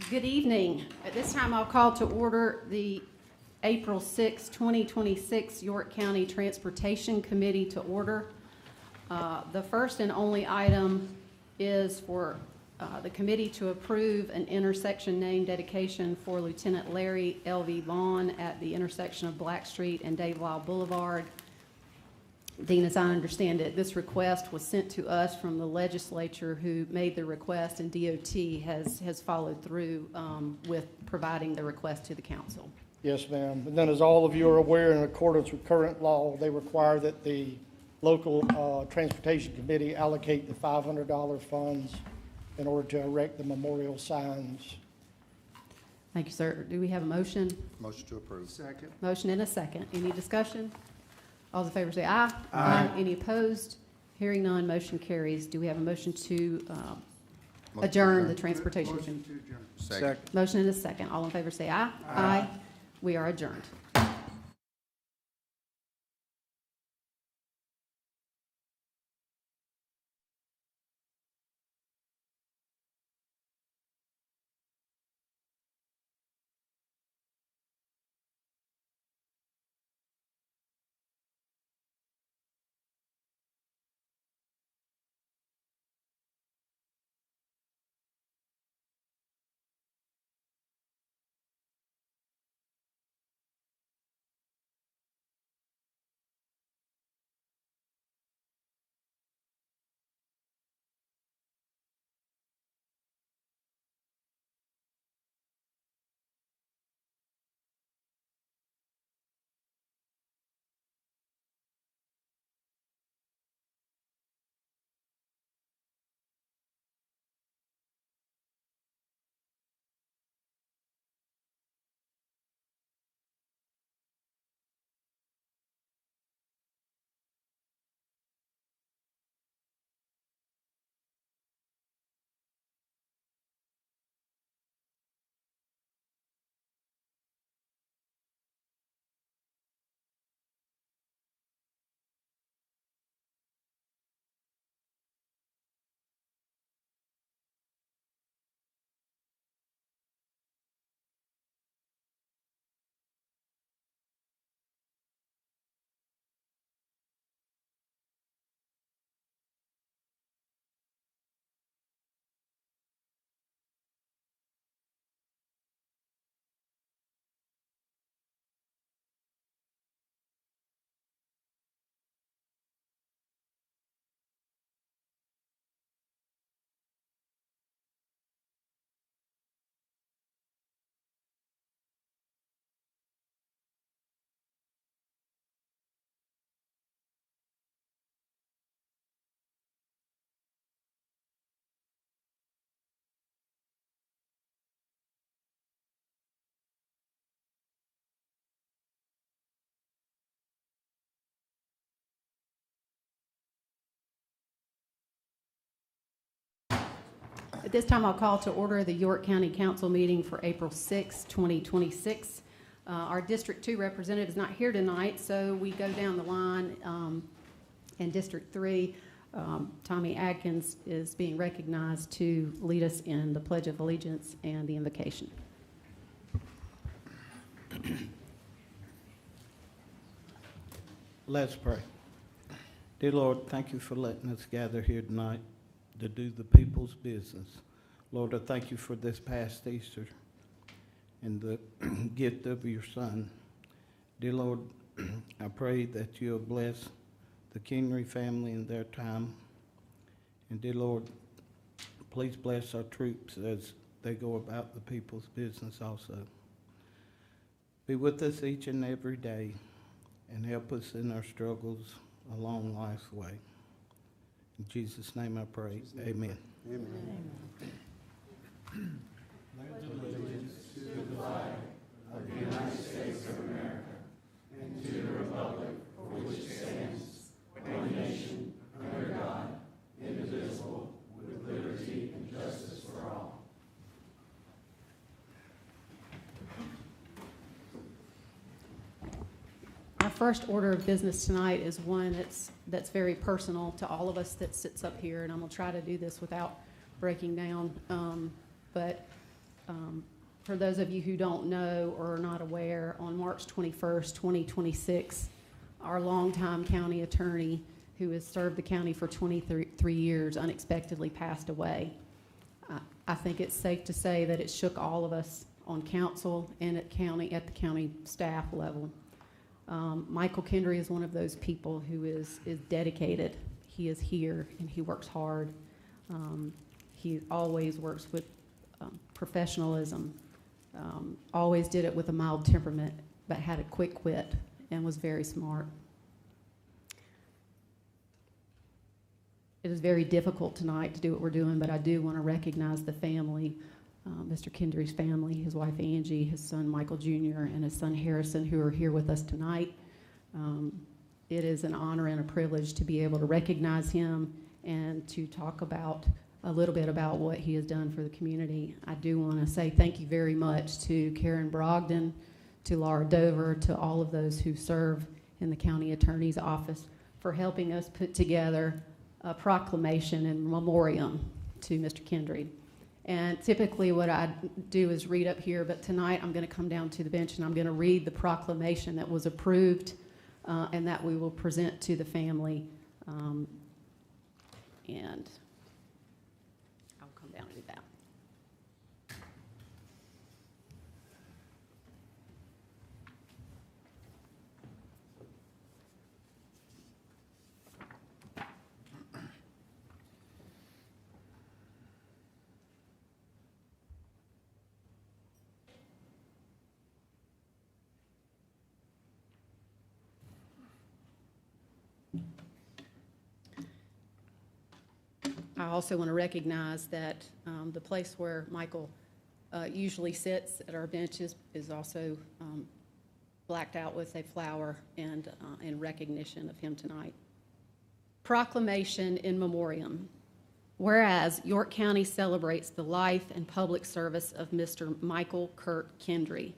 Good evening. At this time, I'll call to order the April 6, 2026 York County Transportation Committee to order. The first and only item is for the committee to approve an intersection name dedication for Lieutenant Larry L.V. Vaughn at the intersection of Black Street and Dave Lyle Boulevard. Dean, as I understand it, this request was sent to us from the legislature who made the request, and DOT has followed through with providing the request to the council. Yes, ma'am. And then, as all of you are aware, in accordance with current law, they require that the local transportation committee allocate the $500 funds in order to erect the memorial signs. Thank you, sir. Do we have a motion? Motion to approve. Second. Motion and a second. Any discussion? All those in favor say aye. Aye. Any opposed? Hearing none, motion carries. Do we have a motion to adjourn the transportation? Motion to adjourn. Second. Motion and a second. All in favor say aye. Aye. We are adjourned. At this time, I'll call to order the York County Council meeting for April 6, 2026. Our District 2 representative is not here tonight, so we go down the line. In District 3, Tommy Adkins is being recognized to lead us in the Pledge of Allegiance and the invocation. Let's pray. Dear Lord, thank you for letting us gather here tonight to do the people's business. Lord, I thank you for this past Easter and the gift of your Son. Dear Lord, I pray that you'll bless the Kendry family in their time. And dear Lord, please bless our troops as they go about the people's business also. Be with us each and every day and help us in our struggles along life's way. In Jesus' name I pray. Amen. Amen. Our first order of business tonight is one that's very personal to all of us that sits up here, and I'm going to try to do this without breaking down. But For those of you who don't know or are not aware, on March 21st, 2026, our longtime county attorney, who has served the county for 23 years, unexpectedly passed away. I think it's safe to say that it shook all of us on council and at the county staff level. Michael Kendry is one of those people who is dedicated. He is here and he works hard. He always works with professionalism, always did it with a mild temperament, but had a quick wit and was very smart. It is very difficult tonight to do what we're doing, but I do want to recognize the family, Mr. Kendry's family, his wife Angie, his son Michael Jr., and his son Harrison, who are here with us tonight. It is an honor and a privilege to be able to recognize him and to talk about a little bit about what he has done for the community. I do want to say thank you very much to Karen Brogdon, to Laura Dover, to all of those who serve in the county attorney's office for helping us put together a proclamation and memoriam to Mr. Kendry. And typically what I do is read up here, but tonight I'm going to come down to the bench and I'm going to read the proclamation that was approved and that we will present to the family. And I'll come down and do that. I also want to recognize that the place where Michael usually sits at our benches is also blacked out with a flower and in recognition of him tonight. Proclamation in memoriam. Whereas York County celebrates the life and public service of Mr. Michael Kurt Kendry,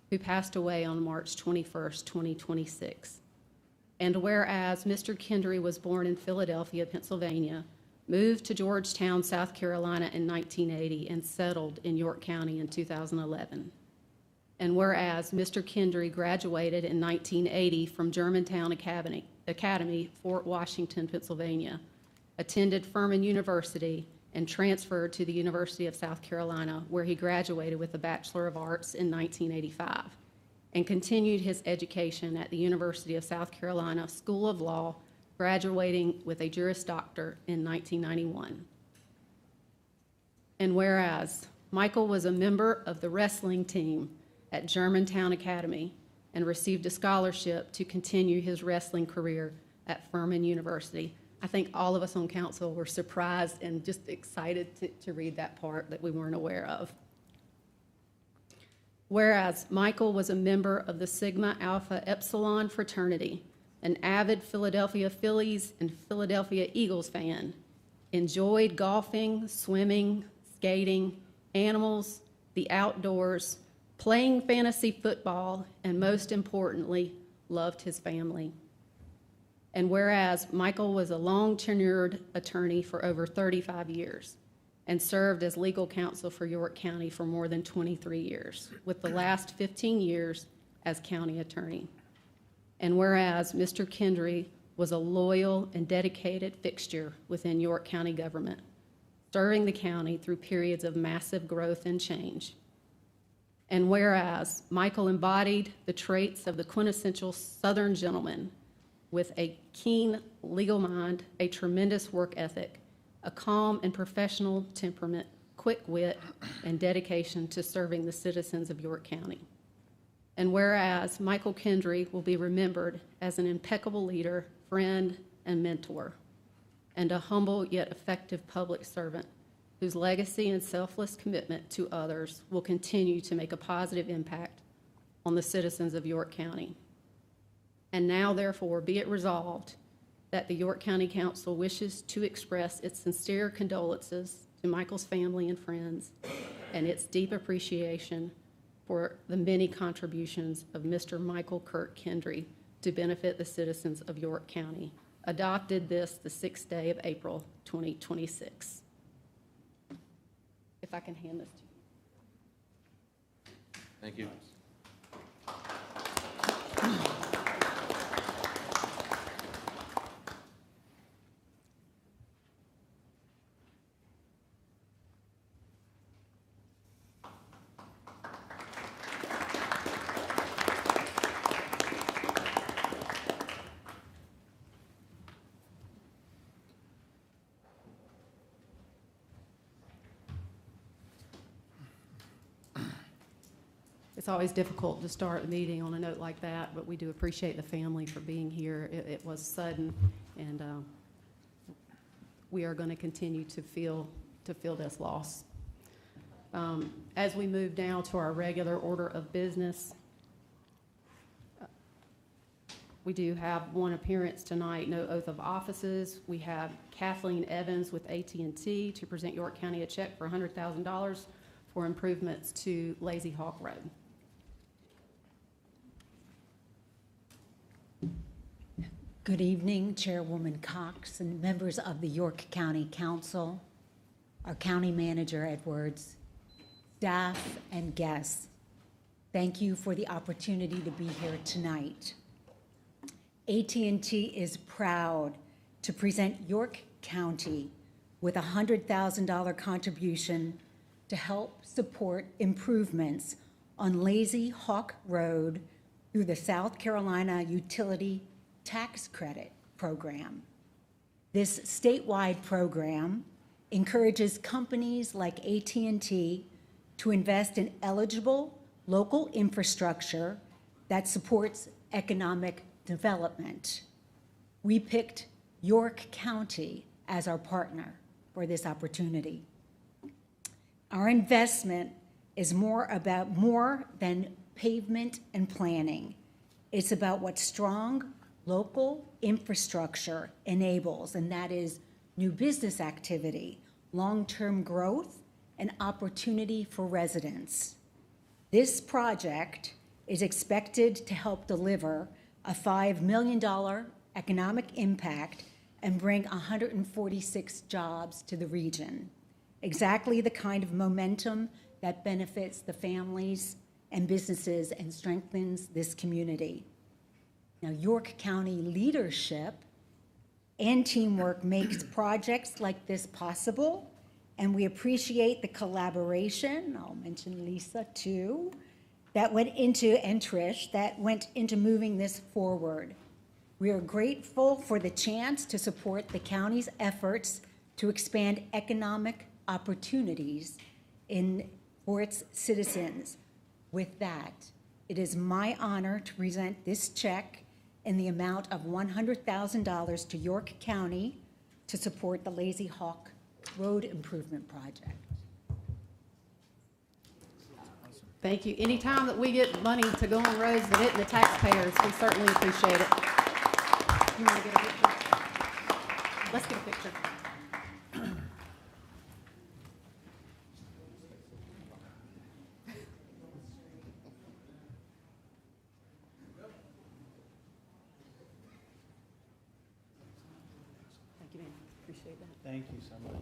who passed away on March 21st, 2026. And whereas Mr. Kendry was born in Philadelphia, Pennsylvania, moved to Georgetown, South Carolina in 1980, and settled in York County in 2011. And whereas Mr. Kendry graduated in 1980 from Germantown Academy, Fort Washington, Pennsylvania, attended Furman University, and transferred to the University of South Carolina, where he graduated with a Bachelor of Arts in 1985, and continued his education at the University of South Carolina School of Law, graduating with a Juris Doctor in 1991. And whereas Michael was a member of the wrestling team at Germantown Academy and received a scholarship to continue his wrestling career at Furman University. I think all of us on council were surprised and just excited to read that part that we weren't aware of. Whereas Michael was a member of the Sigma Alpha Epsilon fraternity, an avid Philadelphia Phillies and Philadelphia Eagles fan, enjoyed golfing, swimming, skating, animals, the outdoors, playing fantasy football, and most importantly, loved his family. And whereas Michael was a long-tenured attorney for over 35 years and served as legal counsel for York County for more than 23 years, with the last 15 years as county attorney. And whereas Mr. Kendry was a loyal and dedicated fixture within York County government, serving the county through periods of massive growth and change. And whereas Michael embodied the traits of the quintessential Southern gentleman with a keen legal mind, a tremendous work ethic, a calm and professional temperament, quick wit, and dedication to serving the citizens of York County. And whereas Michael Kendry will be remembered as an impeccable leader, friend, and mentor, and a humble yet effective public servant whose legacy and selfless commitment to others will continue to make a positive impact on the citizens of York County. And now, therefore, be it resolved that the York County Council wishes to express its sincere condolences to Michael's family and friends and its deep appreciation for the many contributions of Mr. Michael Kurt Kendry to benefit the citizens of York County. Adopted this the 6th day of April, 2026. If I can hand this to you. Thank you. It's always difficult to start a meeting on a note like that, but we do appreciate the family for being here. It was sudden, and we are going to continue to feel this loss. As we move down to our regular order of business, we do have one appearance tonight, no oath of offices. We have Kathleen Evans with AT&T to present York County a check for $100,000 for improvements to Lazy Hawk Road. Good evening, Chairwoman Cox and members of the York County Council, our County Manager Edwards, staff, and guests. Thank you for the opportunity to be here tonight. AT&T is proud to present York County with a $100,000 contribution to help support improvements on Lazy Hawk Road through the South Carolina Utility Tax Credit Program. This statewide program encourages companies like AT&T to invest in eligible local infrastructure that supports economic development. We picked York County as our partner for this opportunity. Our investment is more than pavement and planning. It's about what strong local infrastructure enables, and that is new business activity, long-term growth, and opportunity for residents. This project is expected to help deliver a $5 million economic impact and bring 146 jobs to the region. Exactly the kind of momentum that benefits the families and businesses and strengthens this community. Now, York County leadership and teamwork makes projects like this possible, and we appreciate the collaboration, I'll mention Lisa too, and Trish, that went into moving this forward. We are grateful for the chance to support the county's efforts to expand economic opportunities for its citizens. With that, it is my honor to present this check in the amount of $100,000 to York County to support the Lazy Hawk Road Improvement Project. Thank you. Anytime that we get money to go on roads that hit the taxpayers, we certainly appreciate it. You want to get a picture? Let's get a picture. Thank you, man. Appreciate that. Thank you so much.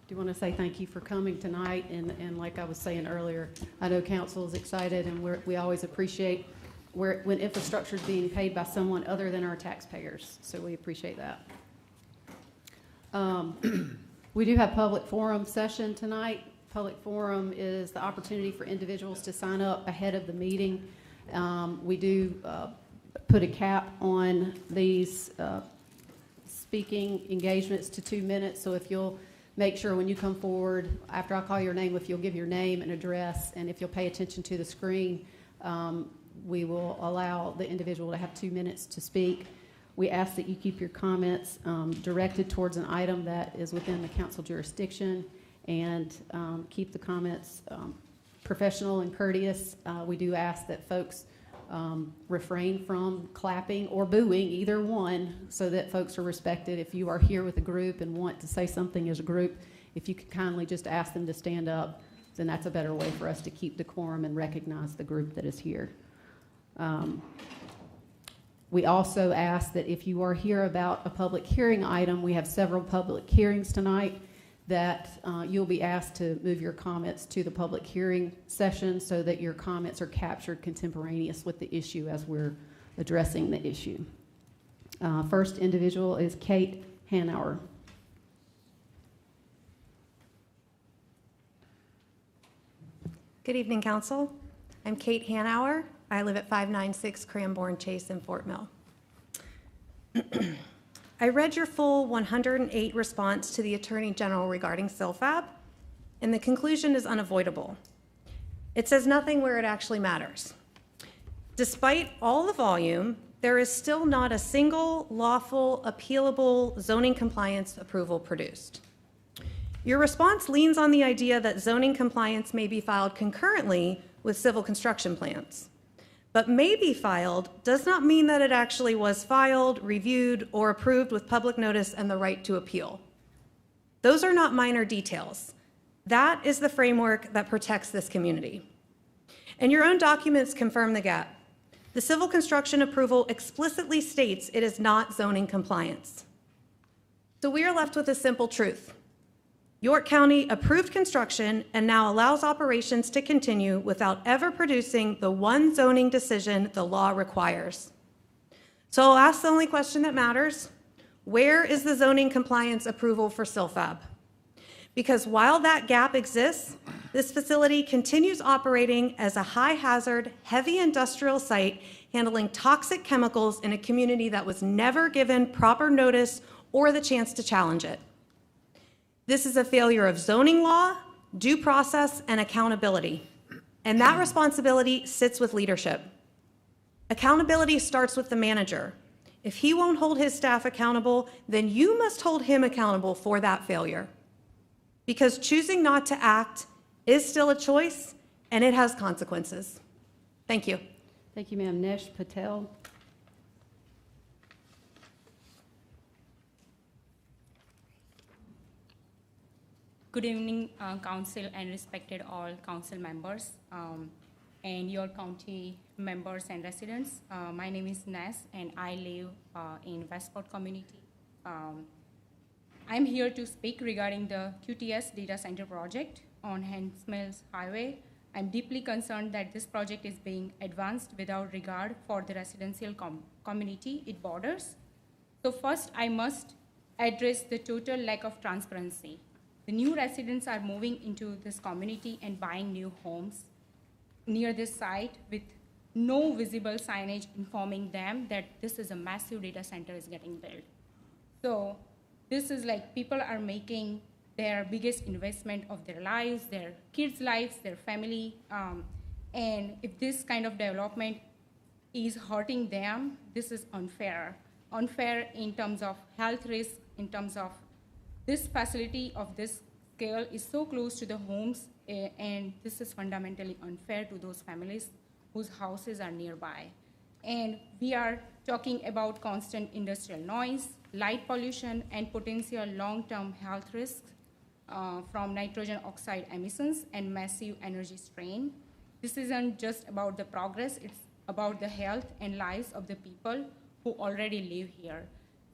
Do want to say thank you for coming tonight, and like I was saying earlier, I know council is excited, and we always appreciate when infrastructure is being paid by someone other than our taxpayers, so we appreciate that. We do have public forum session tonight. Public forum is the opportunity for individuals to sign up ahead of the meeting. We do put a cap on these speaking engagements to 2 minutes, so if you'll make sure when you come forward, after I call your name, if you'll give your name and address, and if you'll pay attention to the screen, we will allow the individual to have 2 minutes to speak. We ask that you keep your comments directed towards an item that is within the council jurisdiction, and keep the comments professional and courteous. We do ask that folks refrain from clapping or booing, either one, so that folks are respected. If you are here with a group and want to say something as a group, if you could kindly just ask them to stand up, then that's a better way for us to keep decorum and recognize the group that is here. We also ask that if you are here about a public hearing item, we have several public hearings tonight. that you'll be asked to move your comments to the public hearing session so that your comments are captured contemporaneous with the issue as we're addressing the issue. First individual is Kate Hanauer. Good evening, Council. I'm Kate Hanauer. I live at 596 Cranbourne Chase in Fort Mill. I read your full 108 response to the Attorney General regarding SILFAB, and the conclusion is unavoidable. It says nothing where it actually matters. Despite all the volume, there is still not a single lawful, appealable zoning compliance approval produced. Your response leans on the idea that zoning compliance may be filed concurrently with civil construction plans. But may be filed does not mean that it actually was filed, reviewed, or approved with public notice and the right to appeal. Those are not minor details. That is the framework that protects this community. And your own documents confirm the gap. The civil construction approval explicitly states it is not zoning compliance. So we are left with a simple truth. York County approved construction and now allows operations to continue without ever producing the one zoning decision the law requires. So I'll ask the only question that matters. Where is the zoning compliance approval for SILFAB? Because while that gap exists, this facility continues operating as a high-hazard, heavy industrial site handling toxic chemicals in a community that was never given proper notice or the chance to challenge it. This is a failure of zoning law, due process, and accountability. And that responsibility sits with leadership. Accountability starts with the manager. If he won't hold his staff accountable, then you must hold him accountable for that failure. Because choosing not to act is still a choice, and it has consequences. Thank you. Thank you, ma'am. Nesh Patel. Good evening, Council and respected all Council members and your county members and residents. My name is Ness and I live in Westport community. I'm here to speak regarding the QTS data center project on Hens Mills Highway. I'm deeply concerned that this project is being advanced without regard for the residential community it borders. So first, I must address the total lack of transparency. The new residents are moving into this community and buying new homes near this site with no visible signage informing them that this is a massive data center is getting built. So this is like people are making their biggest investment of their lives, their kids' lives, their family, and if this kind of development is hurting them, this is unfair. Unfair in terms of health risk, in terms of this facility of this scale is so close to the homes, and this is fundamentally unfair to those families whose houses are nearby. And we are talking about constant industrial noise, light pollution, and potential long-term health risks from nitrogen oxide emissions and massive energy strain. This isn't just about the progress, it's about the health and lives of the people who already live here.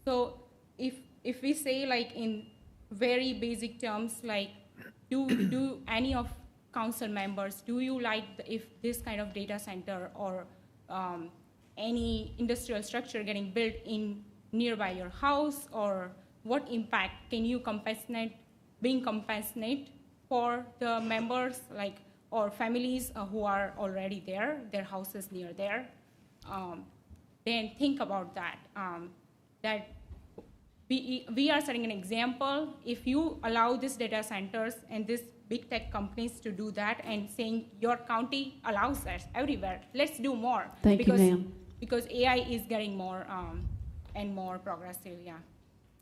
So if we say like in very basic terms, like do any of council members, do you like if this kind of data center or any industrial structure getting built in nearby your house, or what impact can you being compassionate for the members like or families who are already there, their houses near there? Then think about that. That we are setting an example. If you allow these data centers and these big tech companies to do that and saying your county allows us everywhere, let's do more. Thank you, ma'am. Because AI is getting more and more progressive, yeah.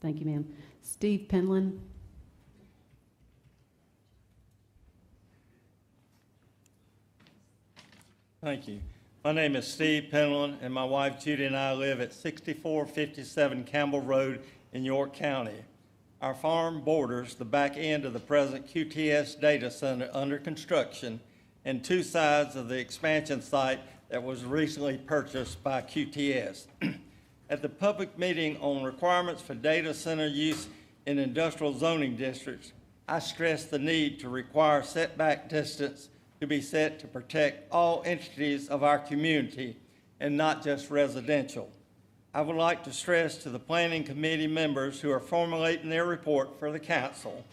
Thank you, ma'am. Steve Penland. Thank you. My name is Steve Penland, and my wife Judy and I live at 6457 Campbell Road in York County. Our farm borders the back end of the present QTS data center under construction and two sides of the expansion site that was recently purchased by QTS. At the public meeting on requirements for data center use in industrial zoning districts, I stress the need to require setback distance to be set to protect all entities of our community and not just residential. I would like to stress to the Planning Committee members who are formulating their report for the council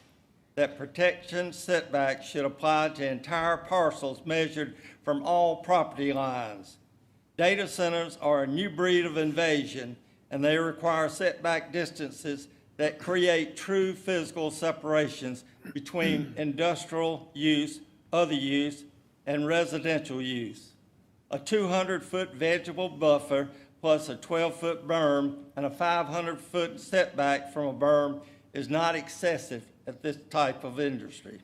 that protection setbacks should apply to entire parcels measured from all property lines. Data centers are a new breed of invasion, and they require setback distances that create true physical separations between industrial use, other use, and residential use. A 200-foot vegetable buffer plus a 12-foot berm and a 500-foot setback from a berm is not excessive at this type of industry.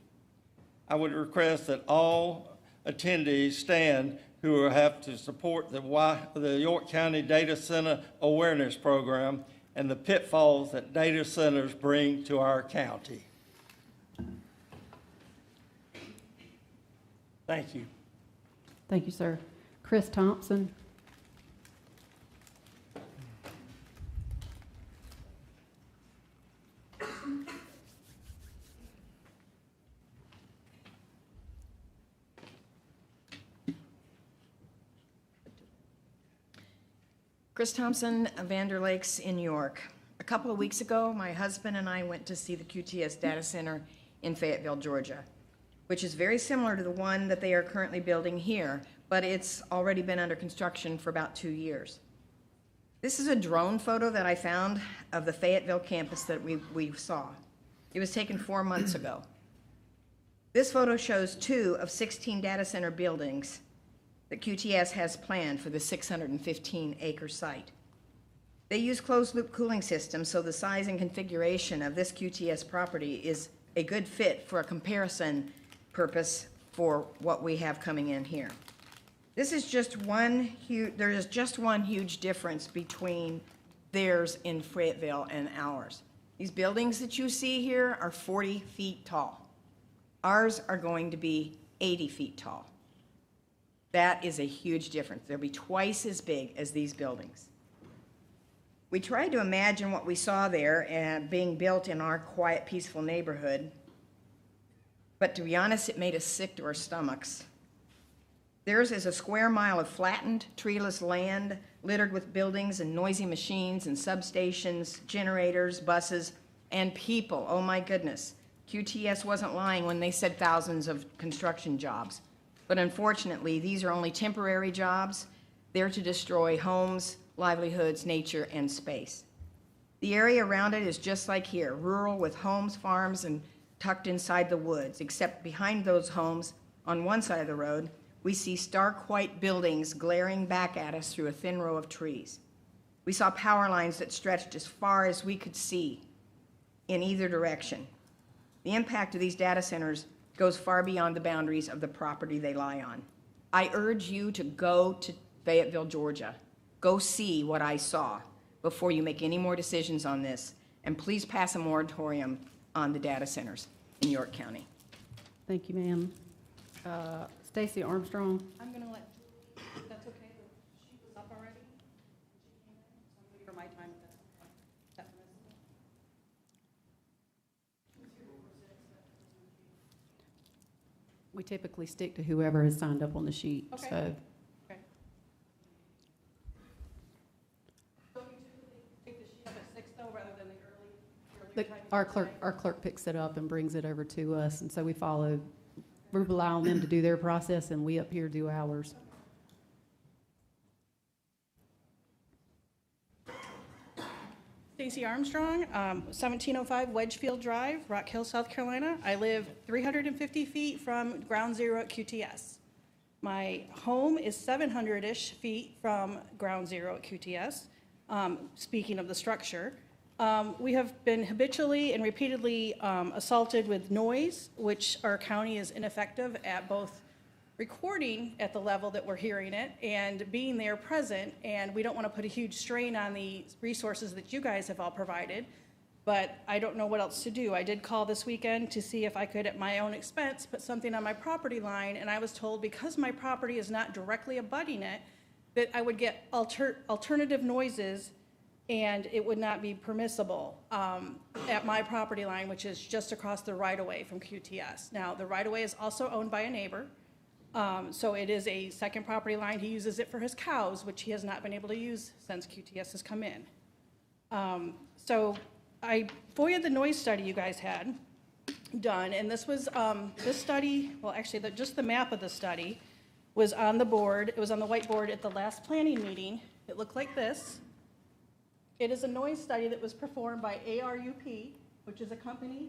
I would request that all attendees stand who have to support the York County Data Center Awareness Program and the pitfalls that data centers bring to our county. Thank you. Thank you, sir. Chris Thompson. Chris Thompson, Vander Lakes in York. A couple of weeks ago, my husband and I went to see the QTS data center in Fayetteville, Georgia, which is very similar to the one that they are currently building here, but it's already been under construction for about 2 years. This is a drone photo that I found of the Fayetteville campus that we saw. It was taken 4 months ago. This photo shows 2 of 16 data center buildings that QTS has planned for the 615-acre site. They use closed-loop cooling systems, so the size and configuration of this QTS property is a good fit for a comparison purpose for what we have coming in here. This is just there is just one huge difference between theirs in Fayetteville and ours. These buildings that you see here are 40 feet tall. Ours are going to be 80 feet tall. That is a huge difference. They'll be twice as big as these buildings. We tried to imagine what we saw there being built in our quiet, peaceful neighborhood, but to be honest, it made us sick to our stomachs. Theirs is a square mile of flattened, treeless land littered with buildings and noisy machines and substations, generators, buses, and people. Oh my goodness. QTS wasn't lying when they said thousands of construction jobs. But unfortunately, these are only temporary jobs. They're to destroy homes, livelihoods, nature, and space. The area around it is just like here, rural with homes, farms, and tucked inside the woods, except behind those homes, on one side of the road, we see stark white buildings glaring back at us through a thin row of trees. We saw power lines that stretched as far as we could see in either direction. The impact of these data centers goes far beyond the boundaries of the property they lie on. I urge you to go to Fayetteville, Georgia. Go see what I saw before you make any more decisions on this, and please pass a moratorium on the data centers in York County. Thank you, ma'am. Stacy Armstrong. I'm gonna let, if that's okay, she was up already. She came in, so I'm gonna give her my time if that's okay. We typically stick to whoever has signed up on the sheet, Okay. so. Okay. So you typically take the sheet up at 6 though, rather than the early Our clerk picks it up and brings it over to us, and so we rely on them to do their process, and we up here do ours. Stacy Armstrong, 1705 Wedgefield Drive, Rock Hill, South Carolina. I live 350 feet from ground zero at QTS. My home is 700-ish feet from ground zero at QTS. Speaking of the structure, we have been habitually and repeatedly assaulted with noise, which our county is ineffective at both recording at the level that we're hearing it and being there present, and we don't want to put a huge strain on the resources that you guys have all provided, but I don't know what else to do. I did call this weekend to see if I could, at my own expense, put something on my property line, and I was told because my property is not directly abutting it, that I would get alternative noises and it would not be permissible at my property line, which is just across the right-of-way from QTS. Now, the right-of-way is also owned by a neighbor, so it is a second property line. He uses it for his cows, which he has not been able to use since QTS has come in. So I FOIA'd the noise study you guys had done, and this was, this study, well, actually, just the map of the study was on the board. It was on the whiteboard at the last planning meeting. It looked like this. It is a noise study that was performed by ARUP, which is a company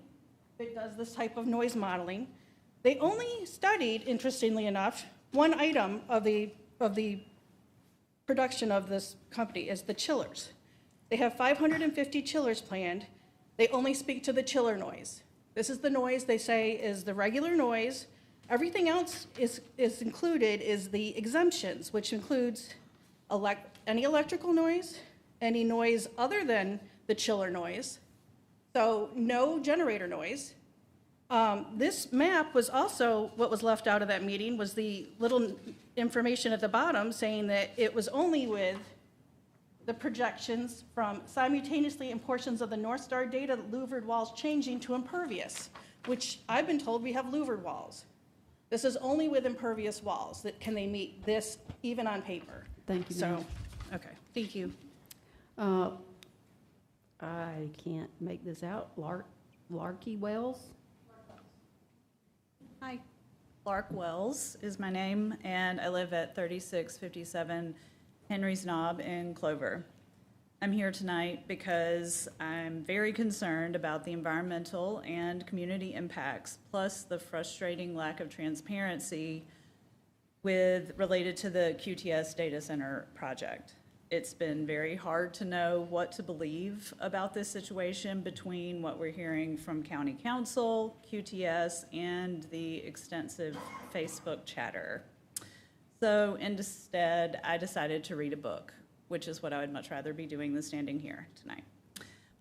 that does this type of noise modeling. They only studied, interestingly enough, one item of the production of this company is the chillers. They have 550 chillers planned. They only speak to the chiller noise. This is the noise they say is the regular noise. Everything else is included is the exemptions, which includes any electrical noise, any noise other than the chiller noise, so no generator noise. This map was also, what was left out of that meeting was the little information at the bottom saying that it was only with the projections from simultaneously in portions of the North Star data louvered walls changing to impervious, which I've been told we have louvered walls. This is only with impervious walls that can they meet this even on paper. Thank you, So, ma'am. okay, thank you. I can't make this out. Larky Wells? Hi, Lark Wells is my name, and I live at 3657 Henry's Knob in Clover. I'm here tonight because I'm very concerned about the environmental and community impacts, plus the frustrating lack of transparency related to the QTS data center project. It's been very hard to know what to believe about this situation between what we're hearing from County Council, QTS, and the extensive Facebook chatter. So instead, I decided to read a book, which is what I would much rather be doing than standing here tonight.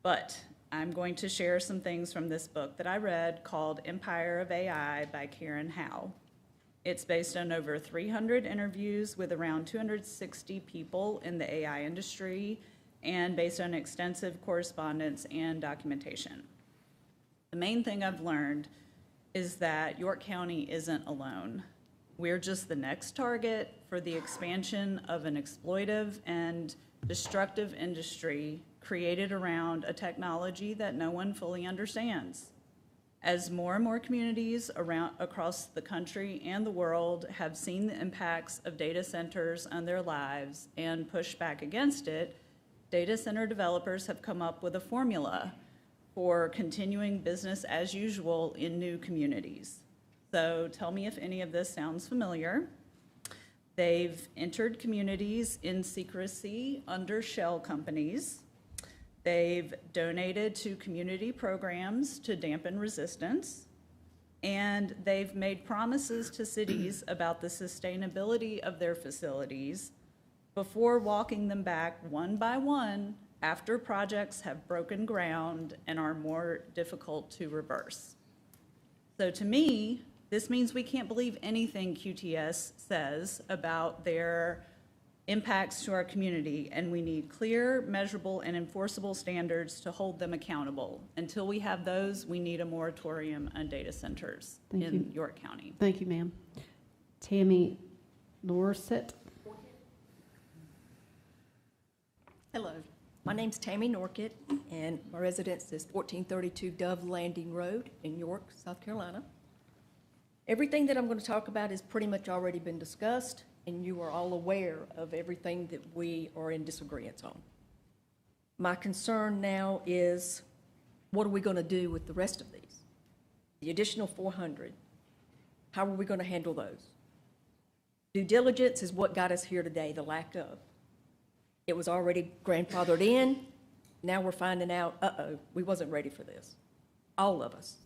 But I'm going to share some things from this book that I read called Empire of AI by Karen Howe. It's based on over 300 interviews with around 260 people in the AI industry and based on extensive correspondence and documentation. The main thing I've learned is that York County isn't alone. We're just the next target for the expansion of an exploitive and destructive industry created around a technology that no one fully understands. As more and more communities across the country and the world have seen the impacts of data centers on their lives and push back against it, data center developers have come up with a formula for continuing business as usual in new communities. So tell me if any of this sounds familiar. They've entered communities in secrecy under shell companies. They've donated to community programs to dampen resistance, and they've made promises to cities about the sustainability of their facilities before walking them back one by one after projects have broken ground and are more difficult to reverse. So to me, this means we can't believe anything QTS says about their impacts to our community, and we need clear, measurable, and enforceable standards to hold them accountable. Until we have those, we need a moratorium on data centers in York County. Thank you, ma'am. Tammy Norset. Hello, my name's Tammy Norkett, and my residence is 1432 Dove Landing Road in York, South Carolina. Everything that I'm going to talk about has pretty much already been discussed, and you are all aware of everything that we are in disagreement on. My concern now is, what are we going to do with the rest of these? The additional 400, how are we going to handle those? Due diligence is what got us here today, the lack of. It was already grandfathered in. Now we're finding out, we wasn't ready for this. All of us.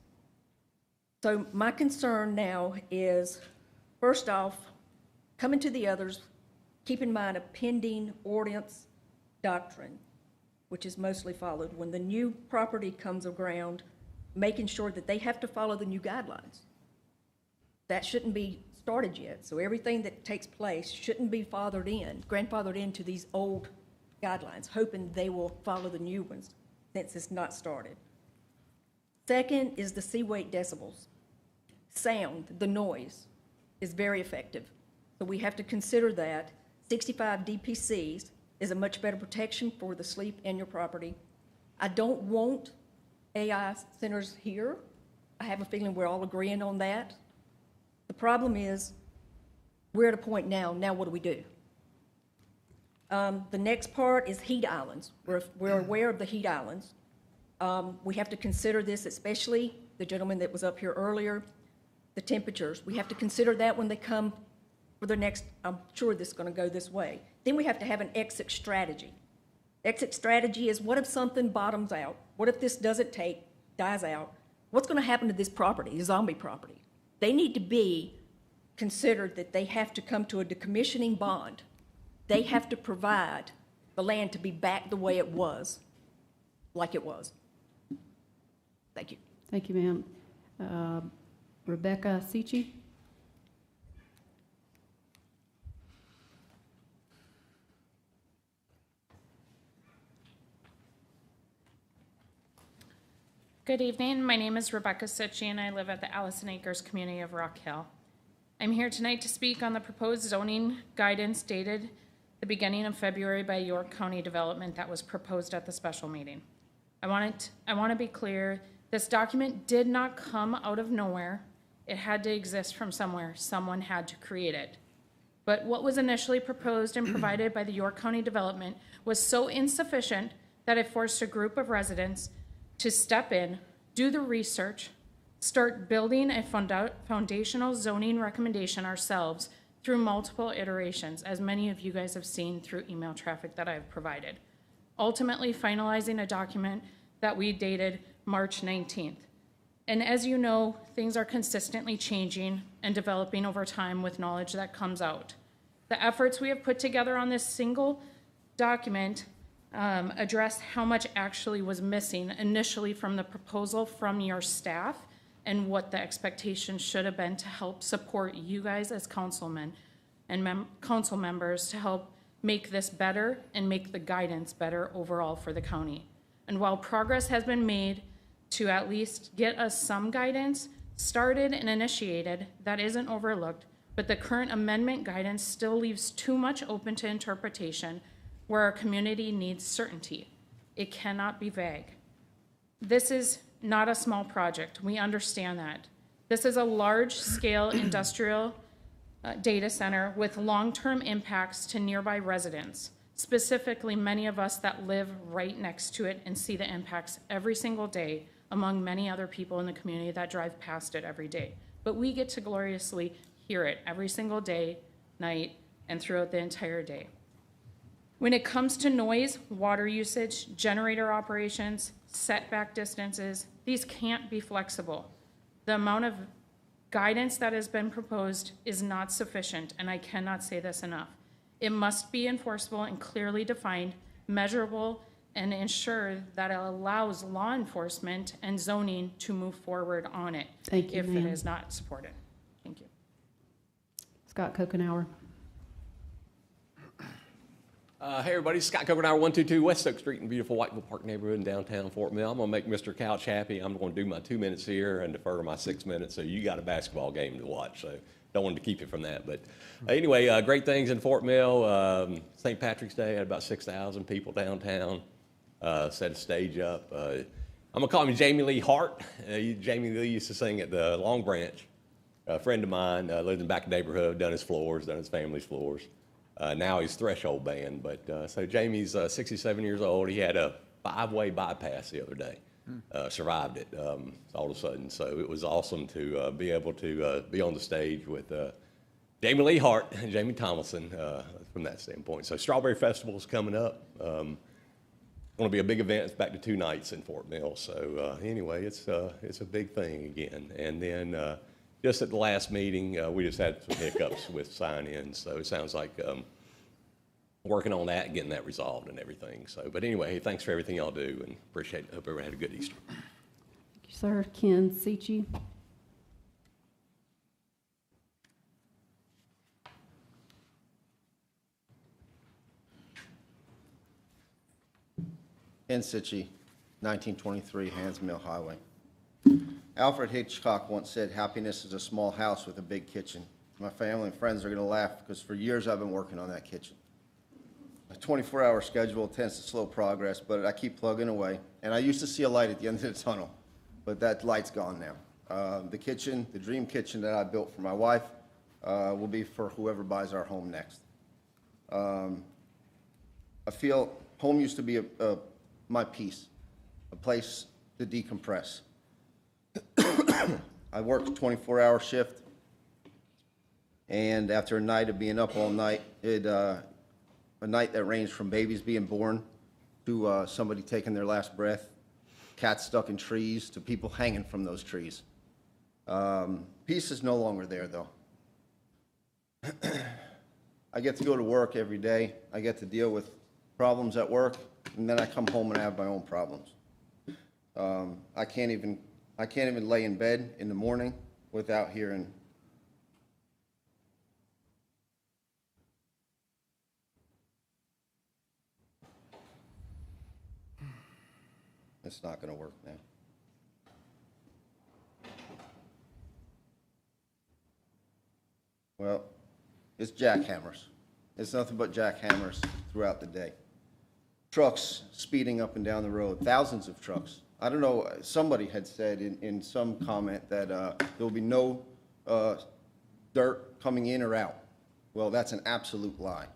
So my concern now is, first off, coming to the others, keep in mind a pending ordinance doctrine, which is mostly followed. When the new property comes around, making sure that they have to follow the new guidelines. That shouldn't be started yet. So everything that takes place shouldn't be grandfathered into these old guidelines, hoping they will follow the new ones since it's not started. Second is the C-weight decibels. Sound, the noise, is very effective. So we have to consider that 65 DPCs is a much better protection for the sleep and your property. I don't want AI centers here. I have a feeling we're all agreeing on that. The problem is, we're at a point now what do we do? The next part is heat islands. We're aware of the heat islands. We have to consider this, especially the gentleman that was up here earlier, the temperatures. We have to consider that when they come for the next, I'm sure this is going to go this way. Then we have to have an exit strategy. Exit strategy is, what if something bottoms out? What if this doesn't take, dies out? What's going to happen to this property, the zombie property? They need to be considered that they have to come to a decommissioning bond. They have to provide the land to be back the way it was, like it was. Thank you. Thank you, ma'am. Rebecca Sichi? Good evening. My name is Rebecca Sitchy, and I live at the Allison Acres community of Rock Hill. I'm here tonight to speak on the proposed zoning guidance dated the beginning of February by York County Development that was proposed at the special meeting. I want to be clear, this document did not come out of nowhere. It had to exist from somewhere. Someone had to create it. But what was initially proposed and provided by the York County Development was so insufficient that it forced a group of residents to step in, do the research, start building a foundational zoning recommendation ourselves through multiple iterations, as many of you guys have seen through email traffic that I've provided. Ultimately finalizing a document that we dated March 19th. And as you know, things are consistently changing and developing over time with knowledge that comes out. The efforts we have put together on this single document address how much actually was missing initially from the proposal from your staff and what the expectations should have been to help support you guys as councilmen and council members to help make this better and make the guidance better overall for the county. And while progress has been made to at least get us some guidance started and initiated, that isn't overlooked, but the current amendment guidance still leaves too much open to interpretation where our community needs certainty. It cannot be vague. This is not a small project. We understand that. This is a large-scale industrial data center with long-term impacts to nearby residents, specifically many of us that live right next to it and see the impacts every single day, among many other people in the community that drive past it every day. But we get to gloriously hear it every single day, night, and throughout the entire day. When it comes to noise, water usage, generator operations, setback distances, these can't be flexible. The amount of guidance that has been proposed is not sufficient, and I cannot say this enough. It must be enforceable and clearly defined, measurable, and ensure that it allows law enforcement and zoning to move forward on it. Thank you, if ma'am. it is not supported. Thank you. Scott Kokenauer. Hey everybody, Scott Copenauer, 122 West Oak Street in beautiful Whiteville Park neighborhood in downtown Fort Mill. I'm going to make Mr. Couch happy. I'm going to do my 2 minutes here and defer my 6 minutes. So you got a basketball game to watch. So don't want to keep you from that. But anyway, great things in Fort Mill. St. Patrick's Day, had about 6,000 people downtown. Set a stage up. I'm going to call him Jamie Lee Hart. Jamie Lee used to sing at the Long Branch. A friend of mine lived in the back neighborhood, done his floors, done his family's floors. Now he's Threshold Band, but so Jamie's 67 years old. He had a 5-way bypass the other day, survived it all of a sudden. So it was awesome to be able to be on the stage with Jamie Lee Hart and Jamie Tomlinson from that standpoint. So Strawberry Festival is coming up. Going to be a big event. It's back to 2 nights in Fort Mill. So anyway, it's a big thing again. And then just at the last meeting, we just had some hiccups with sign-ins, so it sounds like working on that and getting that resolved and everything. So, but anyway, thanks for everything y'all do, and appreciate it. Hope everyone had a good Easter. Thank you, sir. Ken Sichi. Ken Sitchie, 1923 Hands Mill Highway. Alfred Hitchcock once said, "Happiness is a small house with a big kitchen." My family and friends are going to laugh because for years I've been working on that kitchen. A 24-hour schedule tends to slow progress, but I keep plugging away. And I used to see a light at the end of the tunnel, but that light's gone now. The kitchen, the dream kitchen that I built for my wife, will be for whoever buys our home next. I feel home used to be my peace, a place to decompress. I worked a 24-hour shift, and after a night of being up all night, a night that ranged from babies being born to somebody taking their last breath, cats stuck in trees, to people hanging from those trees. Peace is no longer there, though. I get to go to work every day. I get to deal with problems at work, and then I come home and I have my own problems. I can't even lay in bed in the morning without hearing it's not going to work now. Well, it's jackhammers. It's nothing but jackhammers throughout the day. Trucks speeding up and down the road, thousands of trucks. I don't know, somebody had said in some comment that there will be no dirt coming in or out. Well, that's an absolute lie.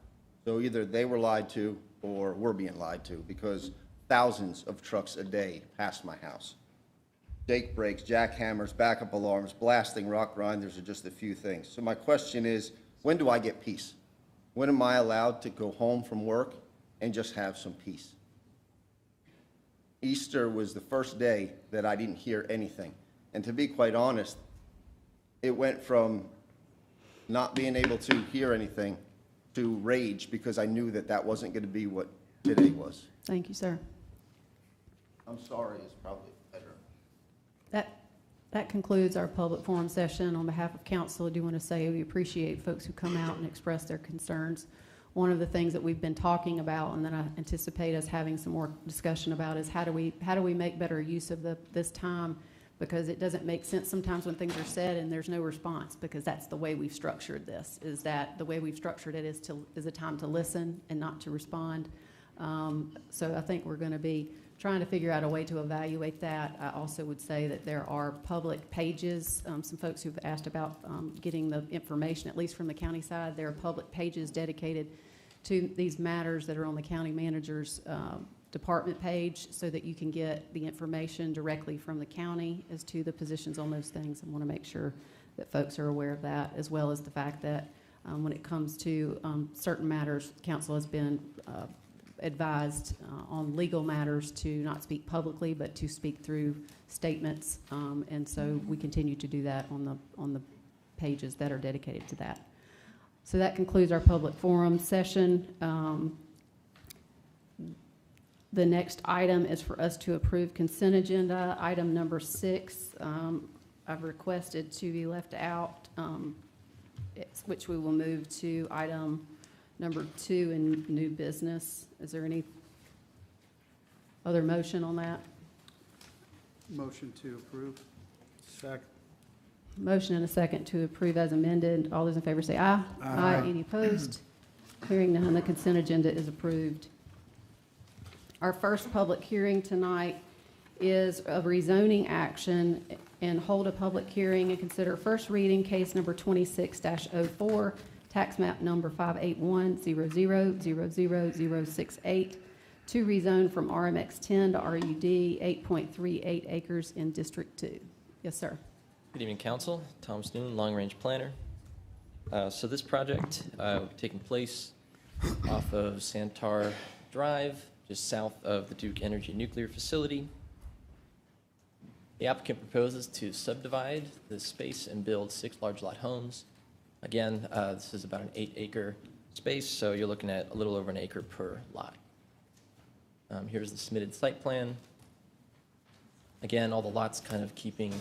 So either they were lied to or we're being lied to, because thousands of trucks a day pass my house. Jake brakes, jackhammers, backup alarms, blasting, rock grinders are just a few things. So my question is, when do I get peace? When am I allowed to go home from work and just have some peace? Easter was the first day that I didn't hear anything. And to be quite honest, it went from not being able to hear anything to rage, because I knew that that wasn't going to be what today was. Thank you, sir. I'm sorry is probably better. That concludes our public forum session. On behalf of council, I do want to say we appreciate folks who come out and express their concerns. One of the things that we've been talking about, and that I anticipate us having some more discussion about, is how do we make better use of this time, because it doesn't make sense sometimes when things are said and there's no response, because that's the way we've structured this. Is that the way we've structured it is a time to listen and not to respond. So I think we're going to be trying to figure out a way to evaluate that. I also would say that there are public pages. Some folks who've asked about getting the information, at least from the county side, there are public pages dedicated to these matters that are on the county manager's department page, so that you can get the information directly from the county as to the positions on those things. I want to make sure that folks are aware of that, as well as the fact that when it comes to certain matters, council has been advised on legal matters to not speak publicly, but to speak through statements, and so we continue to do that on the pages that are dedicated to that. So that concludes our public forum session. The next item is for us to approve consent agenda. Item number 6, I've requested to be left out, which we will move to item number 2 in new business. Is there any other motion on that? Motion to approve. Second. Motion and a second to approve as amended. All those in favor say aye. Aye. Any opposed? Hearing none, the consent agenda is approved. Our first public hearing tonight is a rezoning action, and hold a public hearing and consider first reading case number 26-04, tax map number 58100000068, to rezone from RMX 10 to RUD 8.38 acres in District 2. Yes, sir. Good evening, Council. Tom Snoon, Long Range Planner. So this project will be taking place off of Santar Drive, just south of the Duke Energy Nuclear Facility. The applicant proposes to subdivide the space and build 6 large lot homes. Again, this is about an 8-acre space, so you're looking at a little over an acre per lot. Here's the submitted site plan. Again, all the lots kind of keeping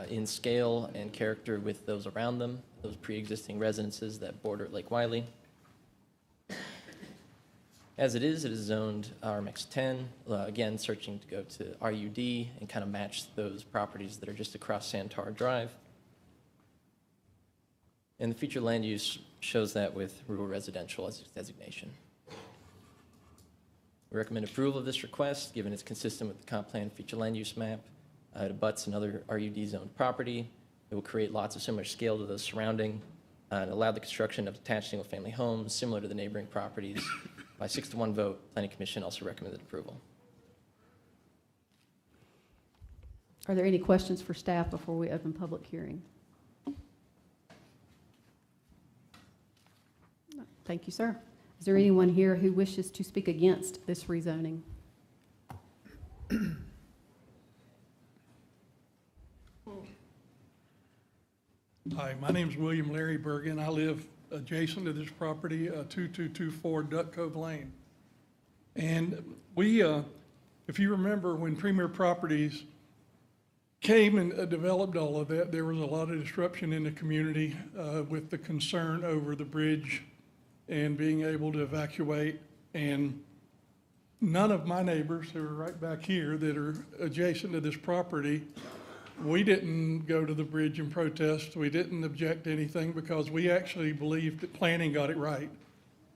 in scale and character with those around them, those pre-existing residences that border Lake Wiley. As it is zoned RMX 10, again, searching to go to RUD and kind of match those properties that are just across Santar Drive. And the future land use shows that with rural residential as its designation. We recommend approval of this request, given it's consistent with the comp plan future land use map. It abuts another RUD zoned property. It will create lots of similar scale to those surrounding and allow the construction of detached single-family homes similar to the neighboring properties. By 6-1 vote, Planning Commission also recommended approval. Are there any questions for staff before we open public hearing? Thank you, sir. Is there anyone here who wishes to speak against this rezoning? Hi, my name's William Larry Bergen. I live adjacent to this property, 2224 Duck Cove Lane. And we, if you remember, when Premier Properties came and developed all of that, there was a lot of disruption in the community with the concern over the bridge and being able to evacuate. And none of my neighbors who are right back here that are adjacent to this property, we didn't go to the bridge and protest. We didn't object to anything because we actually believed that planning got it right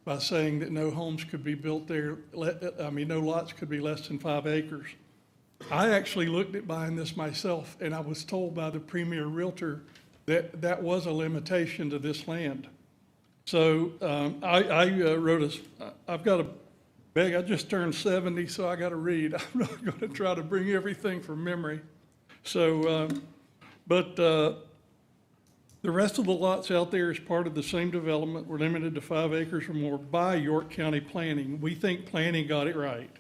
by saying that no homes could be built there. No lots could be less than 5 acres. I actually looked at buying this myself, and I was told by the premier realtor that that was a limitation to this land. So I've got a beg. I just turned 70, so I got to read. I'm not going to try to bring everything from memory. So, the rest of the lots out there is part of the same development. We're limited to 5 acres or more by York County Planning. We think planning got it right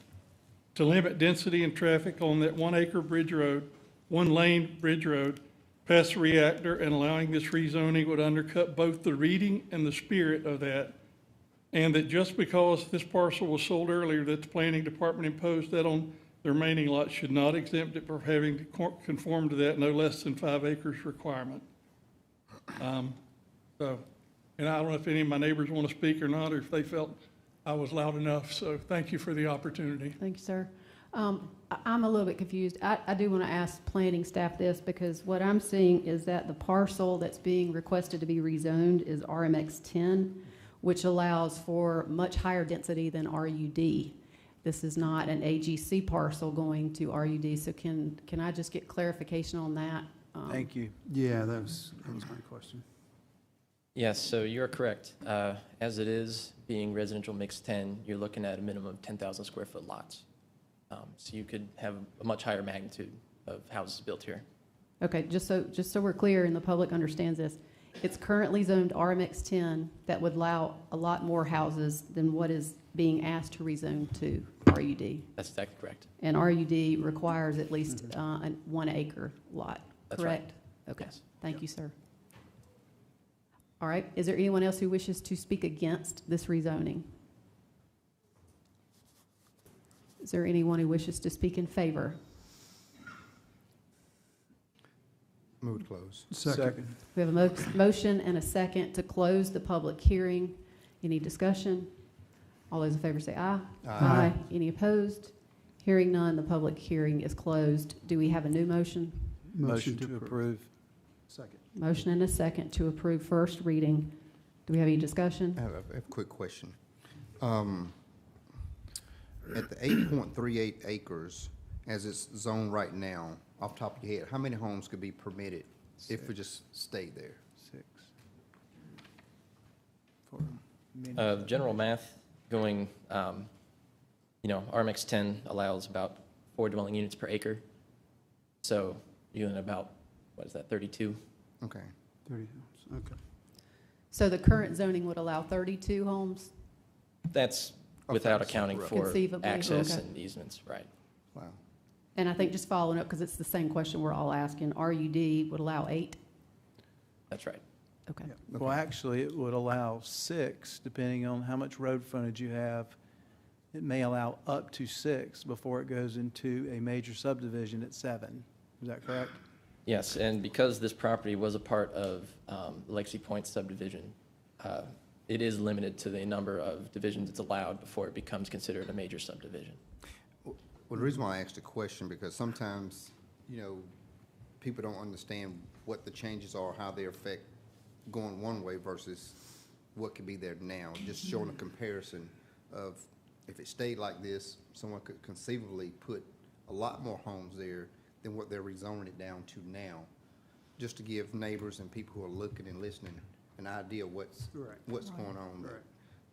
to limit density and traffic on that 1 acre bridge road, 1 lane bridge road, past the reactor, and allowing this rezoning would undercut both the reading and the spirit of that. And that just because this parcel was sold earlier, that the planning department imposed that on the remaining lots should not exempt it from having to conform to that no less than 5 acres requirement. And I don't know if any of my neighbors want to speak or not, or if they felt I was loud enough. So thank you for the opportunity. Thank you, sir. I'm a little bit confused. I do want to ask planning staff this because what I'm seeing is that the parcel that's being requested to be rezoned is RMX 10, which allows for much higher density than RUD. This is not an AGC parcel going to RUD, so can I just get clarification on that? Thank you. Yeah, that was my question. Yes, so you're correct. As it is, being residential mix 10, you're looking at a minimum of 10,000 square foot lots. So you could have a much higher magnitude of houses built here. Okay, just so we're clear and the public understands this, it's currently zoned RMX 10 that would allow a lot more houses than what is being asked to rezone to RUD. That's exactly correct. And RUD requires at least a 1 acre lot, That's correct? right. Okay, Yes. thank you, sir. All right, is there anyone else who wishes to speak against this rezoning? Is there anyone who wishes to speak in favor? Move to close. Second. We have a motion and a second to close the public hearing. Any discussion? All those in favor say aye. Aye. Any opposed? Hearing none, the public hearing is closed. Do we have a new motion? Motion to approve. Second. Motion and a second to approve first reading. Do we have any discussion? I have a quick question. At the 8.38 acres, as it's zoned right now, off the top of your head, how many homes could be permitted if we just stayed there? 6. General math going, RMX 10 allows about 4 dwelling units per acre. So you're in about, 32? Okay. 30 homes, okay. So the current zoning would allow 32 homes? That's without accounting for Conceivably, access okay. and easements, right? Wow. And I think just following up, because it's the same question we're all asking, RUD would allow 8? That's right. Okay. Yeah. Well, actually, it would allow 6, depending on how much road frontage you have. It may allow up to 6 before it goes into a major subdivision at 7. Is that correct? Yes, and because this property was a part of the Legacy Point subdivision, it is limited to the number of divisions it's allowed before it becomes considered a major subdivision. Well, the reason why I asked the question, because sometimes, people don't understand what the changes are, how they affect going one way versus what could be there now. Just showing a comparison of, if it stayed like this, someone could conceivably put a lot more homes there than what they're rezoning it down to now, just to give neighbors and people who are looking and listening an idea what's going on. That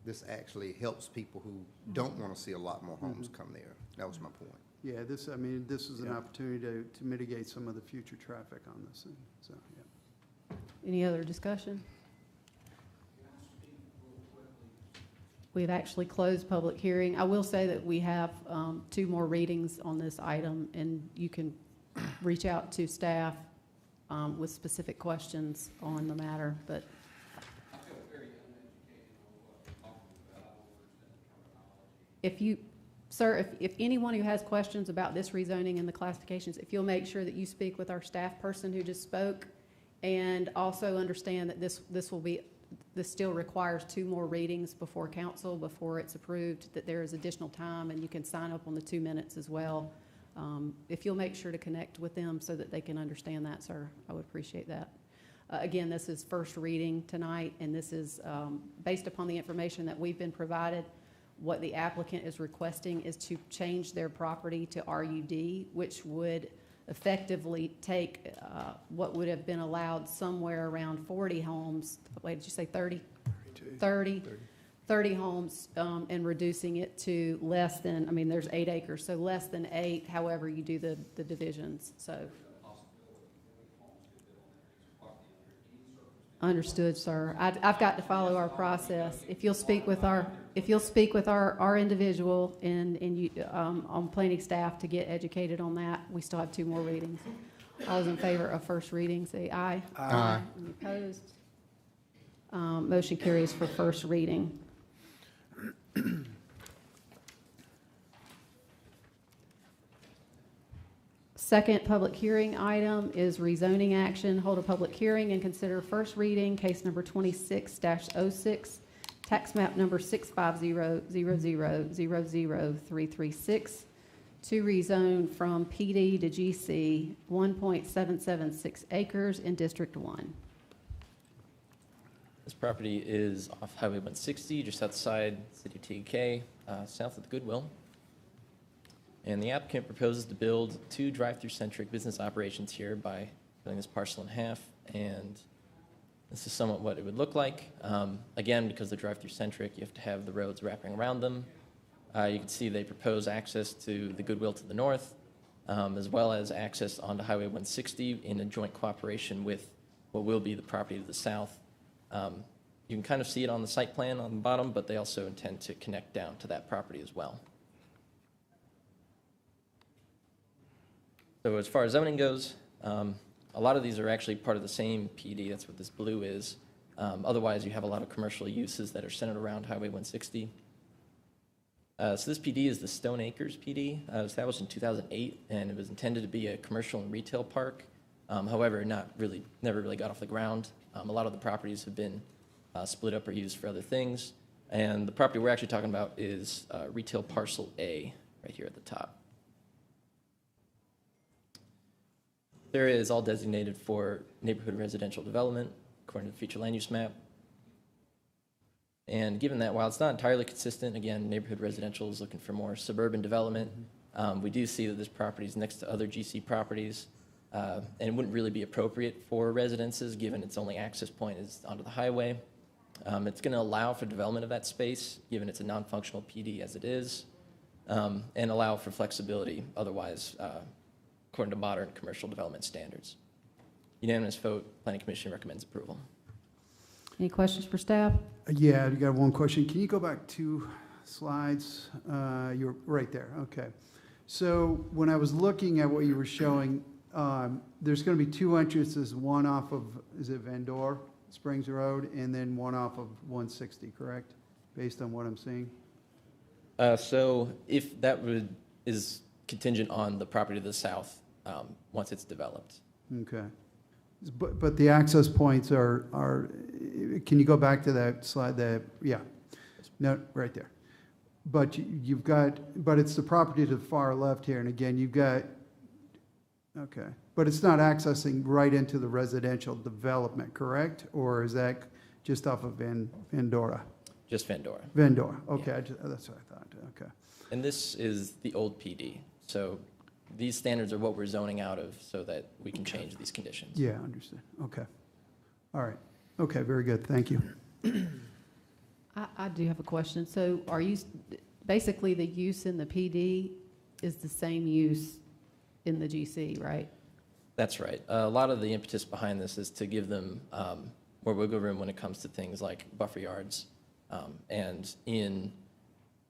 this actually helps people who don't want to see a lot more homes come there. That was my point. Yeah, this is an opportunity to mitigate some of the future traffic on this thing, so, yeah. Any other discussion? We've actually closed public hearing. I will say that we have 2 more readings on this item, and you can reach out to staff with specific questions on the matter, but. Sir, if anyone who has questions about this rezoning and the classifications, if you'll make sure that you speak with our staff person who just spoke, and also understand that this still requires 2 more readings before council, before it's approved, that there is additional time, and you can sign up on the 2 minutes as well. If you'll make sure to connect with them so that they can understand that, sir, I would appreciate that. Again, this is first reading tonight, and this is based upon the information that we've been provided. What the applicant is requesting is to change their property to RUD, which would effectively take what would have been allowed somewhere around 40 homes. Wait, did you say 30? 30 homes, and reducing it to less than, there's 8 acres, so less than 8, however you do the divisions, so. Understood, sir. I've got to follow our process. If you'll speak with our individual and you, on planning staff to get educated on that, we still have 2 more readings. All those in favor of first reading, say aye. Aye. Any opposed? Motion carries for first reading. Second public hearing item is rezoning action. Hold a public hearing and consider first reading, case number 26-06, tax map number 65000000336, to rezone from PD to GC, 1.776 acres in District 1. This property is off Highway 160, just outside City of TK, south of the Goodwill. And the applicant proposes to build 2 drive-through centric business operations here by cutting this parcel in half. And this is somewhat what it would look like. Again, because they're drive-through centric, you have to have the roads wrapping around them. You can see they propose access to the Goodwill to the north, as well as access onto Highway 160 in a joint cooperation with what will be the property to the south. You can kind of see it on the site plan on the bottom, but they also intend to connect down to that property as well. So as far as zoning goes, a lot of these are actually part of the same PD. That's what this blue is. Otherwise, you have a lot of commercial uses that are centered around Highway 160. So this PD is the Stone Acres PD, established in 2008, and it was intended to be a commercial and retail park. However, never really got off the ground. A lot of the properties have been split up or used for other things. And the property we're actually talking about is Retail Parcel A, right here at the top. There is all designated for neighborhood residential development, according to the future land use map. And given that, while it's not entirely consistent, again, neighborhood residential is looking for more suburban development. We do see that this property is next to other GC properties, and it wouldn't really be appropriate for residences, given its only access point is onto the highway. It's going to allow for development of that space, given it's a non-functional PD as it is, and allow for flexibility otherwise, according to modern commercial development standards. Unanimous vote, Planning Commission recommends approval. Any questions for staff? Yeah, I got one question. Can you go back 2 slides? You're right there, okay. So when I was looking at what you were showing, there's going to be 2 entrances, one off of, is it Vandor Springs Road, and then one off of 160, correct? Based on what I'm seeing? So if that is contingent on the property to the south, once it's developed. Okay. But the access points are, can you go back to that slide, yeah, no, right there. But you've got, but it's the property to the far left here, and again, you've got, okay. But it's not accessing right into the residential development, correct? Or is that just off of Vendora? Just Vendora. Vendora, okay, that's what I thought, okay. And this is the old PD. So these standards are what we're zoning out of so that we can change these conditions. Yeah, understood, okay. All right, okay, very good, thank you. I do have a question. So are you, basically the use in the PD is the same use in the GC, right? That's right. A lot of the impetus behind this is to give them more wiggle room when it comes to things like buffer yards. And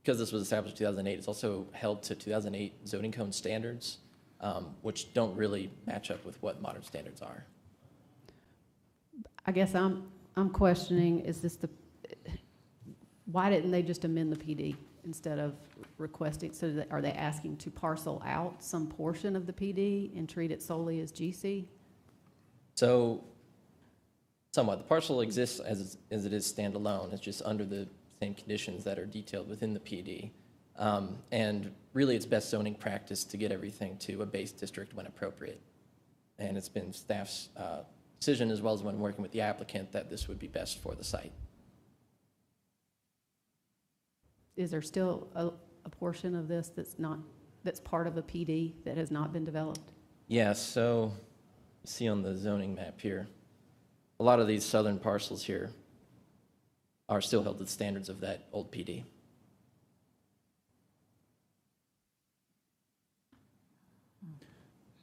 because this was established in 2008, it's also held to 2008 zoning code standards, which don't really match up with what modern standards are. I guess I'm questioning, is this why didn't they just amend the PD instead of requesting, so that, are they asking to parcel out some portion of the PD and treat it solely as GC? So somewhat, the parcel exists as it is standalone. It's just under the same conditions that are detailed within the PD. And really it's best zoning practice to get everything to a base district when appropriate. And it's been staff's decision, as well as when working with the applicant, that this would be best for the site. Is there still a portion of this that's part of the PD that has not been developed? Yeah, so you see on the zoning map here, a lot of these southern parcels here are still held to the standards of that old PD.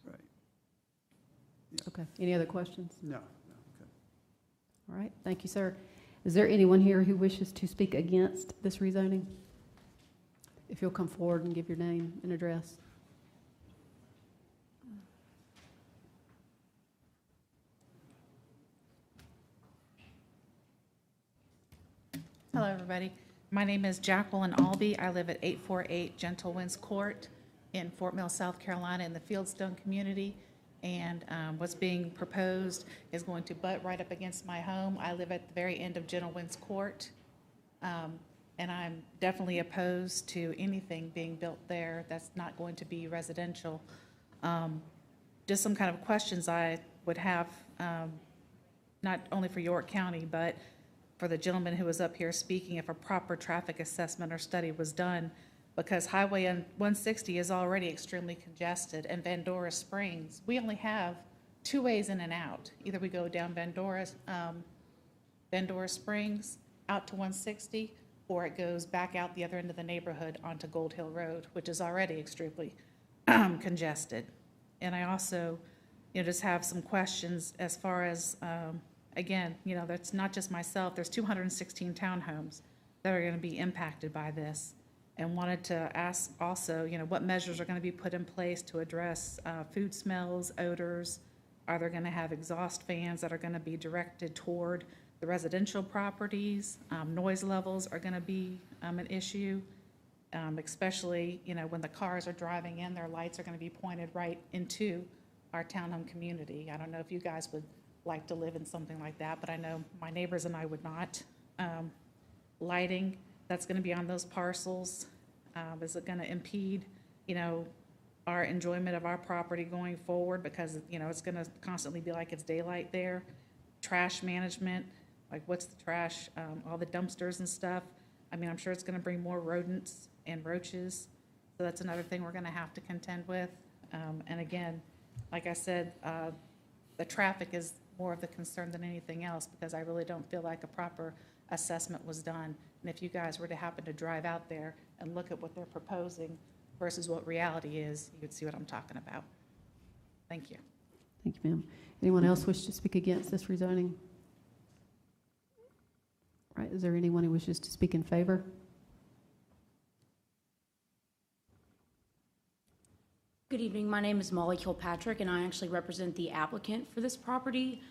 Right. Okay, any other questions? No, okay. All right, thank you, sir. Is there anyone here who wishes to speak against this rezoning? If you'll come forward and give your name and address. Hello, everybody. My name is Jacqueline Albee. I live at 848 Gentle Winds Court in Fort Mill, South Carolina, in the Fieldstone community. And what's being proposed is going to butt right up against my home. I live at the very end of Gentle Winds Court. And I'm definitely opposed to anything being built there that's not going to be residential. Just some kind of questions I would have, not only for York County, but for the gentleman who was up here speaking, if a proper traffic assessment or study was done, because Highway 160 is already extremely congested, and Vendora Springs, we only have two ways in and out. Either we go down Vendora Springs out to 160, or it goes back out the other end of the neighborhood onto Gold Hill Road, which is already extremely congested. And I also, just have some questions as far as, again, that's not just myself. There's 216 townhomes that are going to be impacted by this, and wanted to ask also, what measures are going to be put in place to address food smells, odors? Are they going to have exhaust fans that are going to be directed toward the residential properties? Noise levels are going to be an issue, especially, when the cars are driving in, their lights are going to be pointed right into our townhome community. I don't know if you guys would like to live in something like that, but I know my neighbors and I would not. Lighting that's going to be on those parcels, is it going to impede, our enjoyment of our property going forward? Because, it's going to constantly be like it's daylight there. Trash management, like what's the trash, all the dumpsters and stuff. I mean, I'm sure it's going to bring more rodents and roaches. So that's another thing we're going to have to contend with. And again, like I said, the traffic is more of the concern than anything else, because I really don't feel like a proper assessment was done. And if you guys were to happen to drive out there and look at what they're proposing versus what reality is, you would see what I'm talking about. Thank you. Thank you, ma'am. Anyone else wish to speak against this rezoning? Right, is there anyone who wishes to speak in favor? Good evening. My name is Molly Kilpatrick, and I actually represent the applicant for this property.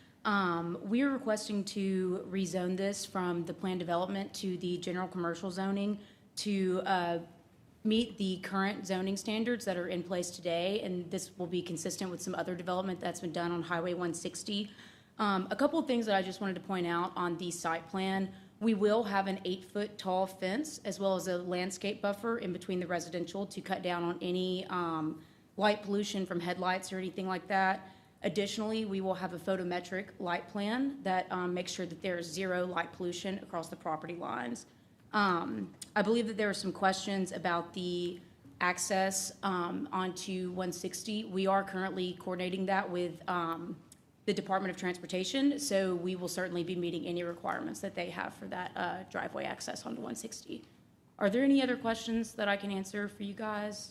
We are requesting to rezone this from the planned development to the general commercial zoning to meet the current zoning standards that are in place today, and this will be consistent with some other development that's been done on Highway 160. A couple of things that I just wanted to point out on the site plan. We will have an 8-foot tall fence as well as a landscape buffer in between the residential to cut down on any light pollution from headlights or anything like that. Additionally, we will have a photometric light plan that makes sure that there is zero light pollution across the property lines. I believe that there are some questions about the access onto 160. We are currently coordinating that with the Department of Transportation, so we will certainly be meeting any requirements that they have for that driveway access onto 160. Are there any other questions that I can answer for you guys?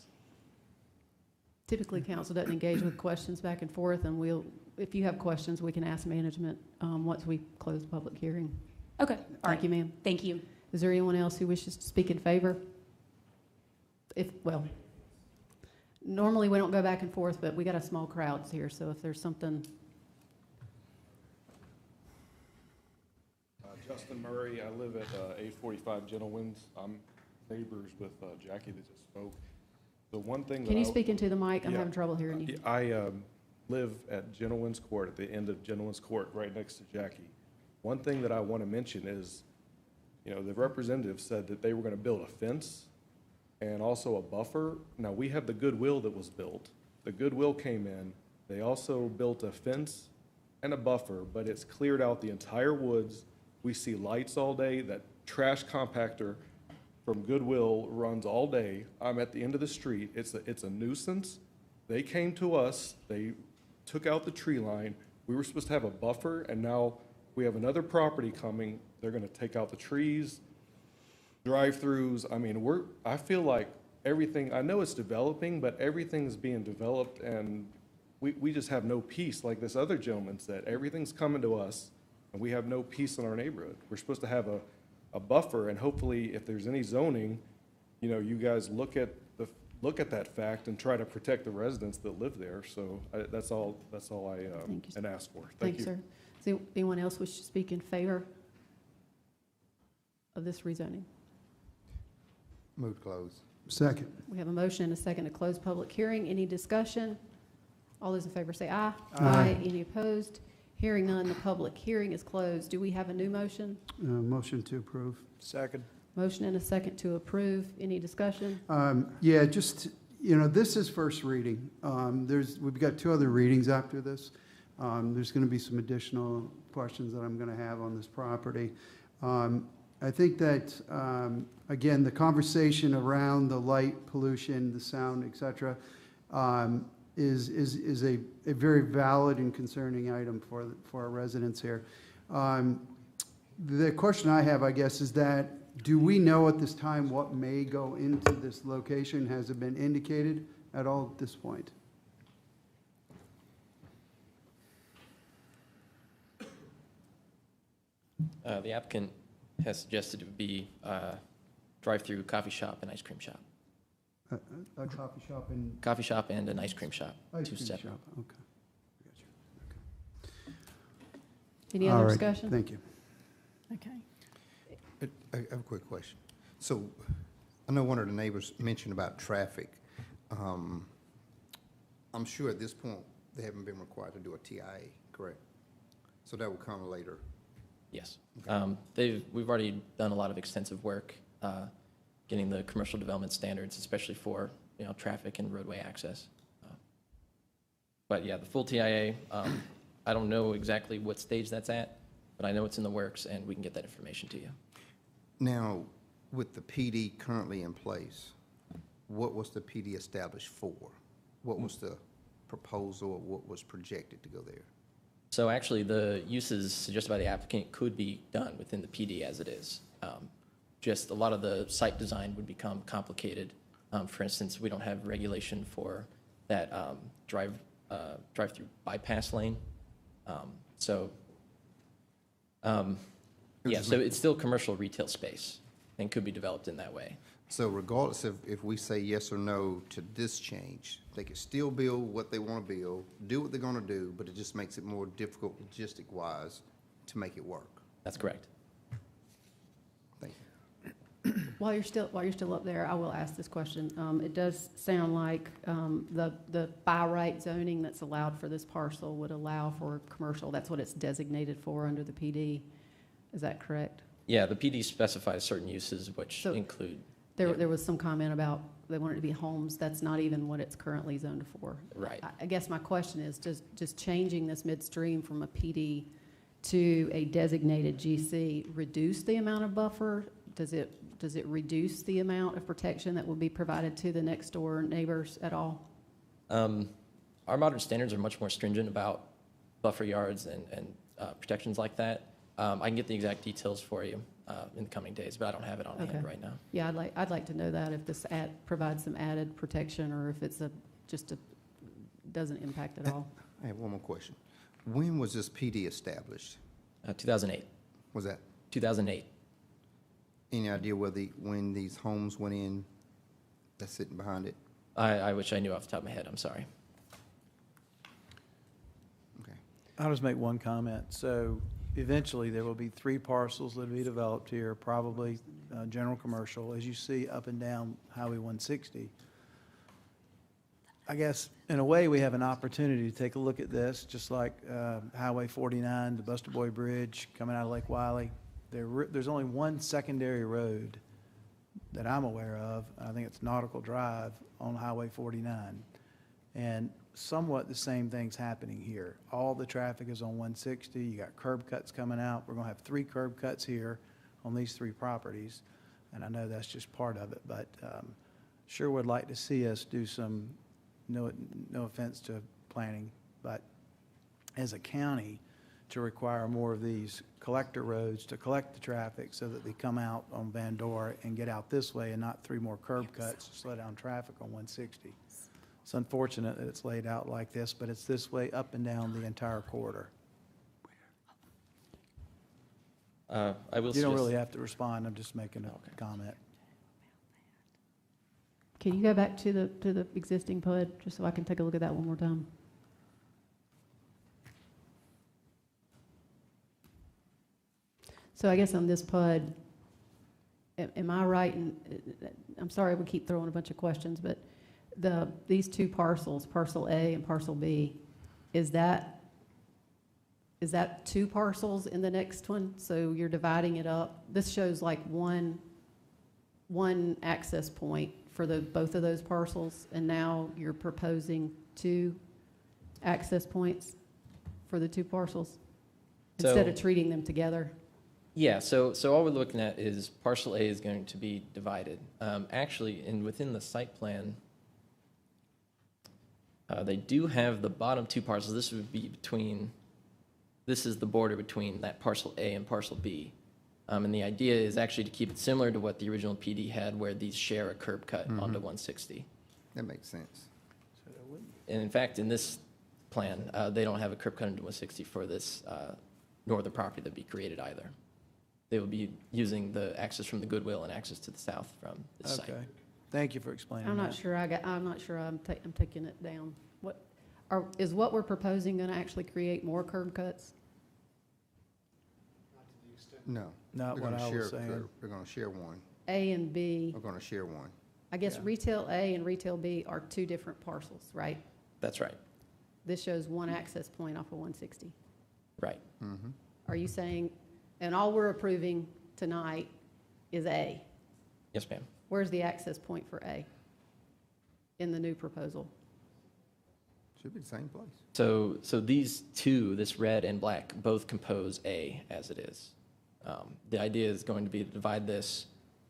Typically, council doesn't engage with questions back and forth, and if you have questions, we can ask management once we close the public hearing. Okay. Thank you, ma'am. Thank you. Is there anyone else who wishes to speak in favor? Well, normally we don't go back and forth, but we got a small crowd here, so if there's something. Justin Murray, I live at 845 Gentleman's. I'm neighbors with Jackie that just spoke. The one thing Can you speak into the mic? I'm having trouble hearing you. I live at Gentleman's Court, at the end of Gentleman's Court, right next to Jackie. One thing that I want to mention is, you know, the representative said that they were going to build a fence and also a buffer. Now, we have the Goodwill that was built. The Goodwill came in. They also built a fence and a buffer, but it's cleared out the entire woods. We see lights all day. That trash compactor from Goodwill runs all day. I'm at the end of the street. It's a nuisance. They came to us. They took out the tree line. We were supposed to have a buffer, and now we have another property coming. They're going to take out the trees, drive-throughs. I mean, I feel like everything, I know it's developing, but everything's being developed, and we just have no peace. Like this other gentleman said, everything's coming to us, and we have no peace in our neighborhood. We're supposed to have a buffer, and hopefully, if there's any zoning, you know, you guys look at that fact and try to protect the residents that live there. So that's all I can ask for. Thank you. Sir. Does anyone else wish to speak in favor of this rezoning? Move to close. Second. We have a motion and a second to close public hearing. Any discussion? All those in favor say aye. Aye. Any opposed? Hearing none, the public hearing is closed. Do we have a new motion? Motion to approve. Second. Motion and a second to approve. Any discussion? Yeah, just, you know, this is first reading. We've got 2 other readings after this. There's going to be some additional questions that I'm going to have on this property. I think that, again, the conversation around the light pollution, the sound, et cetera, is a very valid and concerning item for our residents here. The question I have, I guess, is that do we know at this time what may go into this location? Has it been indicated at all at this point? The applicant has suggested it would be drive-through coffee shop and ice cream shop. A coffee shop and... Coffee shop and an ice cream shop. Ice 2 cream separate. shop, okay. Any All other right, discussion? thank you. Okay. I have a quick question. So I know one of the neighbors mentioned about traffic. I'm sure at this point, they haven't been required to do a TIA, correct? So that will come later. Yes. We've already done a lot of extensive work getting the commercial development standards, especially for, you know, traffic and roadway access. But yeah, the full TIA, I don't know exactly what stage that's at, but I know it's in the works, and we can get that information to you. Now, with the PD currently in place, what was the PD established for? What was the proposal, or what was projected to go there? So actually, the uses suggested by the applicant could be done within the PD as it is. Just a lot of the site design would become complicated. For instance, we don't have regulation for that drive-through bypass lane. So it's still commercial retail space and could be developed in that way. So regardless of if we say yes or no to this change, they can still build what they want to build, do what they're going to do, but it just makes it more difficult logistic-wise to make it work. That's correct. Thank you. While you're still up there, I will ask this question. It does sound like the by right zoning that's allowed for this parcel would allow for commercial. That's what it's designated for under the PD. Is that correct? Yeah, the PD specifies certain uses which So include. There was some comment about they want it to be homes. That's not even what it's currently zoned for. Right. I guess my question is, does just changing this midstream from a PD to a designated GC reduce the amount of buffer? Does it reduce the amount of protection that will be provided to the next door neighbors at all? Our modern standards are much more stringent about buffer yards and protections like that. I can get the exact details for you in the coming days, but I don't have it on hand right now. Yeah, I'd like to know that, if this provides some added protection or if it's doesn't impact at all. I have one more question. When was this PD established? 2008. Was that? 2008. Any idea when these homes went in that's sitting behind it? I wish I knew off the top of my head. I'm sorry. Okay. I'll just make one comment. So eventually, there will be 3 parcels that will be developed here, probably general commercial, as you see up and down Highway 160. I guess, in a way, we have an opportunity to take a look at this, just like Highway 49, the Buster Boy Bridge coming out of Lake Wiley. There's only one secondary road that I'm aware of. I think it's Nautical Drive on Highway 49. And somewhat the same thing's happening here. All the traffic is on 160. You got curb cuts coming out. We're going to have 3 curb cuts here on these 3 properties. And I know that's just part of it, but sure would like to see us do some, no offense to planning, but as a county, to require more of these collector roads to collect the traffic so that they come out on Van Dorn and get out this way and not 3 more curb cuts to slow down traffic on 160. It's unfortunate that it's laid out like this, but it's this way up and down the entire corridor. I will. You don't really have to respond. I'm just making a comment. Can you go back to the existing PUD, just so I can take a look at that one more time? So I guess on this PUD, am I right? And I'm sorry we keep throwing a bunch of questions, but these 2 parcels, parcel A and parcel B, is that 2 parcels in the next one? So you're dividing it up. This shows like one access point for both of those parcels, and now you're proposing 2 access points for the 2 parcels instead of treating them together. Yeah, so all we're looking at is parcel A is going to be divided. Actually, within the site plan, they do have the bottom 2 parcels. This would be this is the border between that parcel A and parcel B. And the idea is actually to keep it similar to what the original PD had, where these share a curb cut onto 160. That makes sense. And in fact, in this plan, they don't have a curb cut into 160 for this northern property that'd be created either. They will be using the access from the Goodwill and access to the south from this site. Okay. Thank you for explaining I'm that. not sure I'm taking it down. Is what we're proposing going to actually create more curb cuts? No. Not what I was saying. They're going to share one. A and B. We're going to share one. I guess retail A and retail B are 2 different parcels, right? That's right. This shows one access point off of 160. Right. Mm-hmm. Are you saying, and all we're approving tonight is A? Yes, ma'am. Where's the access point for A in the new proposal? Should be the same place. So these 2, this red and black, both compose A as it is. The idea is going to be to divide this,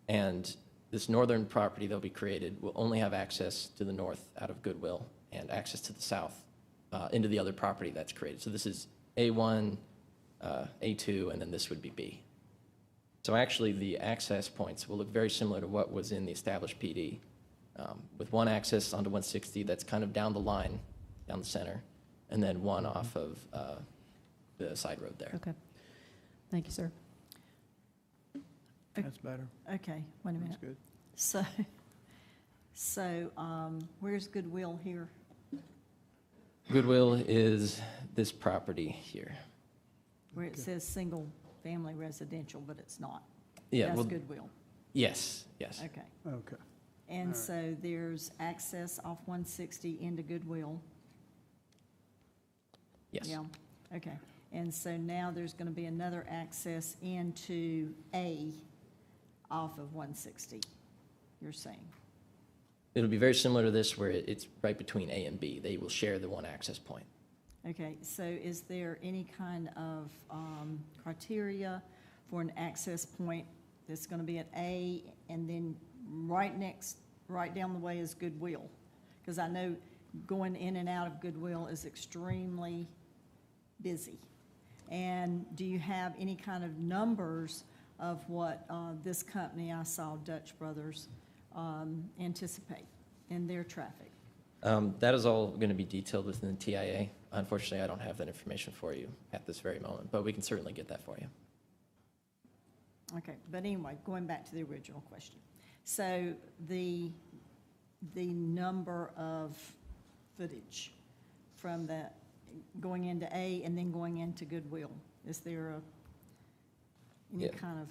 and this northern property that'll be created will only have access to the north out of Goodwill and access to the south into the other property that's created. So this is A1, A2, and then this would be B. So actually, the access points will look very similar to what was in the established PD, with one access onto 160 that's kind of down the line, down the center, and then one off of the side road there. Okay. Thank you, sir. That's better. Okay, wait a minute. That's good. So where's Goodwill here? Goodwill is this property here. Where it says single-family residential, but it's not. Yeah, That's well, Goodwill. Yes, yes. Okay. Okay. And so there's access off 160 into Goodwill? Yes. Yeah, okay. And so now there's going to be another access into A off of 160, you're saying? It'll be very similar to this where it's right between A and B. They will share the one access point. Okay, so is there any kind of criteria for an access point that's going to be at A and then right down the way is Goodwill? Because I know going in and out of Goodwill is extremely busy. And do you have any kind of numbers of what this company I saw, Dutch Brothers, anticipate in their traffic? That is all going to be detailed within the TIA. Unfortunately, I don't have that information for you at this very moment, but we can certainly get that for you. Okay, but anyway, going back to the original question. So the number of footage from that going into A and then going into Goodwill, is there any kind of?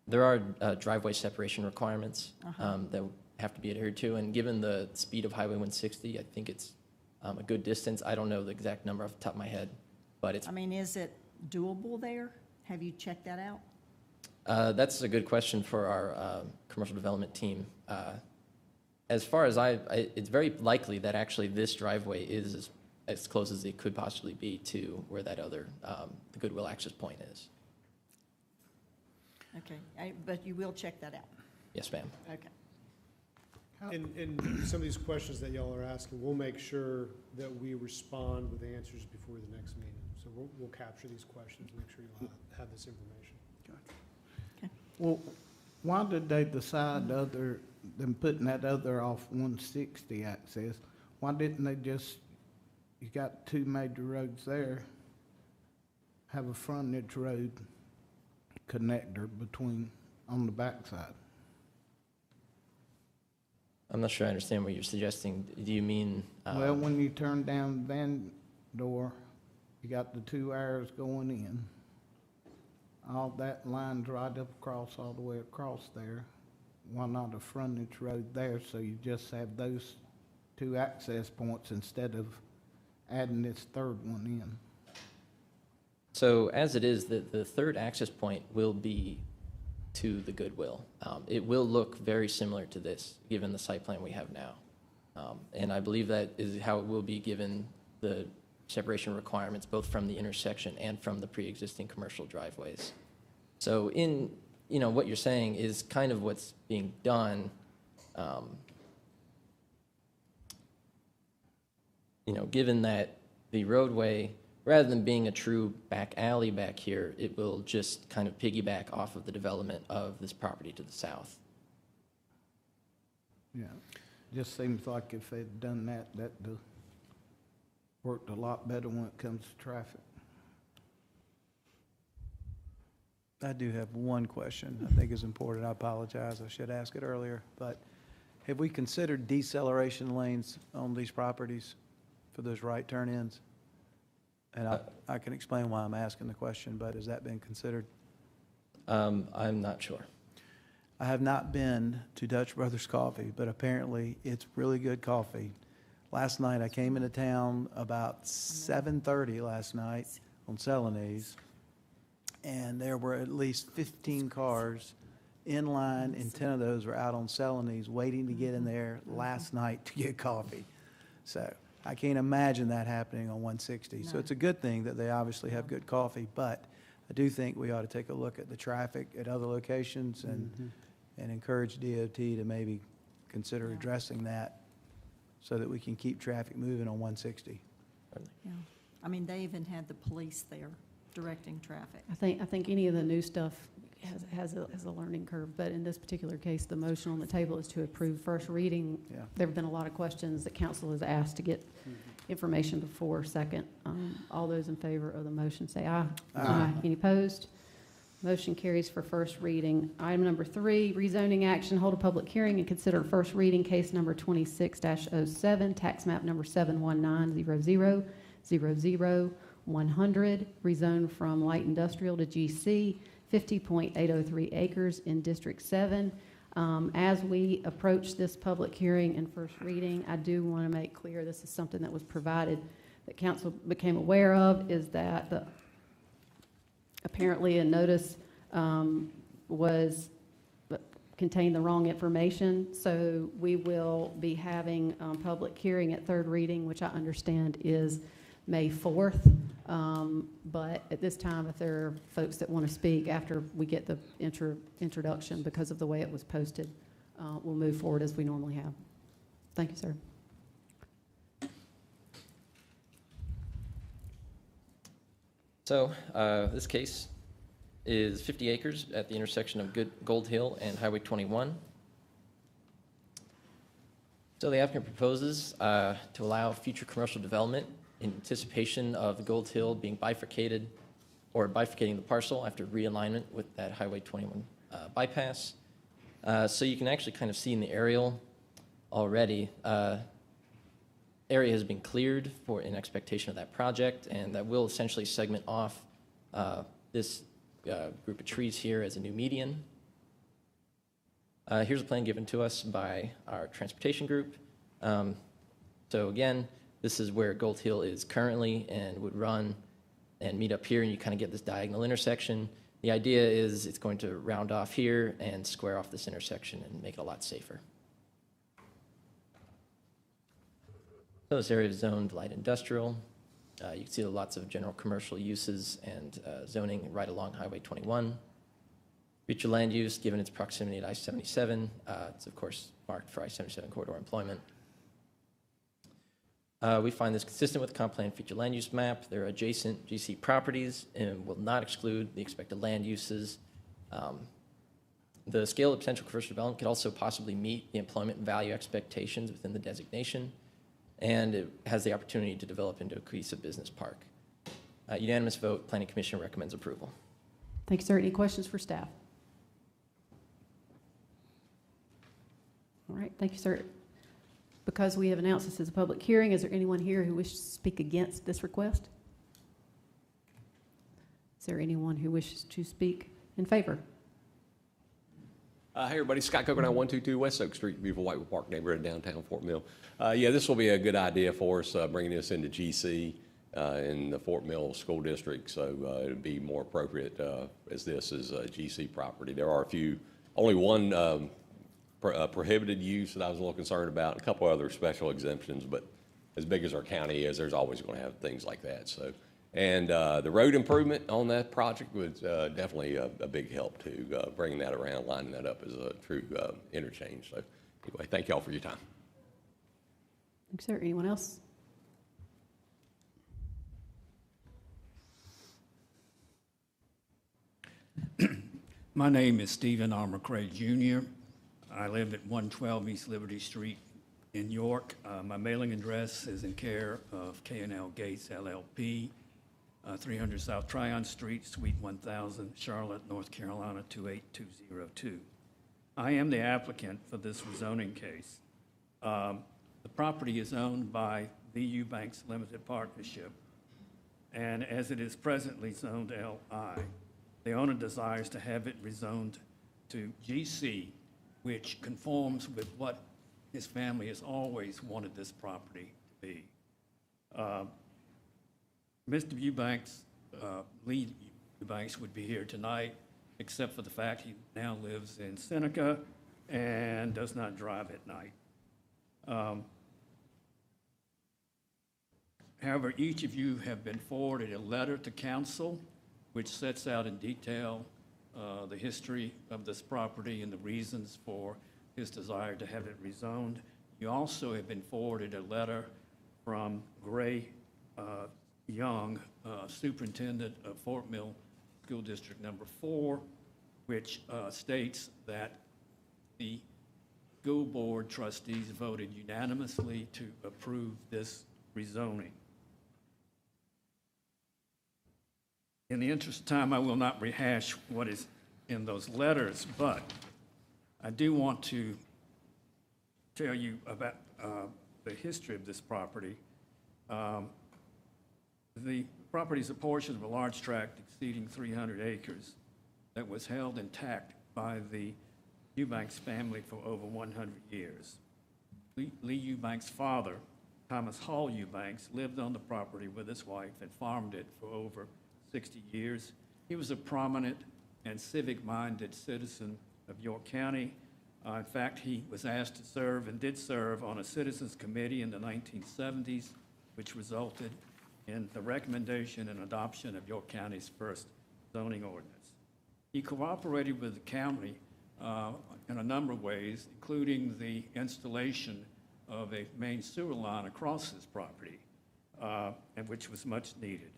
There are driveway separation requirements that have to be adhered to, and given the speed of Highway 160, I think it's a good distance. I don't know the exact number off the top of my head, but it's. I mean, is it doable there? Have you checked that out? That's a good question for our commercial development team. As far as it's very likely that actually this driveway is as close as it could possibly be to where that other, the Goodwill access point is. Okay, but you will check that out? Yes, ma'am. Okay. And some of these questions that y'all are asking, we'll make sure that we respond with answers before the next meeting. So we'll capture these questions, make sure you'll have this information. Well, why did they decide than putting that other off 160 access? Why didn't they just, you got two major roads there, have a frontage road connector on the backside? I'm not sure I understand what you're suggesting. Do you mean? Well, when you turn down Van Door, you got the two arrows going in. All that line's right up across, all the way across there. Why not a frontage road there, so you just have those two access points instead of adding this third one in? So as it is, the third access point will be to the Goodwill. It will look very similar to this, given the site plan we have now. And I believe that is how it will be given the separation requirements, both from the intersection and from the pre-existing commercial driveways. So what you're saying is kind of what's being done, given that the roadway, rather than being a true back alley back here, it will just kind of piggyback off of the development of this property to the south. Yeah, just seems like if they'd done that worked a lot better when it comes to traffic. I do have one question I think is important. I apologize, I should ask it earlier, but have we considered deceleration lanes on these properties for those right turn-ins? And I can explain why I'm asking the question, but has that been considered? I'm not sure. I have not been to Dutch Brothers Coffee, but apparently it's really good coffee. Last night, I came into town about 7:30 last night on Celanese, and there were at least 15 cars in line, and 10 of those were out on Celanese waiting to get in there last night to get coffee. So I can't imagine that happening on 160. So it's a good thing that they obviously have good coffee, but I do think we ought to take a look at the traffic at other locations and encourage DOT to maybe consider addressing that so that we can keep traffic moving on 160. Yeah, I mean, they even had the police there directing traffic. I think any of the new stuff has a learning curve, but in this particular case, the motion on the table is to approve first reading. Yeah. There have been a lot of questions that council has asked to get information before second. All those in favor of the motion say aye. Aye. Any opposed? Motion carries for first reading. Item number 3, rezoning action, hold a public hearing and consider first reading case number 26-07, tax map number 7190000, 100, rezone from light industrial to GC, 50.803 acres in District 7. As we approach this public hearing and first reading, I do want to make clear, this is something that was provided, that council became aware of, is that apparently a notice contained the wrong information. So we will be having public hearing at third reading, which I understand is May 4th. But at this time, if there are folks that want to speak after we get the introduction, because of the way it was posted, we'll move forward as we normally have. Thank you, sir. So this case is 50 acres at the intersection of Gold Hill and Highway 21. So the applicant proposes to allow future commercial development in anticipation of the Gold Hill being bifurcated, or bifurcating the parcel after realignment with that Highway 21 bypass. So you can actually kind of see in the aerial already, area has been cleared for in expectation of that project, and that will essentially segment off this group of trees here as a new median. Here's a plan given to us by our transportation group. So again, this is where Gold Hill is currently and would run and meet up here, and you kind of get this diagonal intersection. The idea is it's going to round off here and square off this intersection and make it a lot safer. So this area is zoned light industrial. You can see lots of general commercial uses and zoning right along Highway 21. Future land use, given its proximity to I-77, it's of course marked for I-77 corridor employment. We find this consistent with the comp plan future land use map. There are adjacent GC properties and will not exclude the expected land uses. The scale of potential commercial development could also possibly meet the employment value expectations within the designation, and it has the opportunity to develop into a cohesive business park. Unanimous vote, Planning Commission recommends approval. Thank you, sir. Any questions for staff? All right, thank you, sir. Because we have announced this as a public hearing, is there anyone here who wishes to speak against this request? Is there anyone who wishes to speak in favor? Hey everybody, Scott Coker, 122 West Oak Street, beautiful Whitewood Park neighborhood in downtown Fort Mill. Yeah, this will be a good idea for us, bringing this into GC in the Fort Mill School District, so it'll be more appropriate as this is a GC property. There are only one prohibited use that I was a little concerned about, and a couple other special exemptions, but as big as our county is, there's always going to have things like that. So, and the road improvement on that project was definitely a big help too, bringing that around, lining that up as a true interchange. So anyway, thank y'all for your time. Thanks, sir. Anyone else? My name is Stephen R. McCrae Jr. I live at 112 East Liberty Street in York. My mailing address is in care of K&L Gates LLP, 300 South Tryon Street, Suite 1000, Charlotte, North Carolina 28202. I am the applicant for this rezoning case. The property is owned by VU Banks Limited Partnership, and as it is presently zoned LI, the owner desires to have it rezoned to GC, which conforms with what his family has always wanted this property to be. Mr. Eubanks, Lee Eubanks would be here tonight, except for the fact he now lives in Seneca and does not drive at night. However, each of you have been forwarded a letter to council which sets out in detail the history of this property and the reasons for his desire to have it rezoned. You also have been forwarded a letter from Gray Young, Superintendent of Fort Mill School District Number 4, which states that the school board trustees voted unanimously to approve this rezoning. In the interest of time, I will not rehash what is in those letters, but I do want to tell you about the history of this property. The property is a portion of a large tract exceeding 300 acres. that was held intact by the Eubanks family for over 100 years. Lee Eubanks' father, Thomas Hall Eubanks, lived on the property with his wife and farmed it for over 60 years. He was a prominent and civic-minded citizen of York County. In fact, he was asked to serve and did serve on a citizens committee in the 1970s, which resulted in the recommendation and adoption of York County's first zoning ordinance. He cooperated with the county in a number of ways, including the installation of a main sewer line across his property, and which was much needed.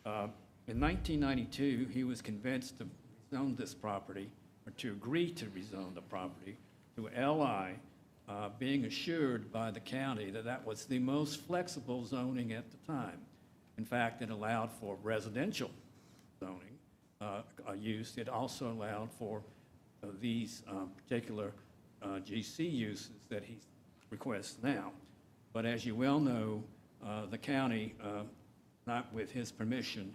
In 1992, he was convinced to rezone this property, or to agree to rezone the property, to LI, being assured by the county that that was the most flexible zoning at the time. In fact, it allowed for residential zoning use. It also allowed for these particular GC uses that he requests now. But as you well know, the county, not with his permission,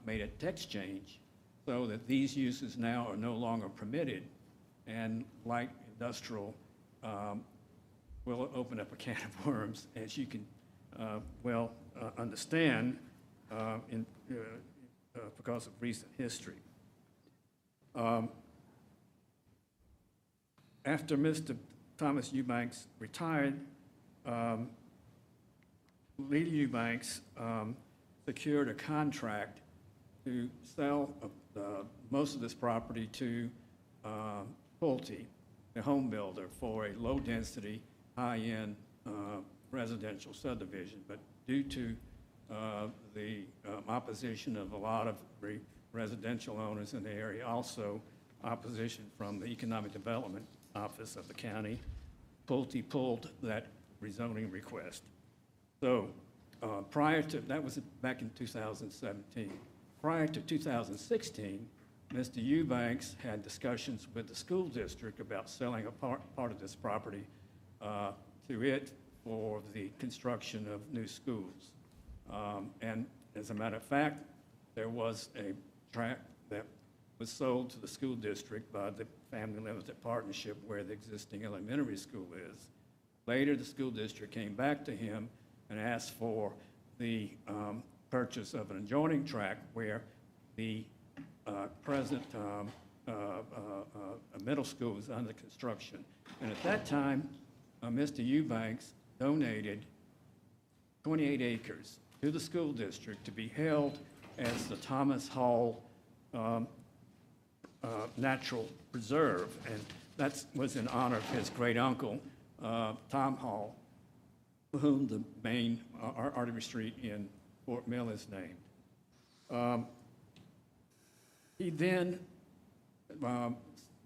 made a text change so that these uses now are no longer permitted, and light industrial will open up a can of worms, as you can well understand because of recent history. After Mr. Thomas Eubanks retired, Lee Eubanks secured a contract to sell most of this property to Pulte, the home builder, for a low-density, high-end residential subdivision. But due to the opposition of a lot of residential owners in the area, also opposition from the Economic Development Office of the county, Pulte pulled that rezoning request. So prior to, that was back in 2017. Prior to 2016, Mr. Eubanks had discussions with the school district about selling a part of this property to it for the construction of new schools. And as a matter of fact, there was a tract that was sold to the school district by the Family Limited Partnership where the existing elementary school is. Later, the school district came back to him and asked for the purchase of an adjoining tract where the present middle school is under construction. And at that time, Mr. Eubanks donated 28 acres to the school district to be held as the Thomas Hall Natural Preserve, and that was in honor of his great uncle, Tom Hall, whom the main artery street in Fort Mill is named. He then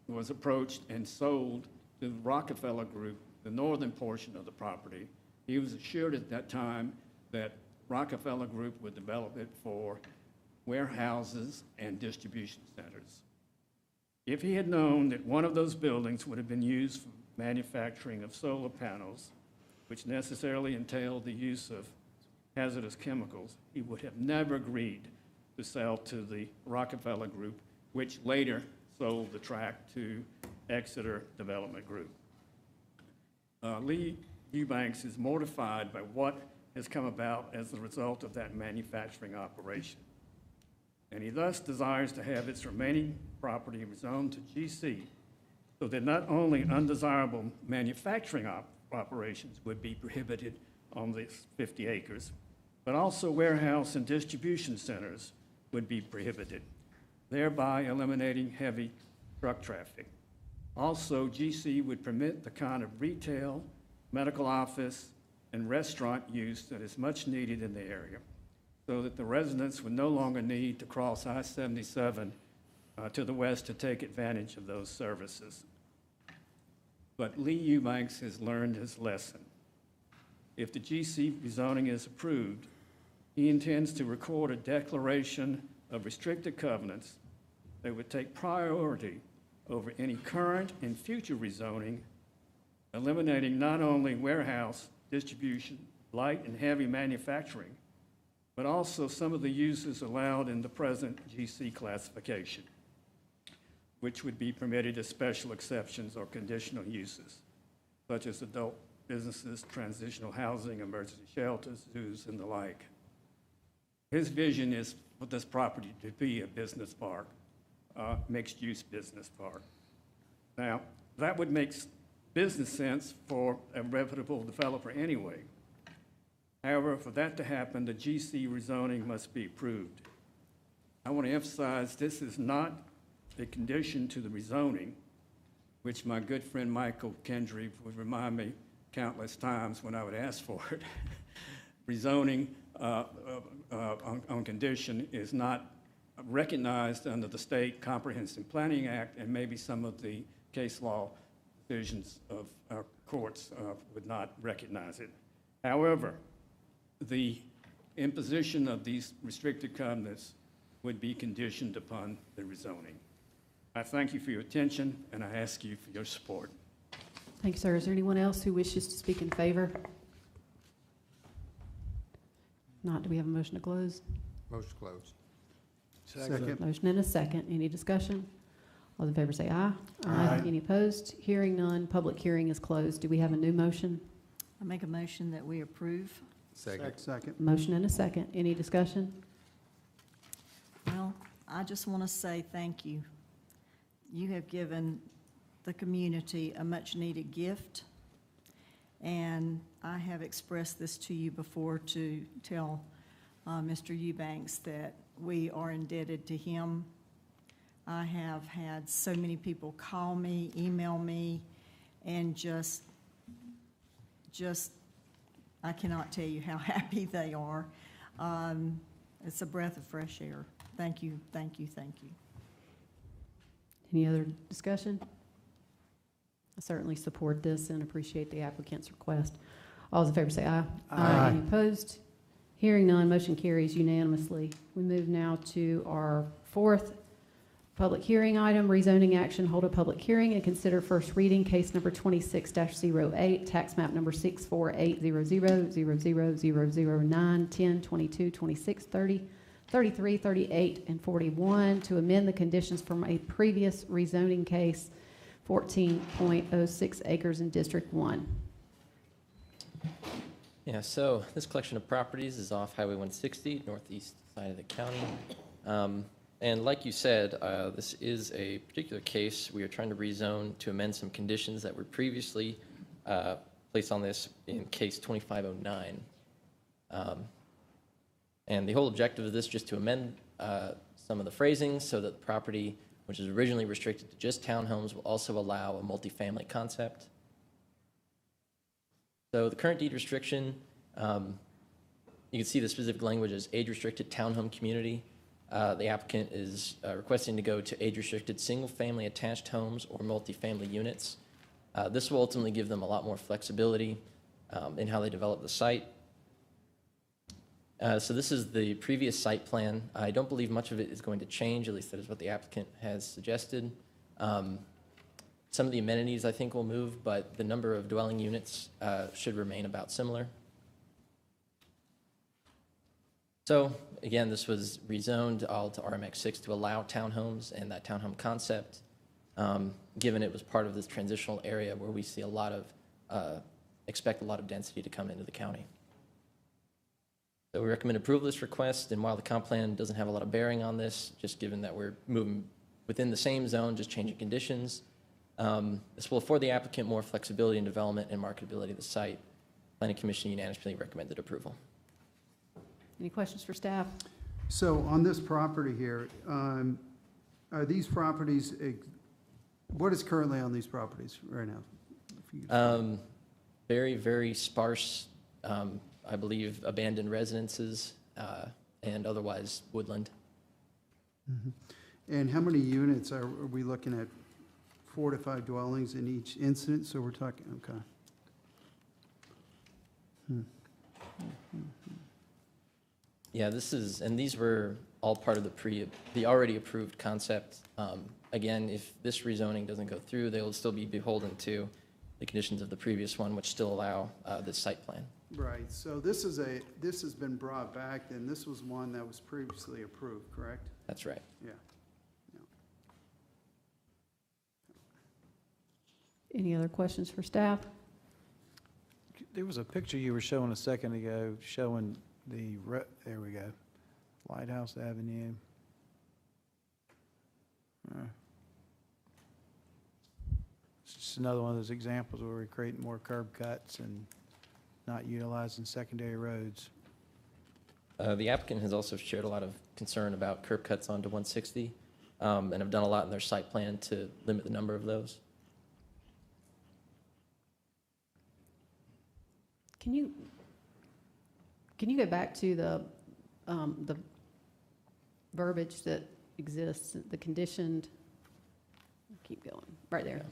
was approached and sold to the Rockefeller Group the northern portion of the property. He was assured at that time that Rockefeller Group would develop it for warehouses and distribution centers. If he had known that one of those buildings would have been used for manufacturing of solar panels, which necessarily entailed the use of hazardous chemicals, he would have never agreed to sell to the Rockefeller Group, which later sold the tract to Exeter Development Group. Lee Eubanks is mortified by what has come about as a result of that manufacturing operation. And he thus desires to have its remaining property rezoned to GC so that not only undesirable manufacturing operations would be prohibited on these 50 acres, but also warehouse and distribution centers would be prohibited, thereby eliminating heavy truck traffic. Also, GC would permit the kind of retail, medical office, and restaurant use that is much needed in the area, so that the residents would no longer need to cross I-77 to the west to take advantage of those services. But Lee Eubanks has learned his lesson. If the GC rezoning is approved, he intends to record a declaration of restricted covenants that would take priority over any current and future rezoning, eliminating not only warehouse, distribution, light and heavy manufacturing, but also some of the uses allowed in the present GC classification. which would be permitted as special exceptions or conditional uses, such as adult businesses, transitional housing, emergency shelters, zoos, and the like. His vision is for this property to be a business park, mixed-use business park. Now, that would make business sense for a reputable developer anyway. However, for that to happen, the GC rezoning must be approved. I want to emphasize this is not a condition to the rezoning, which my good friend Michael Kendry would remind me countless times when I would ask for it. Rezoning on condition is not recognized under the State Comprehensive Planning Act, and maybe some of the case law decisions of our courts would not recognize it. However, the imposition of these restricted covenants would be conditioned upon the rezoning. I thank you for your attention, and I ask you for your support. Thank you, sir. Is there anyone else who wishes to speak in favor? Not, do we have a motion to close? Motion closed. Second. Motion and a second. Any discussion? All in favor say aye. Aye. Any opposed? Hearing none. Public hearing is closed. Do we have a new motion? I make a motion that we approve. Second. Motion and a second. Any discussion? Well, I just want to say thank you. You have given the community a much-needed gift, and I have expressed this to you before to tell Mr. Eubanks that we are indebted to him. I have had so many people call me, email me, and just I cannot tell you how happy they are. It's a breath of fresh air. Thank you, thank you, thank you. Any other discussion? I certainly support this and appreciate the applicant's request. All those in favor say aye. Aye. Any opposed? Hearing none, motion carries unanimously. We move now to our fourth public hearing item, rezoning action. Hold a public hearing and consider first reading, case number 26-08, tax map number 64800000009, 10, 22, 26, 30, 33, 38, and 41 to amend the conditions from a previous rezoning case, 14.06 acres in District 1. Yeah, so this collection of properties is off Highway 160, northeast side of the county. And like you said, this is a particular case. We are trying to rezone to amend some conditions that were previously placed on this in case 2509. And the whole objective of this is just to amend some of the phrasing so that the property, which is originally restricted to just townhomes, will also allow a multifamily concept. So the current deed restriction, you can see the specific language as age-restricted townhome community. The applicant is requesting to go to age-restricted single-family attached homes or multifamily units. This will ultimately give them a lot more flexibility in how they develop the site. So this is the previous site plan. I don't believe much of it is going to change, at least that is what the applicant has suggested. Some of the amenities I think will move, but the number of dwelling units should remain about similar. So again, this was rezoned all to RMX6 to allow townhomes and that townhome concept, given it was part of this transitional area where we see a lot of, expect a lot of density to come into the county. So we recommend approval of this request, and while the comp plan doesn't have a lot of bearing on this, just given that we're moving within the same zone, just changing conditions, this will afford the applicant more flexibility in development and marketability of the site. Planning Commission unanimously recommended approval. Any questions for staff? So on this property here, are these properties, what is currently on these properties right now? Very, very sparse, I believe, abandoned residences and otherwise woodland. Mm-hmm. And how many units are we looking at? 4 to 5 dwellings in each incident, so we're talking, okay. Yeah, this is, and these were all part of the already approved concept. Again, if this rezoning doesn't go through, they will still be beholden to the conditions of the previous one, which still allow this site plan. Right, so this has been brought back, then this was one that was previously approved, correct? That's right. Yeah. Any other questions for staff? There was a picture you were showing a second ago showing there we go, Lighthouse Avenue. It's just another one of those examples where we're creating more curb cuts and not utilizing secondary roads. The applicant has also shared a lot of concern about curb cuts onto 160, and have done a lot in their site plan to limit the number of those. Can you go back to the verbiage that exists, the conditioned, keep going, right there.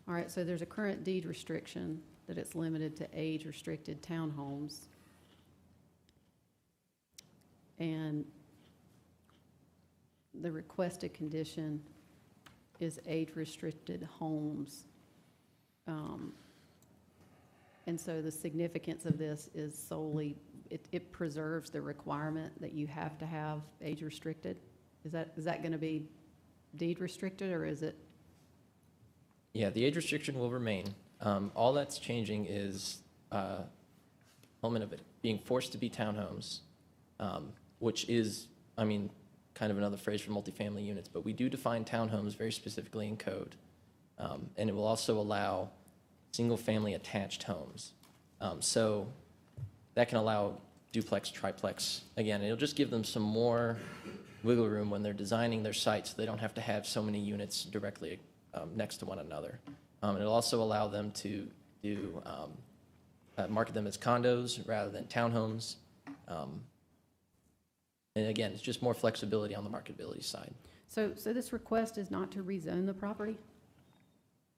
All right, so there's a current deed restriction that it's limited to age-restricted townhomes. And the requested condition is age-restricted homes. And so the significance of this is solely, it preserves the requirement that you have to have age-restricted. Is that going to be deed-restricted, or is it? Yeah, the age restriction will remain. All that's changing is element of it being forced to be townhomes, which is, I mean, kind of another phrase for multifamily units, but we do define townhomes very specifically in code. And it will also allow single-family attached homes. So that can allow duplex, triplex. Again, it'll just give them some more wiggle room when they're designing their sites so they don't have to have so many units directly next to one another. It'll also allow them to do market them as condos rather than townhomes. And again, it's just more flexibility on the marketability side. So this request is not to rezone the property?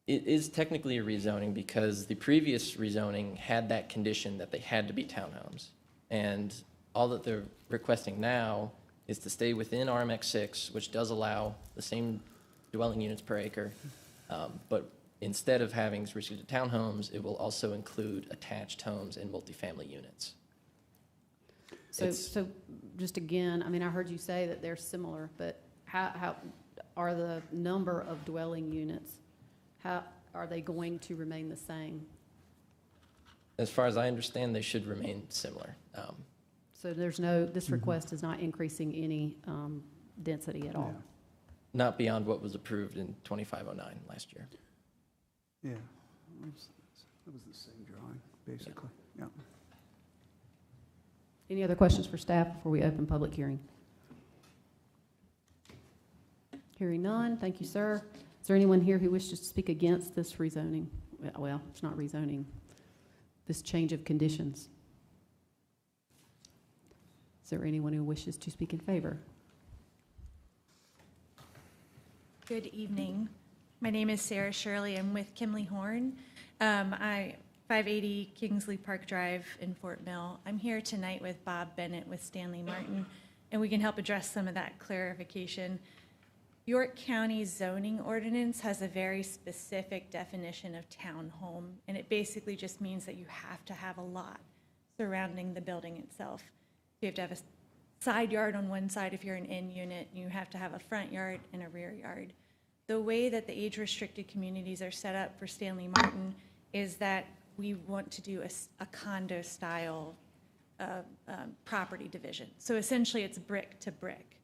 It is technically a rezoning because the previous rezoning had that condition that they had to be townhomes. And all that they're requesting now is to stay within RMX6, which does allow the same dwelling units per acre. But instead of having restricted townhomes, it will also include attached homes and multifamily units. So just again, I mean, I heard you say that they're similar, but how are the number of dwelling units, how are they going to remain the same? As far as I understand, they should remain similar. So there's this request is not increasing any density at all? Not beyond what was approved in 2509 last year. Yeah, that was the same drawing, basically, yeah. Any other questions for staff before we open public hearing? Hearing none, thank you, sir. Is there anyone here who wishes to speak against this rezoning? Well, it's not rezoning, this change of conditions. Is there anyone who wishes to speak in favor? Good evening. My name is Sarah Shirley. I'm with Kimley Horn. 580 Kingsley Park Drive in Fort Mill. I'm here tonight with Bob Bennett with Stanley Martin, and we can help address some of that clarification. York County zoning ordinance has a very specific definition of townhome, and it basically just means that you have to have a lot surrounding the building itself. You have to have a side yard on one side if you're an in unit, and you have to have a front yard and a rear yard. The way that the age-restricted communities are set up for Stanley Martin is that we want to do a condo-style property division. So essentially, it's brick to brick,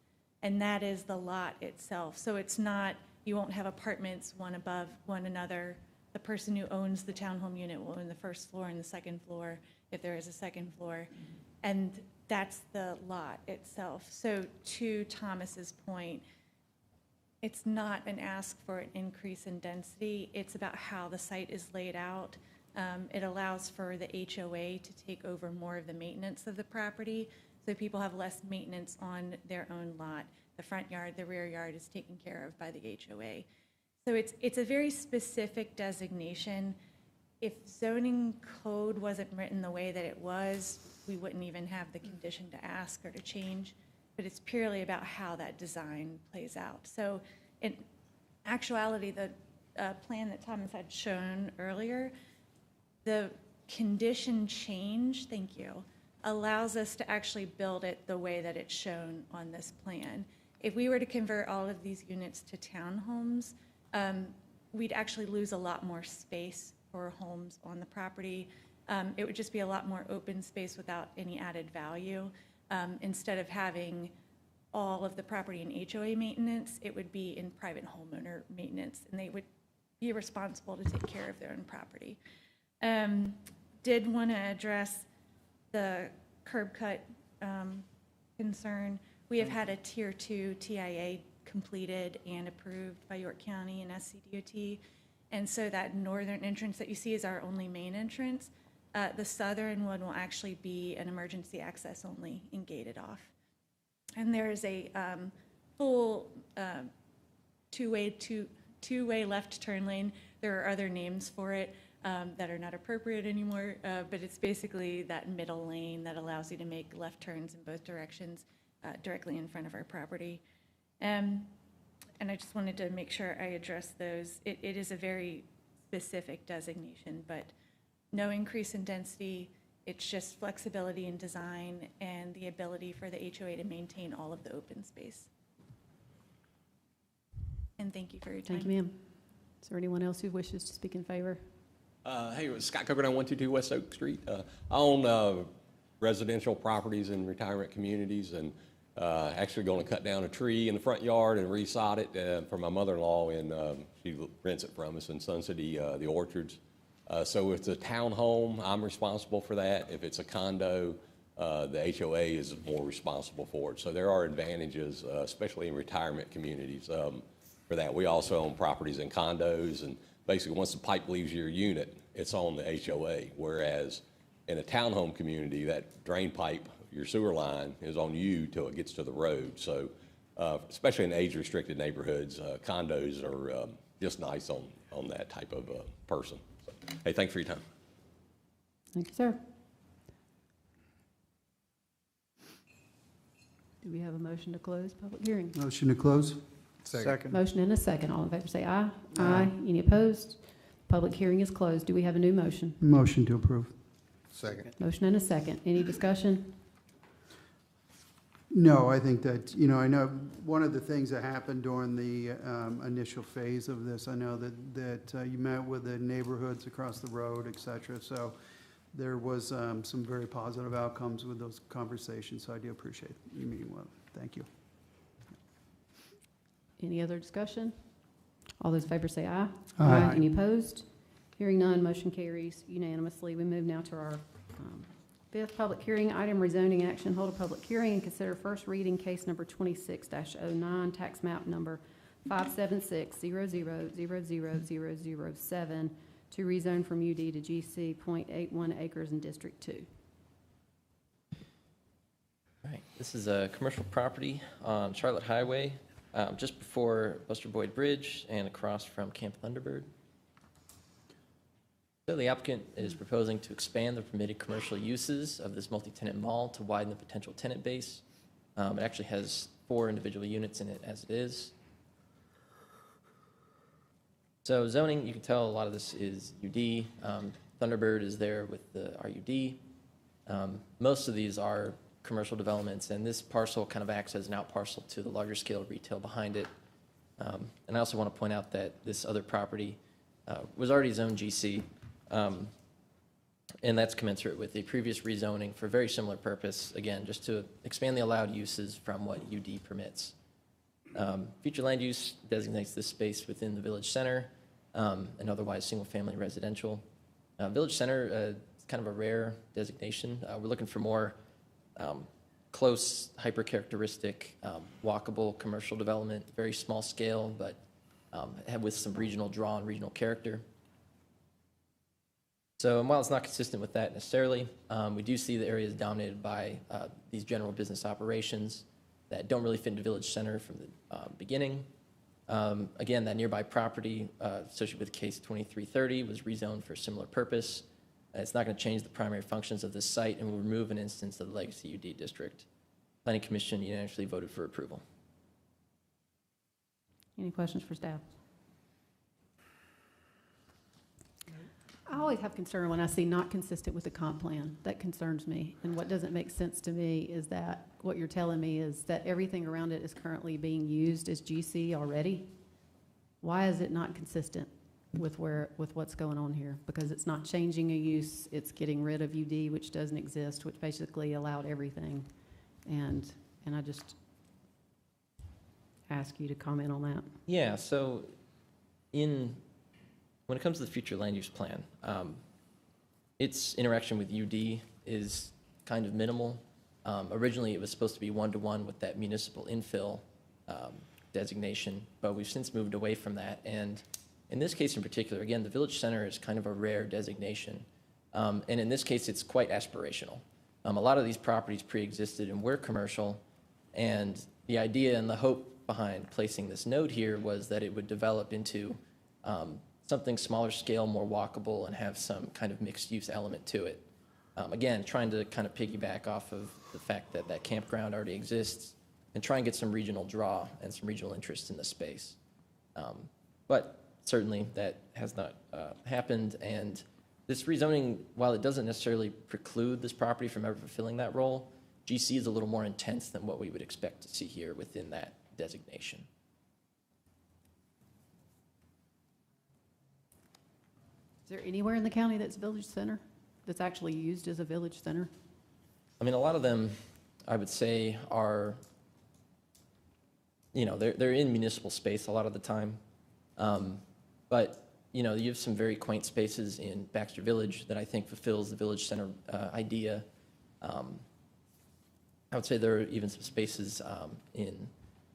and that is the lot itself. So it's not, you won't have apartments one above one another. The person who owns the townhome unit will own the first floor and the second floor, if there is a second floor, and that's the lot itself. So to Thomas's point, it's not an ask for an increase in density. It's about how the site is laid out. It allows for the HOA to take over more of the maintenance of the property, so people have less maintenance on their own lot. The front yard, the rear yard is taken care of by the HOA. So it's a very specific designation. If zoning code wasn't written the way that it was, we wouldn't even have the condition to ask or to change, but it's purely about how that design plays out. So in actuality, the plan that Thomas had shown earlier, the condition change, thank you, allows us to actually build it the way that it's shown on this plan. If we were to convert all of these units to townhomes, we'd actually lose a lot more space for homes on the property. It would just be a lot more open space without any added value. Instead of having all of the property in HOA maintenance, it would be in private homeowner maintenance, and they would be responsible to take care of their own property. Did want to address the curb cut concern. We have had a Tier 2 TIA completed and approved by York County and SCDOT, and so that northern entrance that you see is our only main entrance. The southern one will actually be an emergency access only and gated off. And there is a full two-way left turn lane. There are other names for it that are not appropriate anymore, but it's basically that middle lane that allows you to make left turns in both directions directly in front of our property. And I just wanted to make sure I address those. It is a very specific designation, but no increase in density. It's just flexibility in design and the ability for the HOA to maintain all of the open space. And thank you for your time. Thank you, ma'am. Is there anyone else who wishes to speak in favor? Hey, Scott Coker, 122 West Oak Street. I own residential properties in retirement communities, and actually going to cut down a tree in the front yard and resod it for my mother-in-law, and she rents it from us in Sun City, the Orchards. So if it's a townhome, I'm responsible for that. If it's a condo, the HOA is more responsible for it. So there are advantages, especially in retirement communities, for that. We also own properties in condos, and basically once the pipe leaves your unit, it's on the HOA. Whereas in a townhome community, that drain pipe, your sewer line, is on you till it gets to the road. So especially in age-restricted neighborhoods, condos are just nice on that type of person. So, hey, thanks for your time. Thank you, sir. Do we have a motion to close public hearing? Motion to close? Second. Motion and a second. All in favor say aye. Aye. Any opposed? Public hearing is closed. Do we have a new motion? Motion to approve. Second. Motion and a second. Any discussion? No, I think that, I know one of the things that happened during the initial phase of this, I know that you met with the neighborhoods across the road, et cetera. So there was some very positive outcomes with those conversations. So I do appreciate you meeting with them. Thank you. Any other discussion? All those in favor say aye. Aye. Any opposed? Hearing none, motion carries unanimously. We move now to our fifth public hearing item, rezoning action. Hold a public hearing and consider first reading case number 26-09, tax map number 576000007 to rezone from UD to GC, 0.81 acres in District 2. All right, this is a commercial property on Charlotte Highway, just before Buster Boyd Bridge and across from Camp Thunderbird. So the applicant is proposing to expand the permitted commercial uses of this multi-tenant mall to widen the potential tenant base. It actually has 4 individual units in it as it is. So zoning, you can tell a lot of this is UD. Thunderbird is there with the RUD. Most of these are commercial developments, and this parcel kind of acts as an out parcel to the larger scale retail behind it. And I also want to point out that this other property was already zoned GC, and that's commensurate with the previous rezoning for a very similar purpose, again, just to expand the allowed uses from what UD permits. Future land use designates this space within the village center and otherwise single-family residential. Village center is kind of a rare designation. We're looking for more close, hyper-characteristic, walkable commercial development, very small scale, but with some regional draw and regional character. So while it's not consistent with that necessarily, we do see the area is dominated by these general business operations that don't really fit into village center from the beginning. Again, that nearby property associated with case 2330 was rezoned for a similar purpose. It's not going to change the primary functions of this site and will remove an instance of the legacy UD district. Planning Commission unanimously voted for approval. Any questions for staff? I always have concern when I see not consistent with the comp plan. That concerns me. And what doesn't make sense to me is that what you're telling me is that everything around it is currently being used as GC already. Why is it not consistent? with what's going on here, because it's not changing a use, it's getting rid of UD, which doesn't exist, which basically allowed everything. And I just ask you to comment on that. Yeah, so when it comes to the future land use plan, its interaction with UD is kind of minimal. Originally, it was supposed to be one-to-one with that municipal infill designation, but we've since moved away from that. And in this case in particular, again, the village center is kind of a rare designation. And in this case, it's quite aspirational. A lot of these properties pre-existed and were commercial, and the idea and the hope behind placing this node here was that it would develop into something smaller scale, more walkable, and have some kind of mixed-use element to it. Again, trying to kind of piggyback off of the fact that that campground already exists and try and get some regional draw and some regional interest in the space. But certainly that has not happened, and this rezoning, while it doesn't necessarily preclude this property from ever fulfilling that role, GC is a little more intense than what we would expect to see here within that designation. Is there anywhere in the county that's village center, that's actually used as a village center? I mean, a lot of them, I would say, are, they're in municipal space a lot of the time. But, you have some very quaint spaces in Baxter Village that I think fulfills the village center idea. I would say there are even some spaces in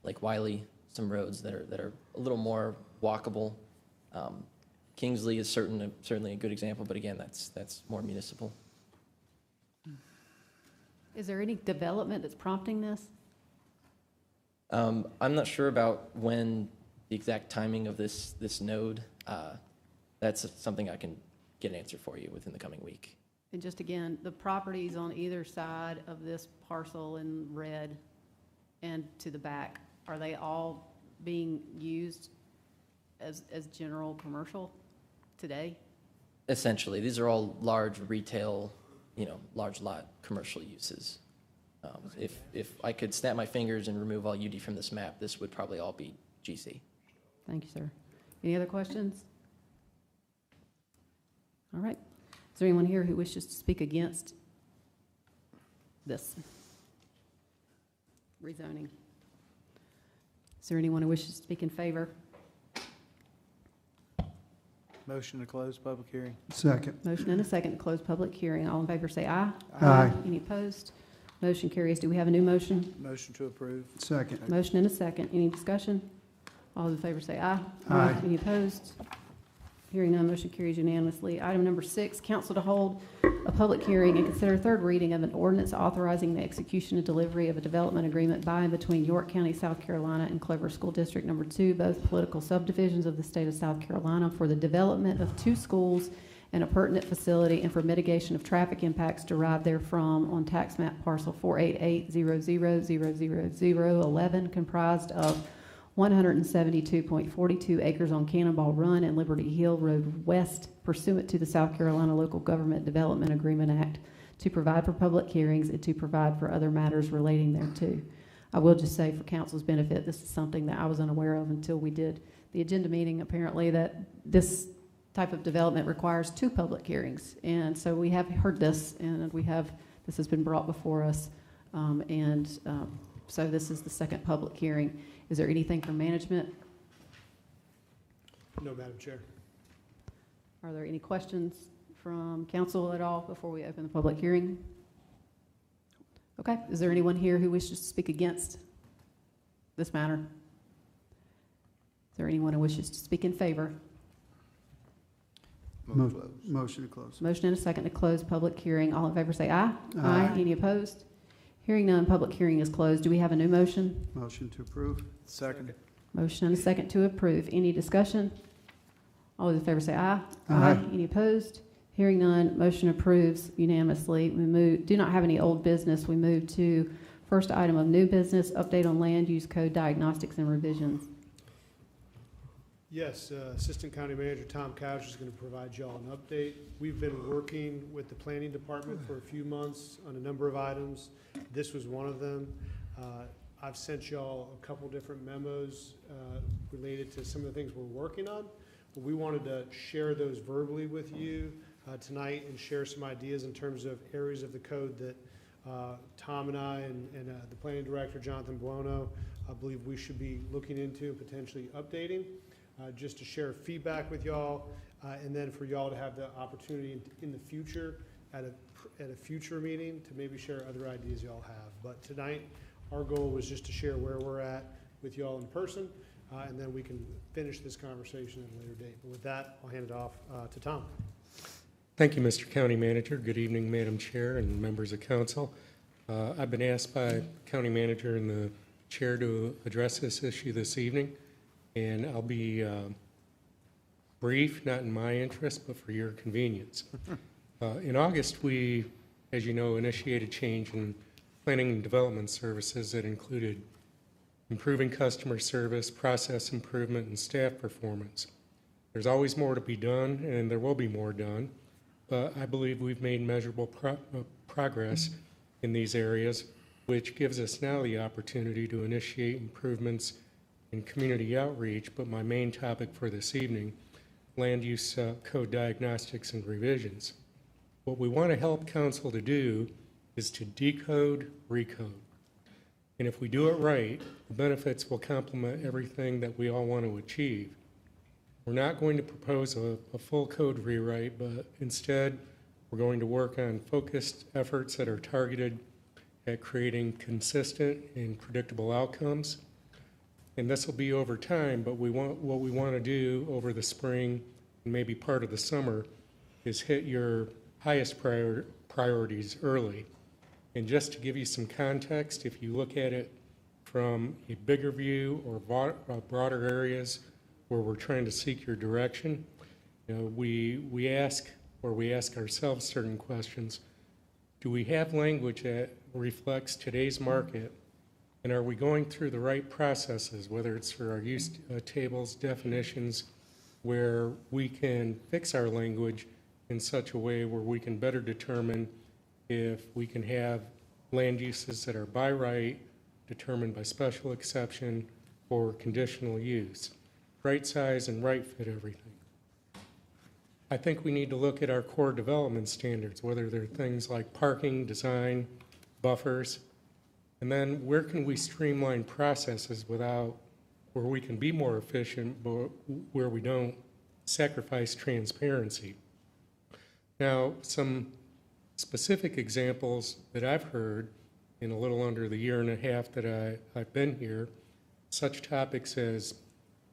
Lake Wiley, some roads that are a little more walkable. Kingsley is certainly a good example, but again, that's more municipal. Is there any development that's prompting this? I'm not sure about when the exact timing of this node. That's something I can get an answer for you within the coming week. And just again, the properties on either side of this parcel in red and to the back, are they all being used as general commercial today? Essentially, these are all large retail, large lot commercial uses. If I could snap my fingers and remove all UD from this map, this would probably all be GC. Thank you, sir. Any other questions? All right. Is there anyone here who wishes to speak against this rezoning? Is there anyone who wishes to speak in favor? Motion to close public hearing. Second. Motion and a second to close public hearing. All in favor say aye. Aye. Any opposed? Motion carries. Do we have a new motion? Motion to approve. Second. Motion and a second. Any discussion? All in favor say aye. Aye. Any opposed? Hearing none, motion carries unanimously. Item number 6, council to hold a public hearing and consider third reading of an ordinance authorizing the execution and delivery of a development agreement by and between York County, South Carolina and Clover School District Number 2, both political subdivisions of the state of South Carolina, for the development of 2 schools and a pertinent facility and for mitigation of traffic impacts derived therefrom on tax map parcel 488000011, comprised of 172.42 acres on Cannonball Run and Liberty Hill Road West, pursuant to the South Carolina Local Government Development Agreement Act, to provide for public hearings and to provide for other matters relating thereto. I will just say, for council's benefit, this is something that I was unaware of until we did the agenda meeting, apparently, that this type of development requires 2 public hearings. And so we have heard this, and this has been brought before us. So this is the second public hearing. Is there anything from management? No, Madam Chair. Are there any questions from council at all before we open the public hearing? Okay, is there anyone here who wishes to speak against this matter? Is there anyone who wishes to speak in favor? Motion to close. Motion and a second to close public hearing. All in favor say aye. Aye. Any opposed? Hearing none, public hearing is closed. Do we have a new motion? Motion to approve. Second. Motion and a second to approve. Any discussion? All those in favor say aye. Aye. Any opposed? Hearing none, motion approves unanimously. We do not have any old business. We move to first item of new business, update on land use code diagnostics and revisions. Yes, Assistant County Manager Tom Couch is going to provide y'all an update. We've been working with the Planning Department for a few months on a number of items. This was one of them. I've sent y'all a couple different memos related to some of the things we're working on. But we wanted to share those verbally with you tonight and share some ideas in terms of areas of the code that Tom and I and the planning director, Jonathan Buono, I believe we should be looking into and potentially updating, just to share feedback with y'all, and then for y'all to have the opportunity in the future at a future meeting to maybe share other ideas y'all have. But tonight, our goal was just to share where we're at with y'all in person, and then we can finish this conversation at a later date. But with that, I'll hand it off to Tom. Thank you, Mr. County Manager. Good evening, Madam Chair and members of council. I've been asked by County Manager and the Chair to address this issue this evening, and I'll be brief, not in my interest, but for your convenience. In August, we, as you know, initiated change in planning and development services that included improving customer service, process improvement, and staff performance. There's always more to be done, and there will be more done, but I believe we've made measurable progress in these areas, which gives us now the opportunity to initiate improvements in community outreach. But my main topic for this evening, land use code diagnostics and revisions. What we want to help council to do is to decode, recode. And if we do it right, the benefits will complement everything that we all want to achieve. We're not going to propose a full code rewrite, but instead we're going to work on focused efforts that are targeted at creating consistent and predictable outcomes. And this will be over time, but what we want to do over the spring and maybe part of the summer is hit your highest priorities early. And just to give you some context, if you look at it from a bigger view or broader areas where we're trying to seek your direction, you know, we ask ourselves certain questions. Do we have language that reflects today's market? And are we going through the right processes, whether it's for our use tables, definitions, where we can fix our language in such a way where we can better determine if we can have land uses that are by right, determined by special exception, or conditional use. Right size and right fit everything. I think we need to look at our core development standards, whether they're things like parking, design, buffers, and then where can we streamline processes where we can be more efficient, but where we don't sacrifice transparency. Now, some specific examples that I've heard in a little under the year and a half that I've been here, such topics as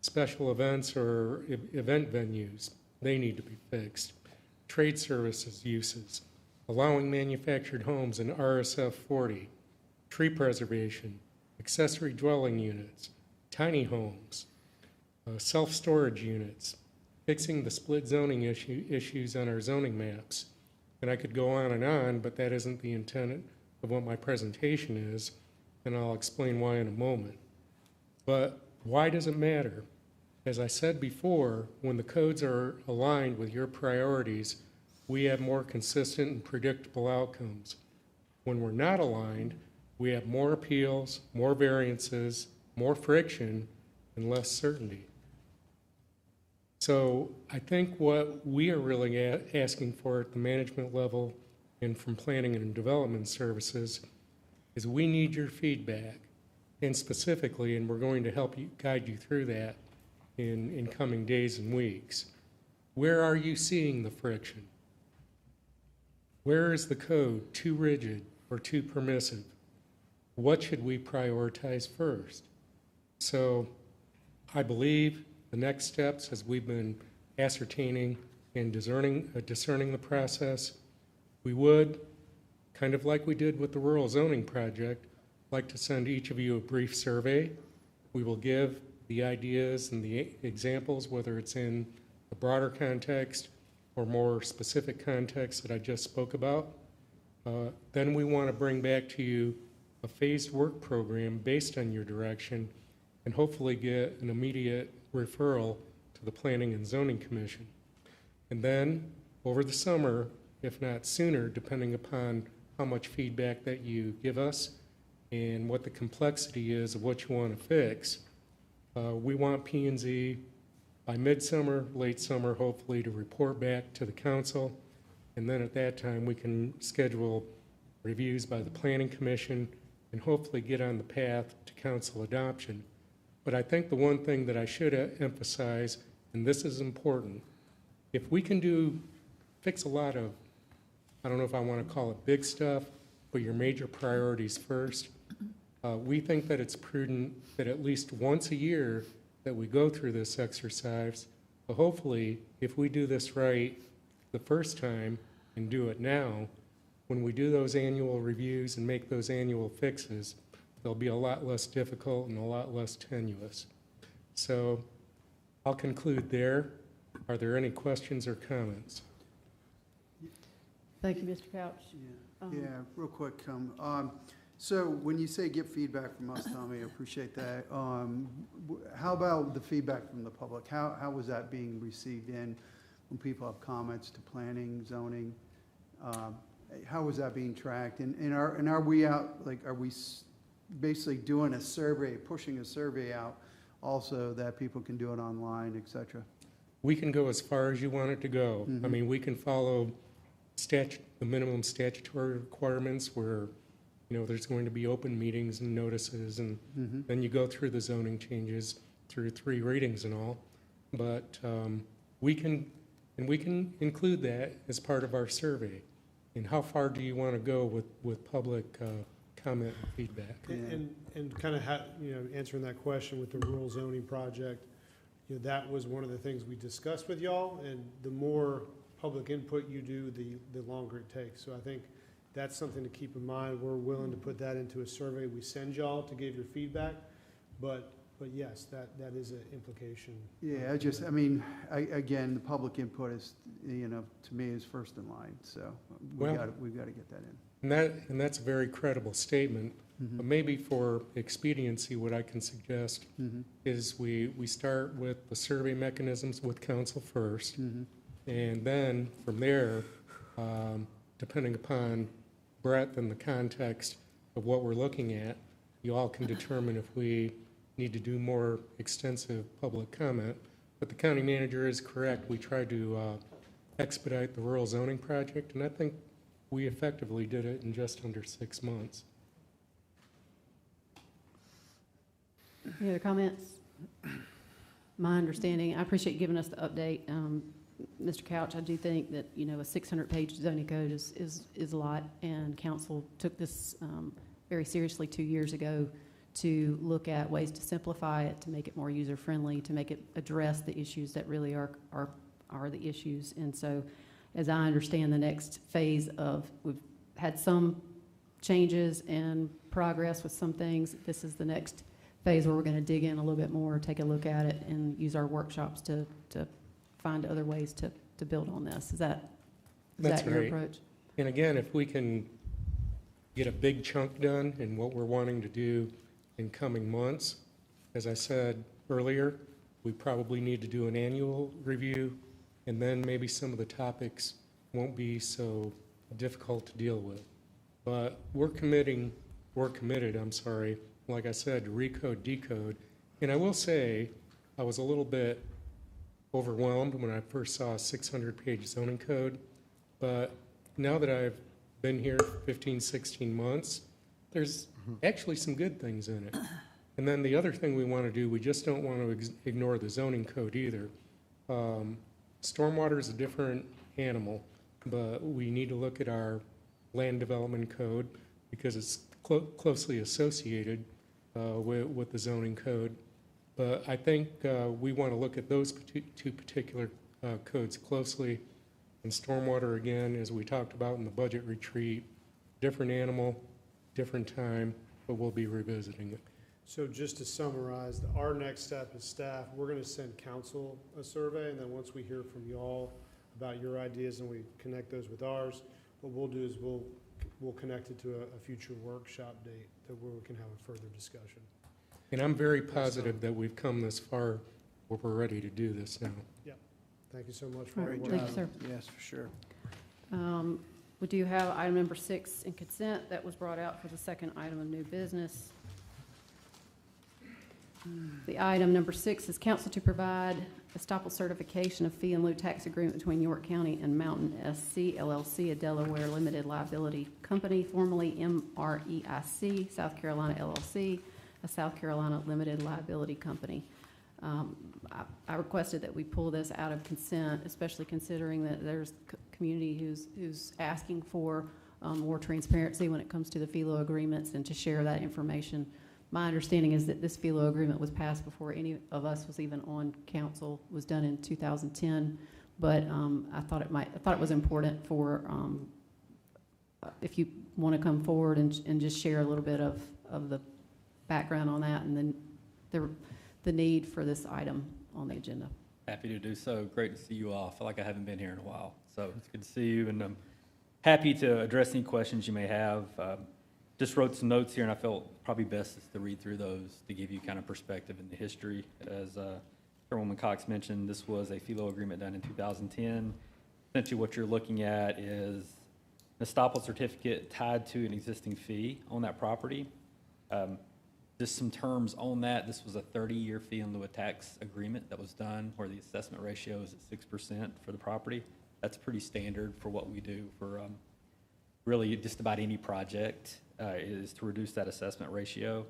special events or event venues, they need to be fixed. Trade services uses, allowing manufactured homes in RSF 40, tree preservation, accessory dwelling units, tiny homes, self-storage units, fixing the split zoning issues on our zoning maps. And I could go on, but that isn't the intent of what my presentation is, and I'll explain why in a moment. But why does it matter? As I said before, when the codes are aligned with your priorities, we have more consistent and predictable outcomes. When we're not aligned, we have more appeals, more variances, more friction, and less certainty. So I think what we are really asking for at the management level and from planning and development services is we need your feedback, and specifically, and we're going to help you guide you through that in coming days and weeks. Where are you seeing the friction? Where is the code too rigid or too permissive? What should we prioritize first? So I believe the next steps, as we've been ascertaining and discerning the process, we would, kind of like we did with the rural zoning project, like to send each of you a brief survey. We will give the ideas and the examples, whether it's in a broader context or more specific context that I just spoke about. Then we want to bring back to you a phased work program based on your direction and hopefully get an immediate referral to the Planning and Zoning Commission. And then over the summer, if not sooner, depending upon how much feedback that you give us and what the complexity is of what you want to fix, we want P&Z by midsummer, late summer, hopefully, to report back to the council. And then at that time, we can schedule reviews by the Planning Commission and hopefully get on the path to council adoption. But I think the one thing that I should emphasize, and this is important, if we can fix a lot of, I don't know if I want to call it big stuff, but your major priorities first, we think that it's prudent that at least once a year that we go through this exercise. But hopefully, if we do this right the first time and do it now, when we do those annual reviews and make those annual fixes, they'll be a lot less difficult and a lot less tenuous. So I'll conclude there. Are there any questions or comments? Thank you, Mr. Couch. Yeah, real quick, so when you say get feedback from us, Tommy, I appreciate that. How about the feedback from the public? How was that being received in when people have comments to planning, zoning? How was that being tracked? And are we out, like, are we basically doing a survey, pushing a survey out also that people can do it online, et cetera? We can go as far as you want it to go. Mhm. I mean, we can follow the minimum statutory requirements where, there's going to be open meetings and notices, and Mhm. then you go through the zoning changes through 3 readings and all. But we can include that as part of our survey. And how far do you want to go with public comment and feedback? And kind of answering that question with the rural zoning project, that was one of the things we discussed with y'all, and the more public input you do, the longer it takes. So I think that's something to keep in mind. We're willing to put that into a survey we send y'all to give your feedback, but yes, that is an implication. Yeah, again, the public input is, to me, is first in line, so we've got to get that in. And that's a very credible statement. Mhm. But maybe for expediency, what I can suggest Mhm. is we start with the survey mechanisms with council first. Mhm. And then from there, depending upon breadth and the context of what we're looking at, you all can determine if we need to do more extensive public comment. But the county manager is correct. We tried to expedite the rural zoning project, and I think we effectively did it in just under 6 months. Any other comments? My understanding, I appreciate you giving us the update. Mr. Couch, I do think that, a 600-page zoning code is a lot, and council took this very seriously 2 years ago to look at ways to simplify it, to make it more user-friendly, to make it address the issues that really are the issues. And so, as I understand the next phase we've had some changes and progress with some things. This is the next phase where we're going to dig in a little bit more, take a look at it, and use our workshops to find other ways to build on this. Is that your approach? And again, if we can get a big chunk done in what we're wanting to do in coming months, as I said earlier, we probably need to do an annual review, and then maybe some of the topics won't be so difficult to deal with. But we're committed, like I said, to recode, decode. And I will say, I was a little bit overwhelmed when I first saw a 600-page zoning code. But now that I've been here 15, 16 months, there's actually some good things in it. And then the other thing we want to do, we just don't want to ignore the zoning code either. Stormwater is a different animal, but we need to look at our land development code because it's closely associated with the zoning code. But I think we want to look at those two particular codes closely. And stormwater, again, as we talked about in the budget retreat, different animal, different time, but we'll be revisiting it. So just to summarize, our next step as staff, we're going to send council a survey, and then once we hear from y'all about your ideas and we connect those with ours, what we'll do is we'll connect it to a future workshop date where we can have a further discussion. And I'm very positive that we've come this far where we're ready to do this now. Yeah. Thank you so much for All your right, work. thank you, sir. Yes, for sure. We do have item number 6 in consent that was brought out for the second item of new business. The item number 6 is council to provide estoppel certification of fee in lieu tax agreement between York County and Mountain SC LLC, a Delaware limited liability company, formerly MREIC, South Carolina LLC, a South Carolina limited liability company. I requested that we pull this out of consent, especially considering that there's community who's asking for more transparency when it comes to the FELO agreements and to share that information. My understanding is that this FELO agreement was passed before any of us was even on council, was done in 2010, but I thought it was important for, if you want to come forward and just share a little bit of the background on that and then the need for this item on the agenda. Happy to do so. Great to see you all. I feel like I haven't been here in a while, so it's good to see you, and I'm happy to address any questions you may have. Just wrote some notes here, and I felt probably best is to read through those to give you kind of perspective in the history. As Chairwoman Cox mentioned, this was a FELO agreement done in 2010. Essentially what you're looking at is an estoppel certificate tied to an existing fee on that property. Just some terms on that. This was a 30-year fee in lieu of tax agreement that was done where the assessment ratio is at 6% for the property. That's pretty standard for what we do for really just about any project, is to reduce that assessment ratio.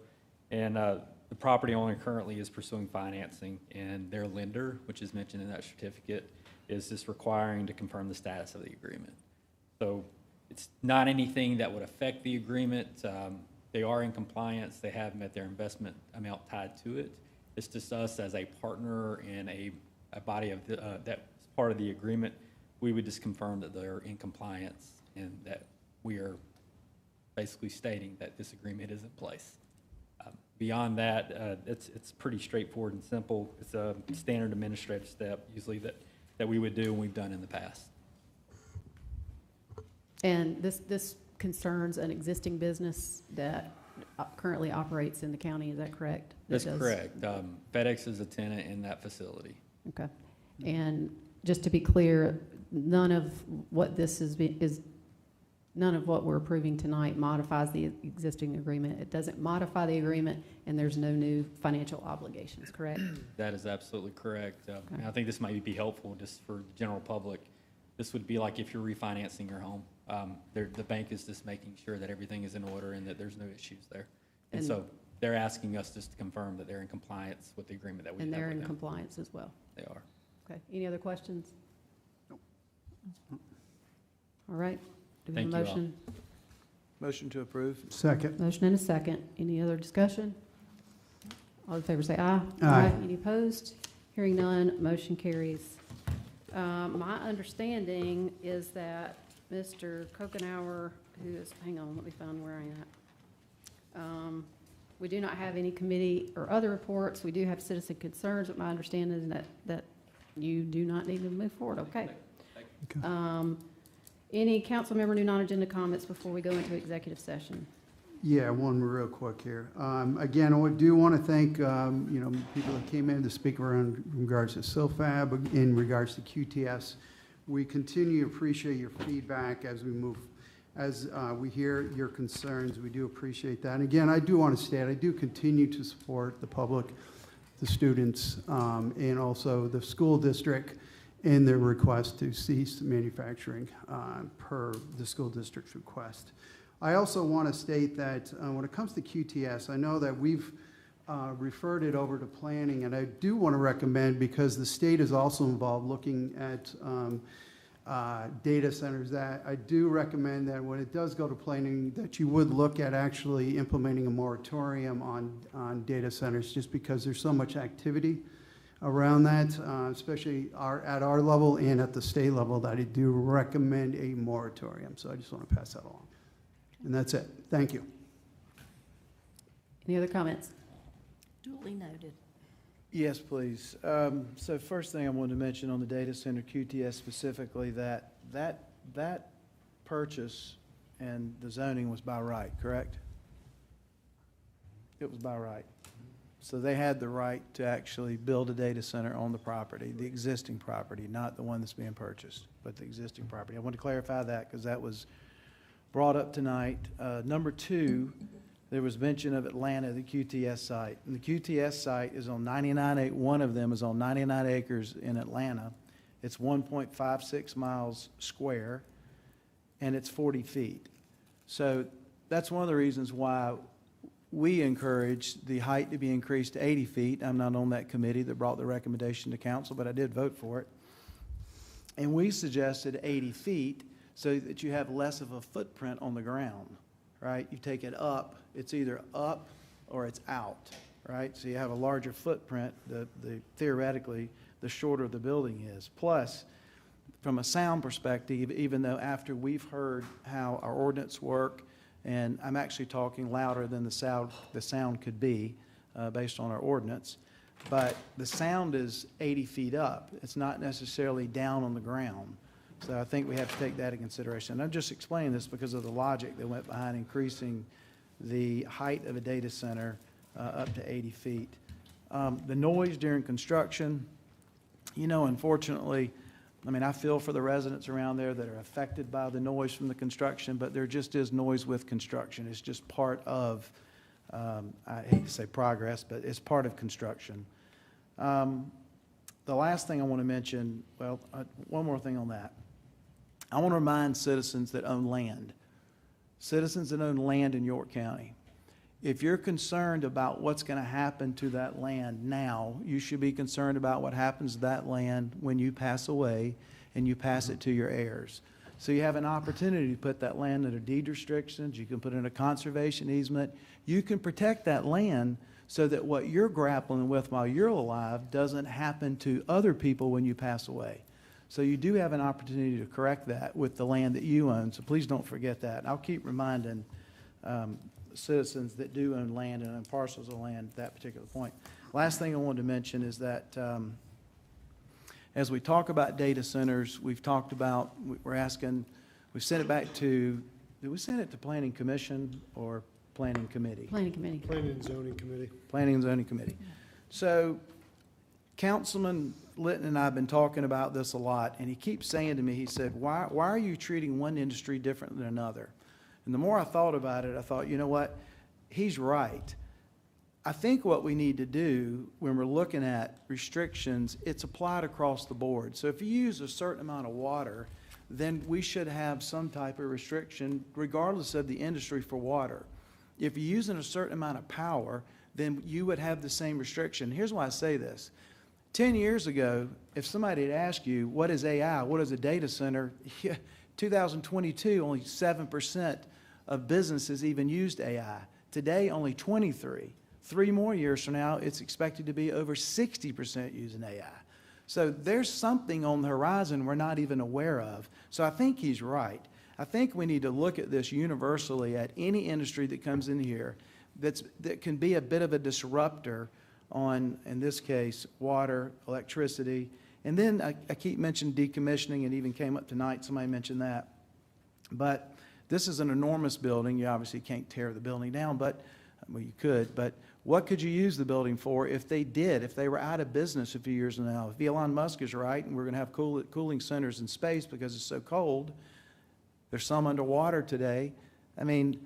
And the property owner currently is pursuing financing, and their lender, which is mentioned in that certificate, is just requiring to confirm the status of the agreement. So it's not anything that would affect the agreement. They are in compliance. They have met their investment amount tied to it. It's just us as a partner in a body of that's part of the agreement. We would just confirm that they're in compliance and that we are basically stating that this agreement is in place. Beyond that, it's pretty straightforward and simple. It's a standard administrative step usually that we would do and we've done in the past. And this concerns an existing business that currently operates in the county, is that correct? That's correct. FedEx is a tenant in that facility. Okay. And just to be clear, none of what this is none of what we're approving tonight modifies the existing agreement. It doesn't modify the agreement, and there's no new financial obligations, correct? That is absolutely correct. And I think this might be helpful just for the general public. This would be like if you're refinancing your home. The bank is just making sure that everything is in order and that there's no issues there. And so they're asking us just to confirm that they're in compliance with the agreement that we have with them. And they're in compliance as well. They are. Okay. Any other questions? Nope. All right. Do we have a Thank you all. motion? Motion to approve. Second. Motion and a second. Any other discussion? All in favor say aye. Aye. Any opposed? Hearing none, motion carries. My understanding is that Mr. Kokenauer, who is, hang on, let me find where I'm at. We do not have any committee or other reports. We do have citizen concerns, but my understanding is that you do not need to move forward. Okay. Any council member new non-agenda comments before we go into executive session? Yeah, one real quick here. Again, I do want to thank, people that came in to speak around in regards to SILFAB, in regards to QTS. We continue to appreciate your feedback as we move, as we hear your concerns. We do appreciate that. And again, I do want to state, I do continue to support the public, the students, and also the school district in their request to cease manufacturing per the school district's request. I also want to state that when it comes to QTS, I know that we've referred it over to planning, and I do want to recommend, because the state is also involved looking at data centers, that I do recommend that when it does go to planning, that you would look at actually implementing a moratorium on data centers, just because there's so much activity around that, especially at our level and at the state level, that I do recommend a moratorium. So I just want to pass that along. And that's it. Thank you. Any other comments? Duly noted. Yes, please. So first thing I wanted to mention on the data center QTS specifically, that purchase and the zoning was by right, correct? It was by right. So they had the right to actually build a data center on the property, the existing property, not the one that's being purchased, but the existing property. I want to clarify that because that was brought up tonight. Number two, there was mention of Atlanta, the QTS site. And the QTS site is on 99, one of them is on 99 acres in Atlanta. It's 1.56 miles square, and it's 40 feet. So that's one of the reasons why we encourage the height to be increased to 80 feet. I'm not on that committee that brought the recommendation to council, but I did vote for it. And we suggested 80 feet so that you have less of a footprint on the ground, right? You take it up, it's either up or it's out, right? So you have a larger footprint, theoretically, the shorter the building is. Plus, from a sound perspective, even though after we've heard how our ordinance work, and I'm actually talking louder than the sound could be based on our ordinance, but the sound is 80 feet up. It's not necessarily down on the ground. So I think we have to take that into consideration. And I'm just explaining this because of the logic that went behind increasing the height of a data center up to 80 feet. The noise during construction, you know, unfortunately, I mean, I feel for the residents around there that are affected by the noise from the construction, but there just is noise with construction. It's just part of, I hate to say progress, but it's part of construction. The last thing I want to mention, well, one more thing on that. I want to remind citizens that own land, citizens that own land in York County. If you're concerned about what's going to happen to that land now, you should be concerned about what happens to that land when you pass away and you pass it to your heirs. So you have an opportunity to put that land under deed restrictions. You can put in a conservation easement. You can protect that land so that what you're grappling with while you're alive doesn't happen to other people when you pass away. So you do have an opportunity to correct that with the land that you own. So please don't forget that. I'll keep reminding citizens that do own land and own parcels of land at that particular point. Last thing I wanted to mention is that as we talk about data centers, we've talked about, we're asking, we sent it back to, did we send it to Planning Commission or Planning Committee? Planning Committee. Planning and Zoning Committee. Planning and Zoning Committee. So Councilman Litton and I have been talking about this a lot, and he keeps saying to me, he said, why are you treating one industry different than another? And the more I thought about it, I thought, you know what? He's right. I think what we need to do when we're looking at restrictions, it's applied across the board. So if you use a certain amount of water, then we should have some type of restriction regardless of the industry for water. If you're using a certain amount of power, then you would have the same restriction. Here's why I say this. 10 years ago, if somebody had asked you, what is AI, what is a data center, 2022, only 7% of businesses even used AI. Today, only 23. 3 more years from now, it's expected to be over 60% using AI. So there's something on the horizon we're not even aware of. So I think he's right. I think we need to look at this universally at any industry that comes in here that can be a bit of a disruptor on, in this case, water, electricity. And then I keep mentioning decommissioning, and even came up tonight, somebody mentioned that. But this is an enormous building. You obviously can't tear the building down, but, well, you could, but what could you use the building for if they did, if they were out of business a few years from now? If Elon Musk is right, and we're going to have cooling centers in space because it's so cold, there's some underwater today. I mean,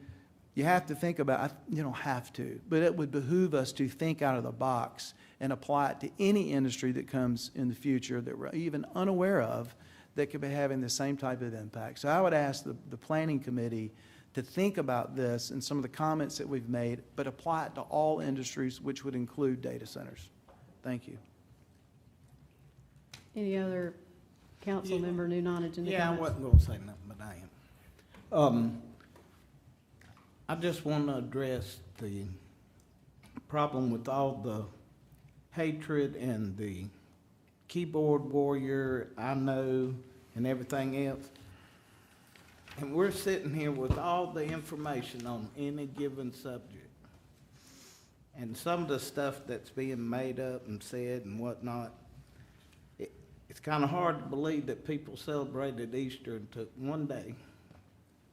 you have to think about, you don't have to, but it would behoove us to think out of the box and apply it to any industry that comes in the future that we're even unaware of that could be having the same type of impact. So I would ask the Planning Committee to think about this and some of the comments that we've made, but apply it to all industries, which would include data centers. Thank you. Any other council member, new non-agenda Yeah, I comments? wasn't going to say nothing, but I am. I just want to address the problem with all the hatred and the keyboard warrior, I know, and everything else. And we're sitting here with all the information on any given subject. And some of the stuff that's being made up and said and whatnot, it's kind of hard to believe that people celebrated Easter and took one day,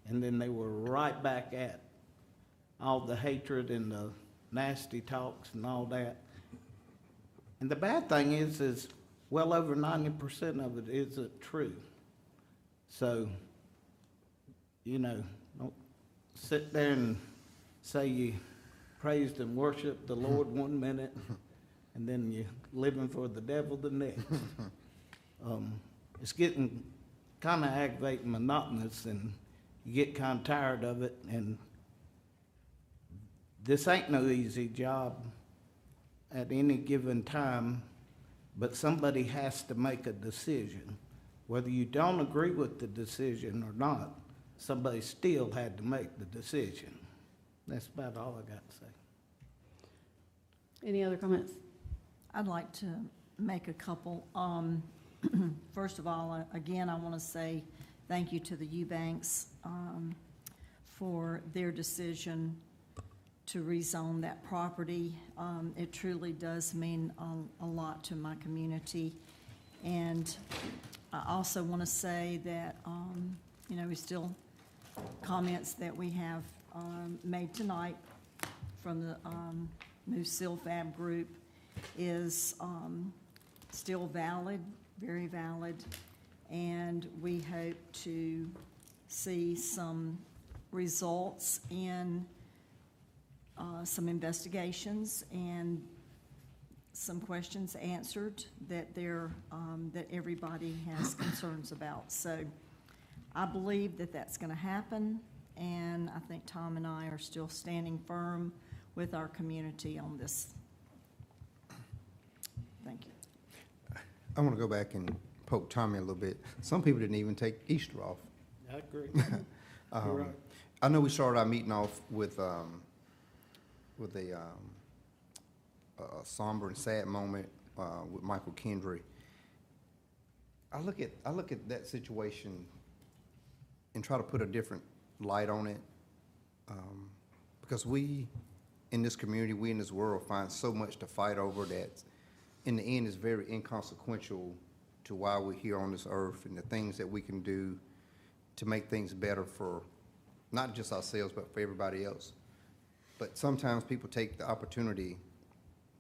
and then they were right back at all the hatred and the nasty talks and all that. And the bad thing is well over 90% of it isn't true. So, you know, don't sit there and say you praised and worshiped the Lord one minute, and then you're living for the devil the next. It's getting kind of aggravating, monotonous, and you get kind of tired of it. And this ain't no easy job at any given time, but somebody has to make a decision. Whether you don't agree with the decision or not, somebody still had to make the decision. That's about all I got to say. Any other comments? I'd like to make a couple. First of all, again, I want to say thank you to the Eubanks for their decision to rezone that property. It truly does mean a lot to my community. And I also want to say that, you know, we still, comments that we have made tonight from the new SILFAB group is still valid, very valid, and we hope to see some results in some investigations and some questions answered that that everybody has concerns about. So I believe that that's going to happen, and I think Tom and I are still standing firm with our community on this. Thank you. I want to go back and poke Tommy a little bit. Some people didn't even take Easter off. I agree. You're right. I know we started our meeting off with a somber and sad moment with Michael Kendry. I look at that situation and try to put a different light on it, because we in this community, we in this world find so much to fight over that in the end is very inconsequential to why we're here on this earth and the things that we can do to make things better for not just ourselves, but for everybody else. But sometimes people take the opportunity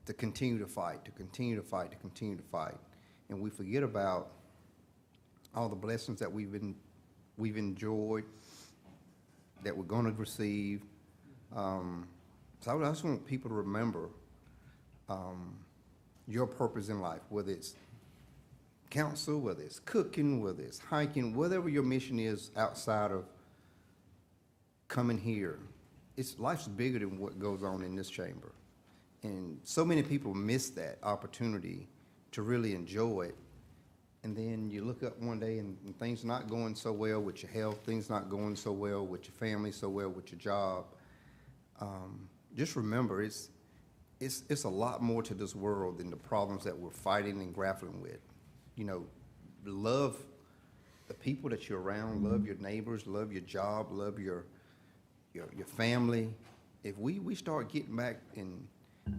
to continue to fight, to continue to fight, to continue to fight. And we forget about all the blessings that we've enjoyed, that we're going to receive. So I just want people to remember your purpose in life, whether it's counsel, whether it's cooking, whether it's hiking, whatever your mission is outside of coming here. Life's bigger than what goes on in this chamber. And so many people miss that opportunity to really enjoy it. And then you look up one day and things not going so well with your health, things not going so well with your family, so well with your job. Just remember, it's a lot more to this world than the problems that we're fighting and grappling with. You know, love the people that you're around, love your neighbors, love your job, love your family. If we start getting back and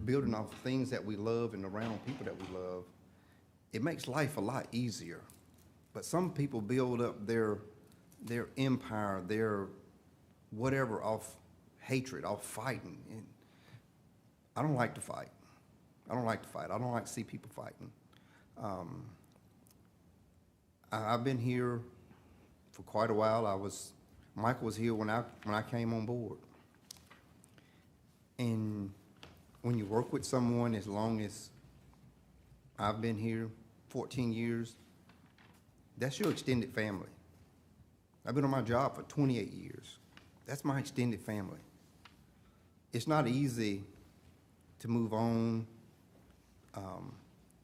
building off things that we love and around people that we love, it makes life a lot easier. But some people build up their empire, their whatever, off hatred, off fighting. And I don't like to fight. I don't like to fight. I don't like to see people fighting. I've been here for quite a while. Michael was here when I came on board. And when you work with someone as long as I've been here, 14 years, that's your extended family. I've been on my job for 28 years. That's my extended family. It's not easy to move on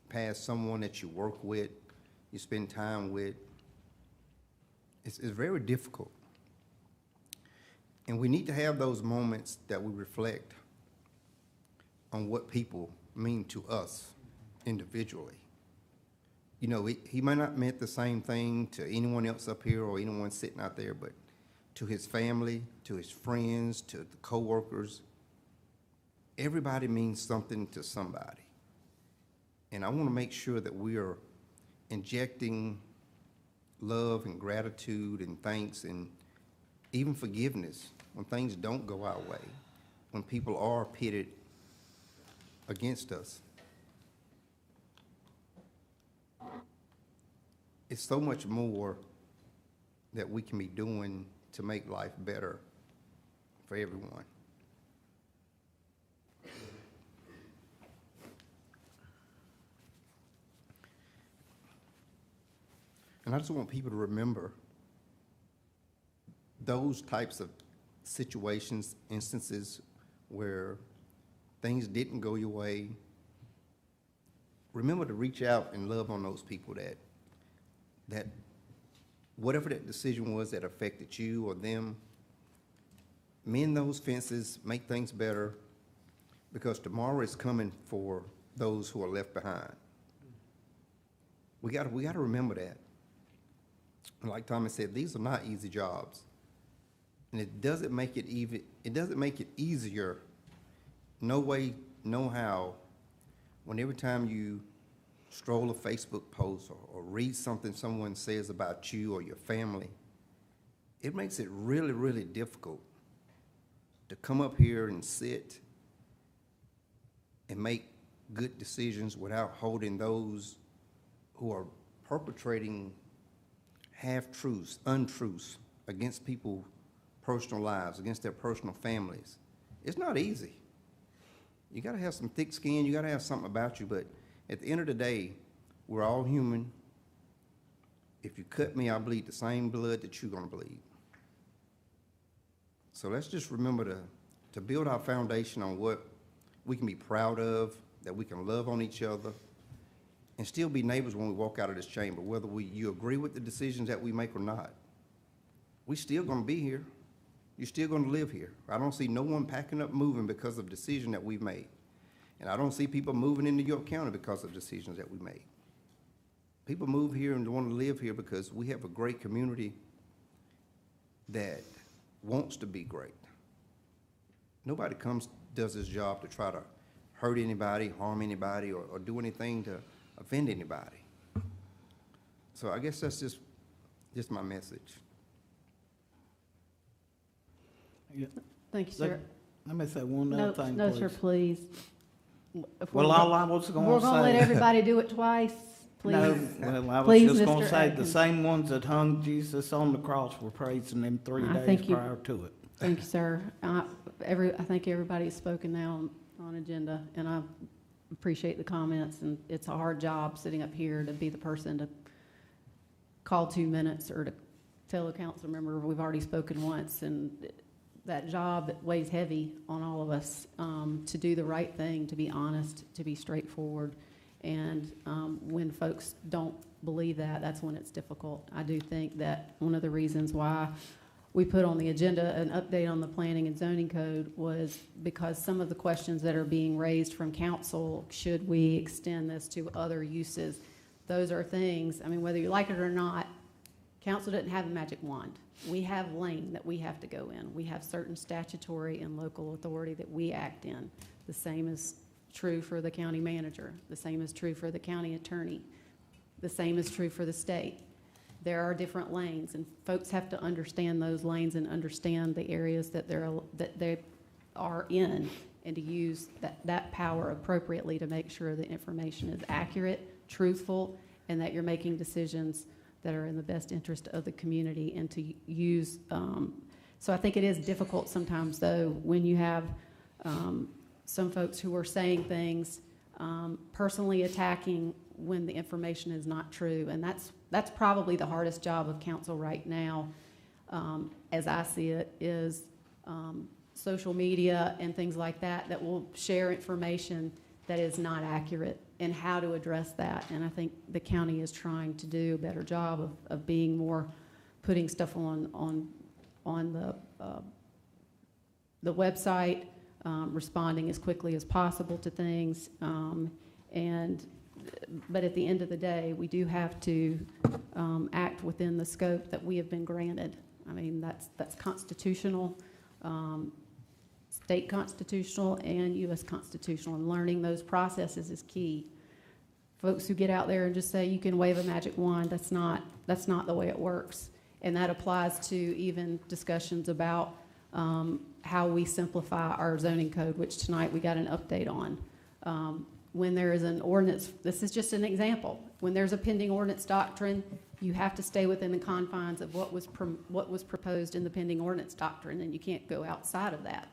past someone that you work with, you spend time with. It's very difficult. And we need to have those moments that we reflect on what people mean to us individually. You know, he might not meant the same thing to anyone else up here or anyone sitting out there, but to his family, to his friends, to the coworkers, everybody means something to somebody. And I want to make sure that we are injecting love and gratitude and thanks and even forgiveness when things don't go our way, when people are pitted against us. It's so much more that we can be doing to make life better for everyone. And I just want people to remember those types of situations, instances where things didn't go your way. Remember to reach out and love on those people that whatever that decision was that affected you or them, mend those fences, make things better, because tomorrow is coming for those who are left behind. We gotta remember that. And like Thomas said, these are not easy jobs. And it doesn't make it easier, no way, no how, when every time you stroll a Facebook post or read something someone says about you or your family, it makes it really, really difficult to come up here and sit and make good decisions without holding those who are perpetrating half-truths, untruths against people's personal lives, against their personal families. It's not easy. You gotta have some thick skin, you gotta have something about you, but at the end of the day, we're all human. If you cut me, I'll bleed the same blood that you're gonna bleed. So let's just remember to build our foundation on what we can be proud of, that we can love on each other, and still be neighbors when we walk out of this chamber, whether you agree with the decisions that we make or not. We still gonna be here. You're still gonna live here. I don't see no one packing up moving because of decision that we've made. And I don't see people moving into York County because of decisions that we made. People move here and want to live here because we have a great community that wants to be great. Nobody does this job to try to hurt anybody, harm anybody, or do anything to offend anybody. So I guess that's just my message. Yeah. Thank you, sir. Let me say one other thing, No, please. sir, please. Well, all I was going to say. We're going to let everybody do it twice, please. No, well, I was Please, just going to Mr. say, the Atkins. same ones that hung Jesus on the cross were praising him 3 I days think you- prior to it. Thank you, sir. I think everybody's spoken now on agenda, and I appreciate the comments, and it's a hard job sitting up here to be the person to call 2 minutes or to tell a council member we've already spoken once, and that job weighs heavy on all of us, to do the right thing, to be honest, to be straightforward. And when folks don't believe that, that's when it's difficult. I do think that one of the reasons why we put on the agenda an update on the planning and zoning code was because some of the questions that are being raised from council, should we extend this to other uses? Those are things, I mean, whether you like it or not, council didn't have a magic wand. We have lane that we have to go in. We have certain statutory and local authority that we act in. The same is true for the county manager. The same is true for the county attorney. The same is true for the state. There are different lanes, and folks have to understand those lanes and understand the areas that they are in, and to use that power appropriately to make sure the information is accurate, truthful, and that you're making decisions that are in the best interest of the community, and to use, so I think it is difficult sometimes, though, when you have some folks who are saying things, personally attacking when the information is not true. And that's probably the hardest job of council right now, as I see it, is social media and things like that will share information that is not accurate, and how to address that. And I think the county is trying to do a better job of being more, putting stuff on the website, responding as quickly as possible to things, but at the end of the day, we do have to act within the scope that we have been granted. I mean, that's constitutional, state constitutional, and U.S. constitutional, and learning those processes is key. Folks who get out there and just say you can wave a magic wand, that's not the way it works. And that applies to even discussions about how we simplify our zoning code, which tonight we got an update on. When there is an ordinance, this is just an example, when there's a pending ordinance doctrine, you have to stay within the confines of what was proposed in the pending ordinance doctrine, and you can't go outside of that.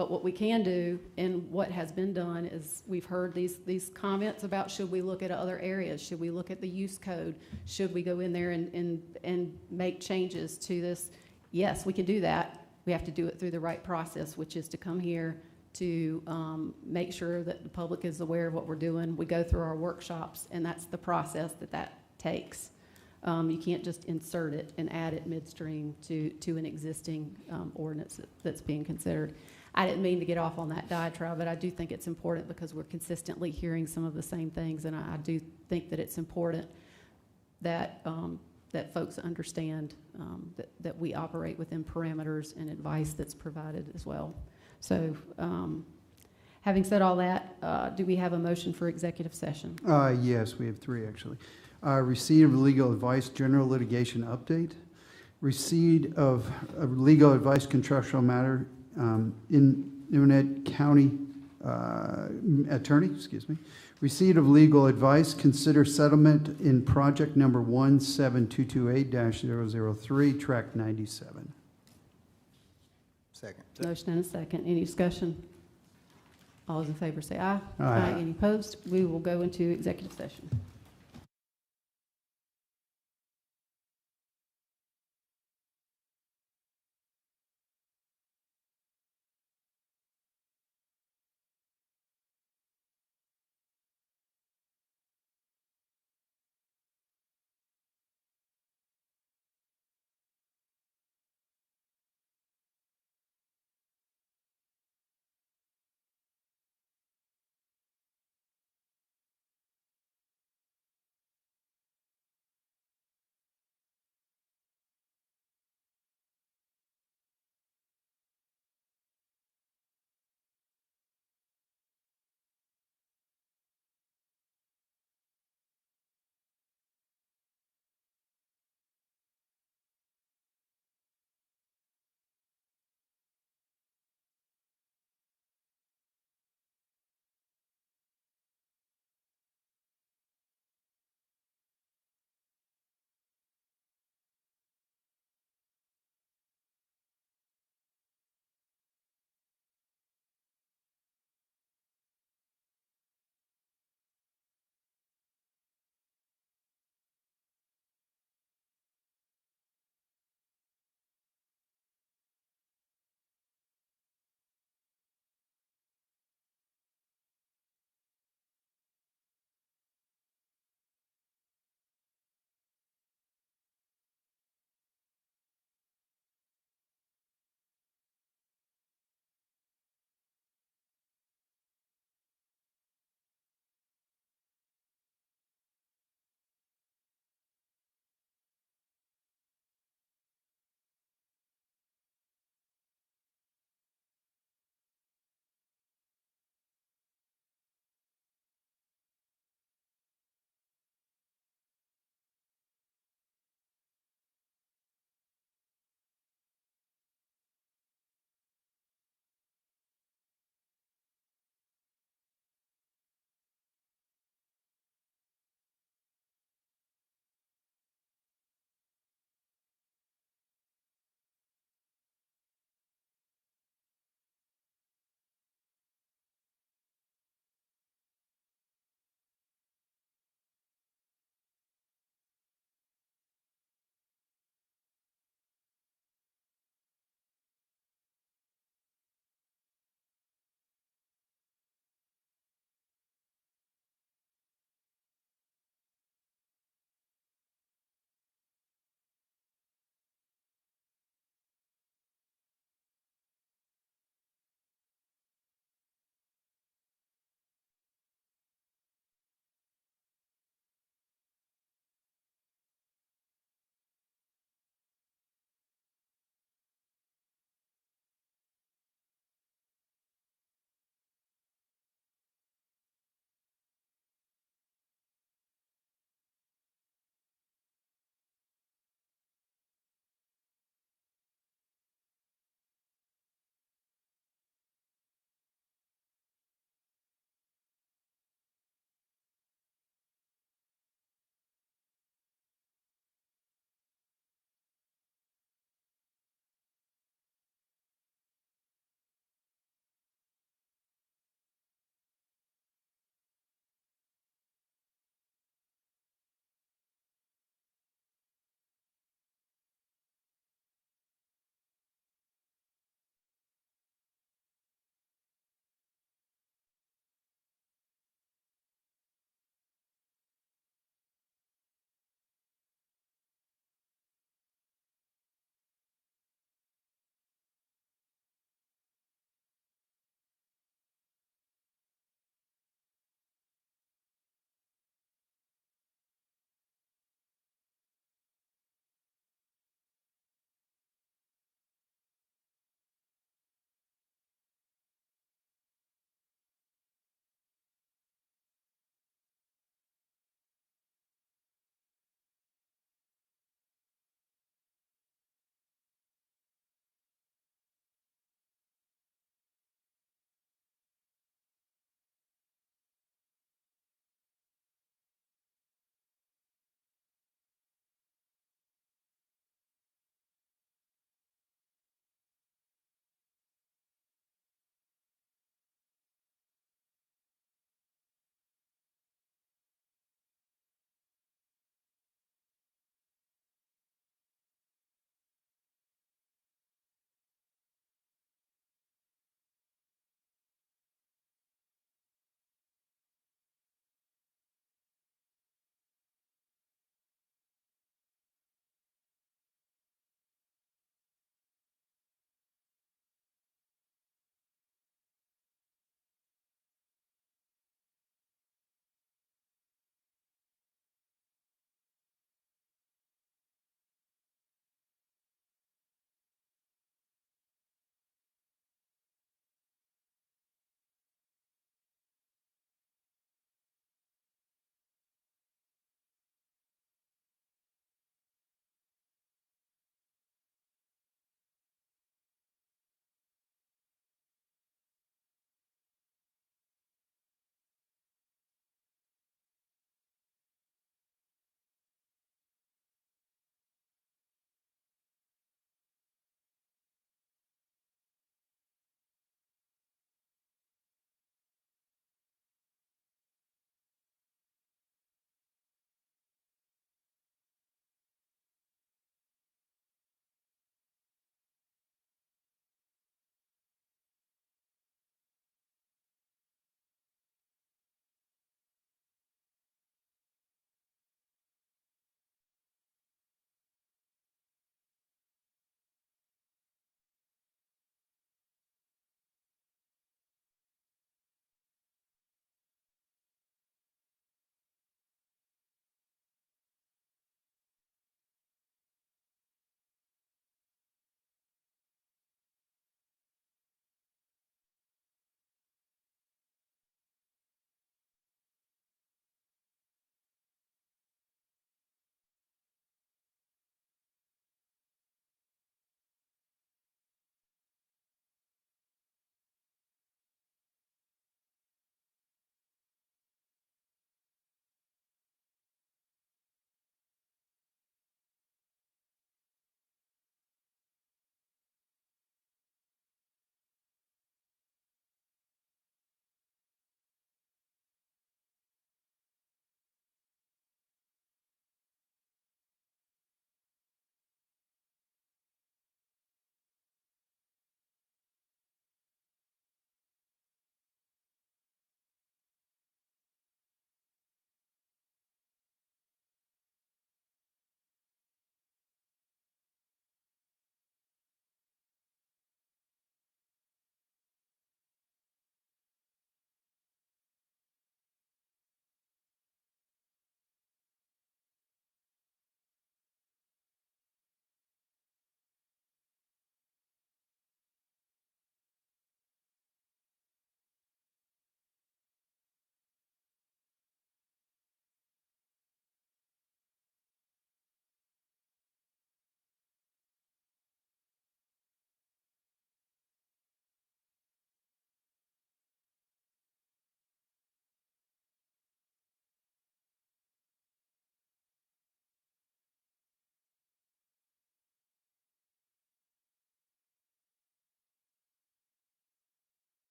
But what we can do, and what has been done, is we've heard these comments about, should we look at other areas? Should we look at the use code? Should we go in there and make changes to this? Yes, we can do that. We have to do it through the right process, which is to come here to make sure that the public is aware of what we're doing. We go through our workshops, and that's the process that takes. You can't just insert it and add it midstream to an existing ordinance that's being considered. I didn't mean to get off on that diatribe, but I do think it's important because we're consistently hearing some of the same things, and I do think that it's important that that folks understand that we operate within parameters and advice that's provided as well. So, having said all that, do we have a motion for executive session? Yes, we have three, actually. Receipt of legal advice, general litigation update. Receipt of legal advice, contractual matter, in Gwinnett County Attorney, excuse me. Receipt of legal advice, consider settlement in project number 17228-003, track 97. Second. Motion and a second. Any discussion? All those in favor say aye. Aye. Any opposed? We will go into executive session.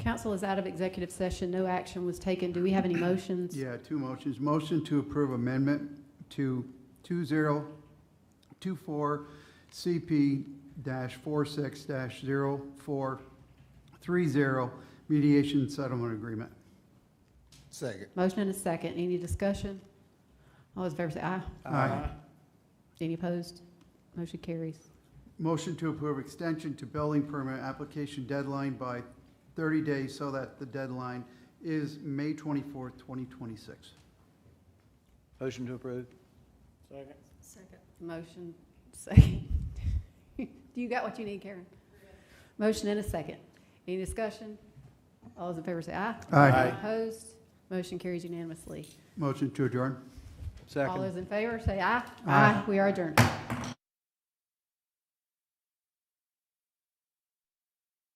Council is out of executive session. No action was taken. Do we have any motions? Yeah, two motions. Motion to approve amendment to 2024 CP-46-0430 mediation settlement agreement. Second. Motion and a second. Any discussion? All those in favor say aye. Aye. Any opposed? Motion carries. Motion to approve extension to building permit application deadline by 30 days so that the deadline is May 24th, 2026. Motion to approve. Second. Motion, second. You got what you need, Karen? Motion and a second. Any discussion? All those in favor say aye. Aye. Opposed? Motion carries unanimously. Motion to adjourn. All those in favor say aye. Aye. We are adjourned.